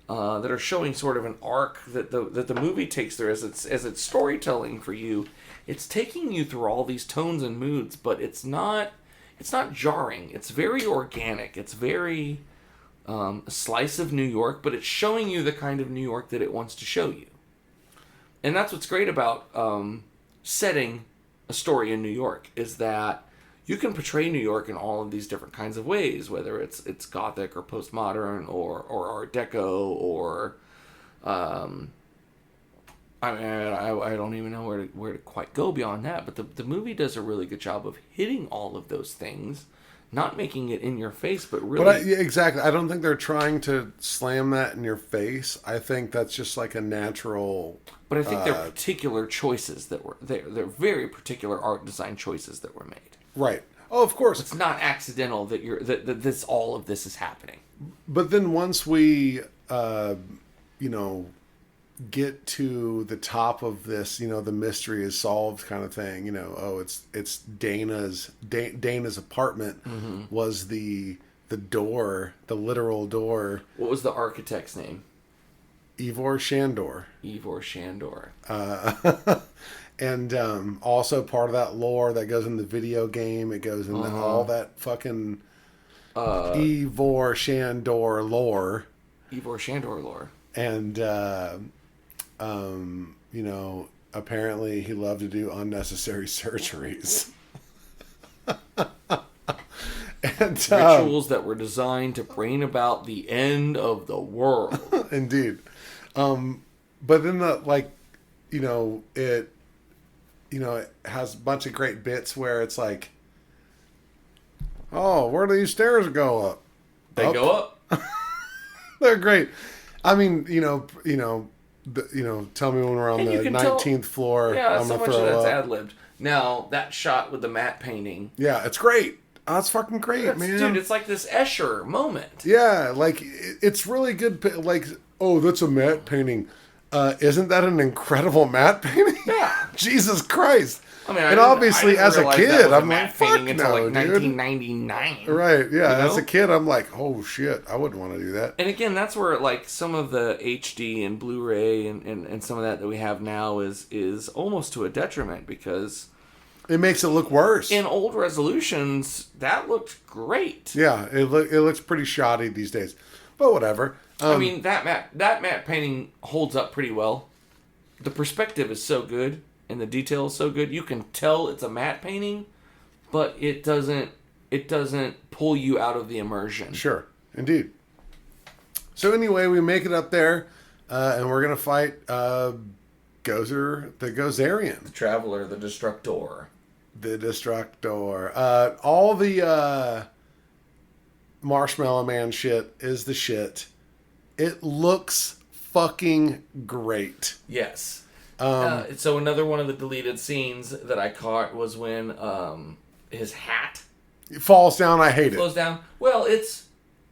that are showing sort of an arc that the movie takes through as its storytelling for you. It's taking you through all these tones and moods, but it's not jarring. It's very organic. It's very a slice of New York, but it's showing you the kind of New York that it wants to show you. And that's what's great about setting a story in New York, is that you can portray New York in all of these different kinds of ways, whether it's Gothic or postmodern or Art Deco or I don't even know where to quite go beyond that, but the movie does a really good job of hitting all of those things, not making it in your face, but really... exactly. I don't think they're trying to slam that in your face. I think that's just like a natural... But I think they're particular choices that were... They're very particular art design choices that were made. Right. Oh, of course. It's not accidental that all of this is happening. But then once we, get to the top of this, the mystery is solved kind of thing. It's Dana's apartment was the door, the literal door. What was the architect's name? Ivor Shandor. And also part of that lore that goes in the video game. It goes in all that fucking Ivor Shandor lore. Ivor Shandor lore. And, apparently he loved to do unnecessary surgeries. And, rituals that were designed to bring about the end of the world. Indeed. But then it has a bunch of great bits where it's like, oh, where do these stairs go up? They go up. They're great. I mean, tell me when we're on the 19th floor. Yeah, I'm so gonna much of throw that's up. ad-libbed. Now, that shot with the matte painting. Yeah, it's great. Oh, it's fucking great, man. Dude, it's like this Escher moment. Yeah, like, it's really good. Like, oh, that's a matte painting. Isn't that an incredible matte painting? Yeah. Jesus Christ. I mean, and obviously, as a kid, I'm like, fuck no, until like dude. 1999. Right, yeah. As a kid, I'm like, oh, shit, I wouldn't want to do that. And again, that's where, like, some of the HD and Blu-ray and some of that we have now is almost to a detriment because... It makes it look worse. In old resolutions, that looked great. Yeah, it looks pretty shoddy these days. But whatever. I mean, that matte painting holds up pretty well. The perspective is so good, and the detail is so good. You can tell it's a matte painting, but it doesn't pull you out of the immersion. Sure, indeed. So anyway, we make it up there, and we're gonna fight Gozer, the Gozerian, The Traveler, the Destructor. The Destructor. All the Marshmallow Man shit is the shit. It looks fucking great. Yes. So another one of the deleted scenes that I caught was when his hat falls down. I hate it. Flows down. Well,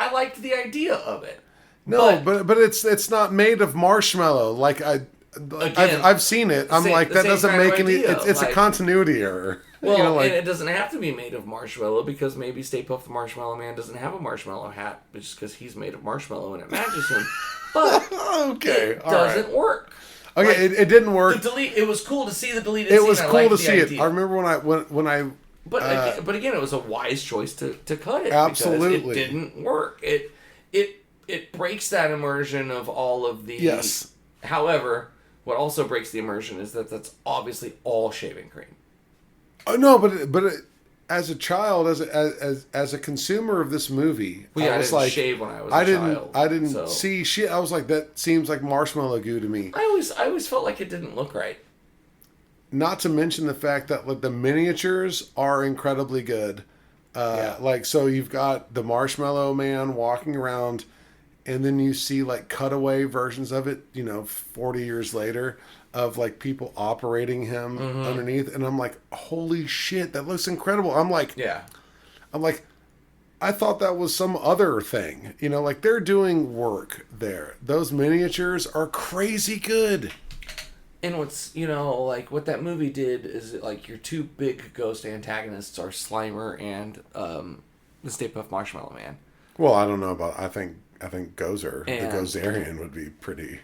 I liked the idea of it. No, but it's not made of marshmallow. Like I've seen it. I'm like, that doesn't make any. It's like, a continuity error. Well, and it doesn't have to be made of marshmallow because maybe Stay Puft the Marshmallow Man doesn't have a marshmallow hat just because he's made of marshmallow and it matches him. But it doesn't work. Okay, like, it didn't work. It was cool to see the deleted scene. It was cool to see it. I remember when I. But again, it was a wise choice to cut it. Absolutely, because it didn't work. It breaks that immersion of all of the. Yes. However, what also breaks the immersion is that that's obviously all shaving cream. Oh no, but as a child, as a consumer of this movie, I was like, shave when I was a child. I didn't see shit. I was like, that seems like marshmallow goo to me. I always felt like it didn't look right. Not to mention the fact that like the miniatures are incredibly good. Like, so you've got the Marshmallow Man walking around, and then you see like cutaway versions of it, 40 years later, of like people operating him underneath, and I'm like, holy shit, that looks incredible. I'm like, I thought that was some other thing, like they're doing work there. Those miniatures are crazy good. And what's, like what that movie did is like your two big ghost antagonists are Slimer and the Stay Puft Marshmallow Man. Well, I don't know about, I think Gozer, the Gozerian would be pretty...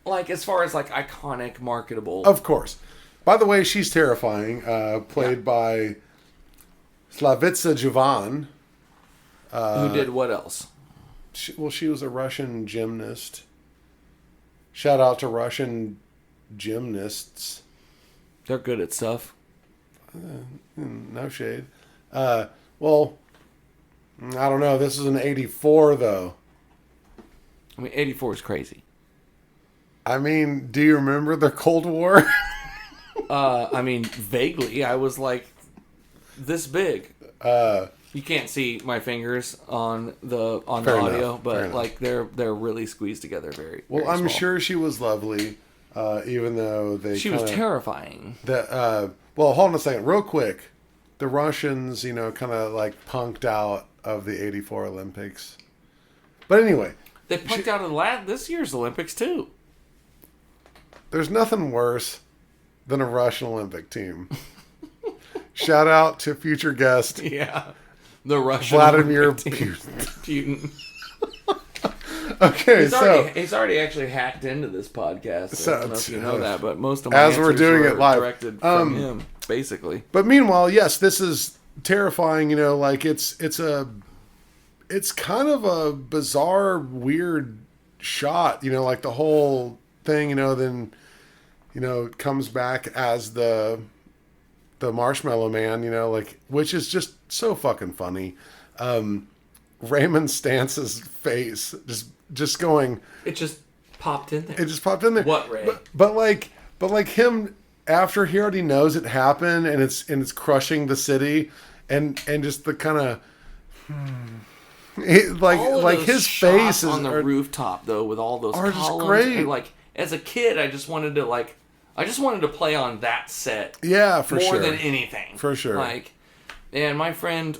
Like, as far as, like, iconic, marketable... Of course. By the way, she's terrifying. Played by Slavica Jovan. Who did what else? She was a Russian gymnast. Shout out to Russian gymnasts. They're good at stuff. No shade. Well, I don't know. This is an 84, though. I mean, 84 is crazy. I mean, do you remember the Cold War? I mean, vaguely. I was like this big. You can't see my fingers on the audio, but like they're really squeezed together very. Well, very I'm small. sure she was lovely, even though she was terrifying. Well, hold on a second, real quick. The Russians, kind of like punked out of the '84 Olympics. But anyway, they punked out of this year's Olympics too. There's nothing worse than a Russian Olympic team. Shout out to future guest. Yeah. The Russian Vladimir Putin. Okay, he's already actually hacked into this podcast. I don't know if you know that, but most of my as we're doing it live, directed from him, basically. But meanwhile, yes, this is terrifying. Like it's it's kind of a bizarre, weird shot, like the whole thing, then, it comes back as the Marshmallow Man, like, which is just so fucking funny. Raymond Stance's face just going. It just popped in there. It just popped in there. What, Ray? But like him after he already knows it happened and it's crushing the city and just the kind of like his face is on the rooftop though with all those are columns. just great. And, like, as a kid, I just wanted to play on that set. Yeah, for sure. More than anything. For sure. Like, and my friend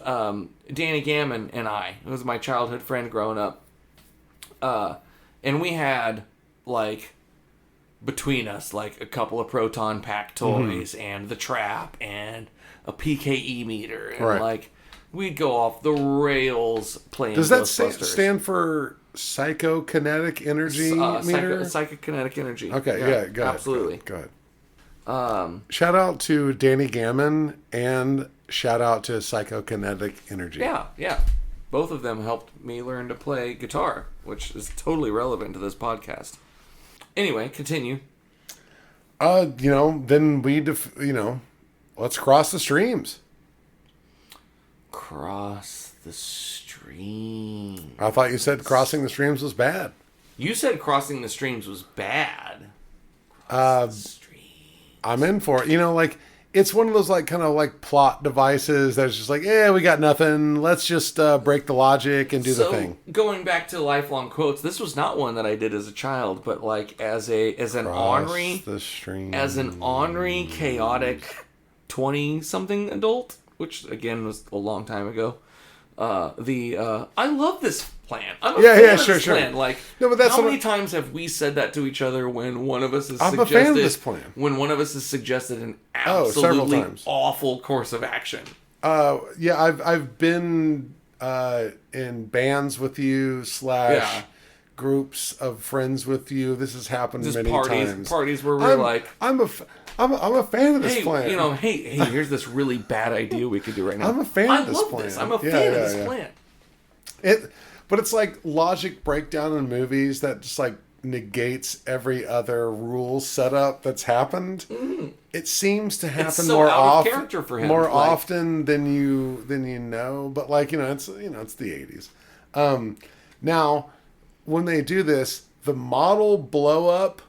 Danny Gammon and I, who was my childhood friend growing up, and we had, like, between us, like, a couple of proton pack toys and the trap and a PKE meter. And, like, we'd go off the rails playing Does that Ghostbusters. stand for psychokinetic energy meter? Psychokinetic energy. Okay, yeah, go ahead. Absolutely. Go ahead. Shout out to Danny Gammon and shout out to psychokinetic energy. Yeah. Both of them helped me learn to play guitar, which is totally relevant to this podcast. Anyway, continue. Then let's cross the streams. Cross the stream. I thought you said crossing the streams was bad. You said crossing the streams was bad. I'm in for it. Like, it's one of those, like, kind of like plot devices that's just like, we got nothing. Let's just break the logic and do the thing. Going back to lifelong quotes, this was not one that I did as a child, but like as an ornery, chaotic 20-something adult, which again was a long time ago. I love this plan. I'm a fan of this plan. Like, no, but that's how many times have we said that to each other when one of us has I'm a fan of this plan. When one of us has suggested an absolutely awful course of action. I've been in bands with you / groups of friends with you. This has happened many times. Parties where we're I'm a fan of this plan. Hey, here's this really bad idea we could do right now. I'm a fan of this plan. I'm a fan of this plan. But it's like logic breakdown in movies that just like negates every other rule setup that's happened. It seems to happen more often, character for him. More often than you know. But like it's the 80s. Now, when they do this, the model blow up,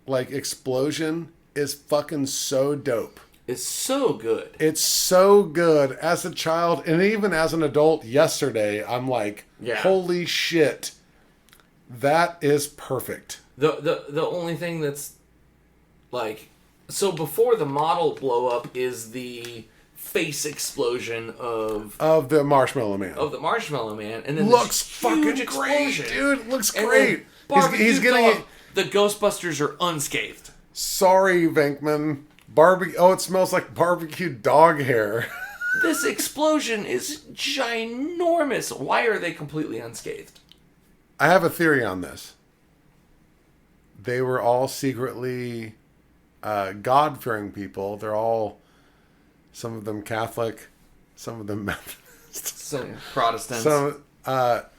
like explosion, is fucking so dope. It's so good. It's so good. As a child, and even as an adult yesterday, I'm like, holy shit, that is perfect. The only thing that's like, so before the model blow up is the face explosion of the Marshmallow Man. Of the Marshmallow Man, and then looks fucking great, dude. Looks great. He's getting it. The Ghostbusters are unscathed. Sorry, Venkman. It smells like barbecued dog hair. This explosion is ginormous. Why are they completely unscathed? I have a theory on this. They were all secretly God-fearing people. They're all, some of them Catholic, some of them Methodist. Some Protestants. Some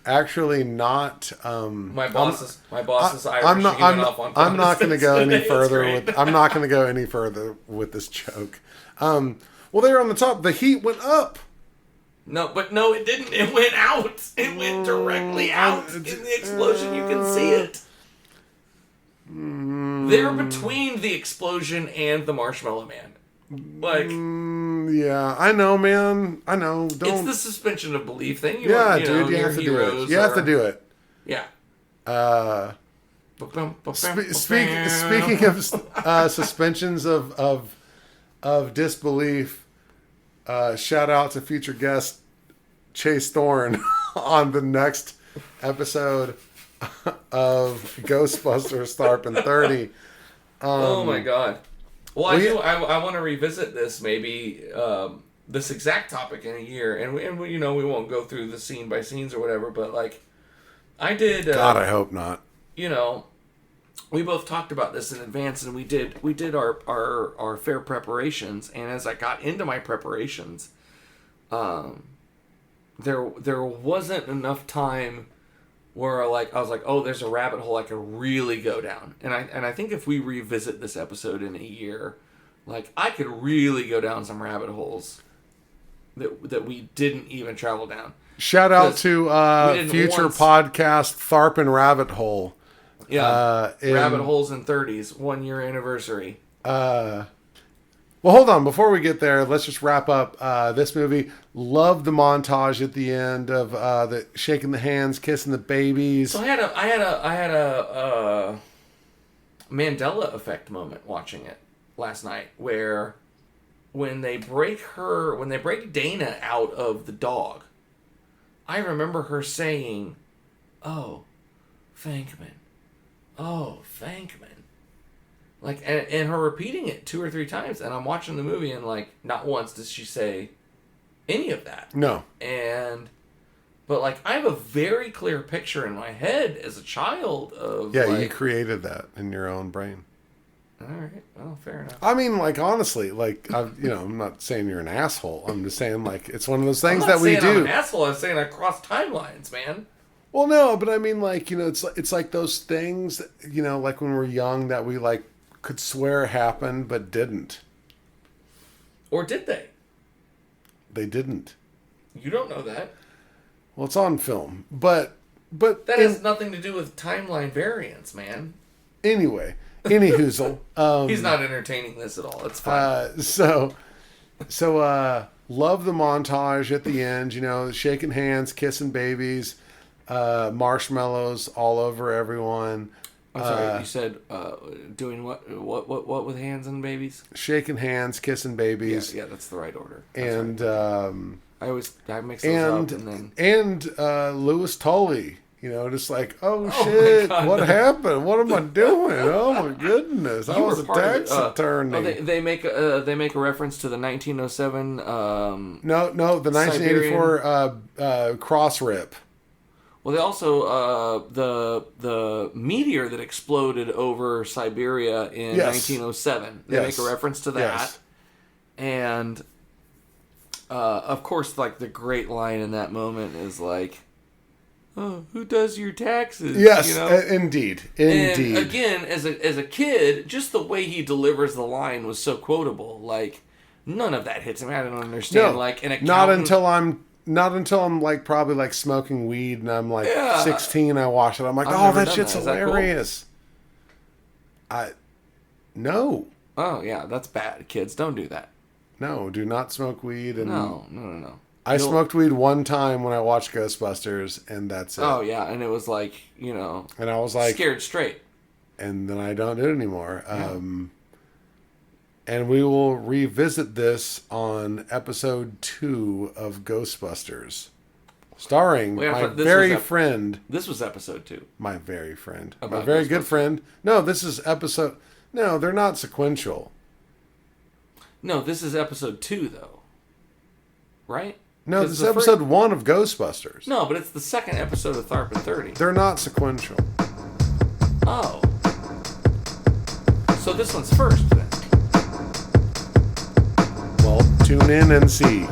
actually not. My boss is Irish. I'm not going to go any further. I'm not going to go any further with this joke. Well, they were on the top. The heat went up. No, it didn't. It went out. It went directly out. In the explosion, you can see it. They're between the explosion and the Marshmallow Man. Like, yeah, I know, man. I know. It's the suspension of belief thing. You have to do it. You have to do it. Yeah. Speaking of suspensions of disbelief, shout out to future guest Chase Thorne on the next episode of Ghostbusters Tharp and 30. Oh my god. Well, I want to revisit this maybe this exact topic in a year, and we won't go through the scene by scenes or whatever, but like I did. God, I hope not. We both talked about this in advance, and we did our fair preparations, and as I got into my preparations, there wasn't enough time where like I was like, oh, there's a rabbit hole I could really go down. And I think if we revisit this episode in a year, like I could really go down some rabbit holes that we didn't even travel down. Shout out to future podcast Tharp and Rabbit Hole. Yeah, Rabbit Holes in 30s, 1 year anniversary. Well, hold on. Before we get there, let's just wrap up this movie. Love the montage at the end of the shaking the hands, kissing the babies. So I had a Mandela effect moment watching it last night, where when they break Dana out of the dog, I remember her saying, "Oh, Venkman. Oh, Venkman." Like, and her repeating it 2 or 3 times, and I'm watching the movie, and like, not once does she say any of that. No. But like, I have a very clear picture in my head as a child of. Yeah, like, you created that in your own brain. All right. Well, fair enough. I mean, like, honestly, like, I'm not saying you're an asshole. I'm just saying, like, it's one of those things that we do. I'm an asshole. I'm saying I cross timelines, man. Well, no, but I mean, like, it's like those things, like when we're young that we like could swear happened but didn't. Or did they? They didn't. You don't know that. Well, it's on film, but that has nothing to do with timeline variance, man. Anyway, anyhoozle. He's not entertaining this at all. It's fine. So love the montage at the end. Shaking hands, kissing babies, marshmallows all over everyone. I'm sorry, you said doing what with hands and babies? Shaking hands, kissing babies. Yeah, that's the right order. That's right. I mix those up and Louis Tully, just like, oh shit, what happened? What am I doing? Oh my goodness, I was a tax attorney. They make a reference to the 1907. No, the 1984 cross rip. Well, they also the meteor that exploded over Siberia in 1907. They make a reference to that, and of course, like the great line in that moment is like, "Oh, who does your taxes?" Yes, indeed. And again, as a kid, just the way he delivers the line was so quotable. Like none of that hits him. I don't understand. No, like an accountant. Not until I'm like probably like smoking weed and I'm like 16. I watch it. I'm like, that shit's hilarious. No. Oh yeah, that's bad. Kids, don't do that. No, do not smoke weed. And No. I smoked weed one time when I watched Ghostbusters, and that's it. Oh yeah, and it was like and I was like scared straight. And then I don't do it anymore. Yeah. And we will revisit this on episode 2 of Ghostbusters. Starring my very friend. This was episode 2. My very friend. My very good friend. No, this is episode... No, they're not sequential. No, this is episode 2, though. Right? No, this is episode 1 of Ghostbusters. No, but it's the second episode of Tharp and 30. They're not sequential. Oh. So this one's first, then. Well, tune in and see.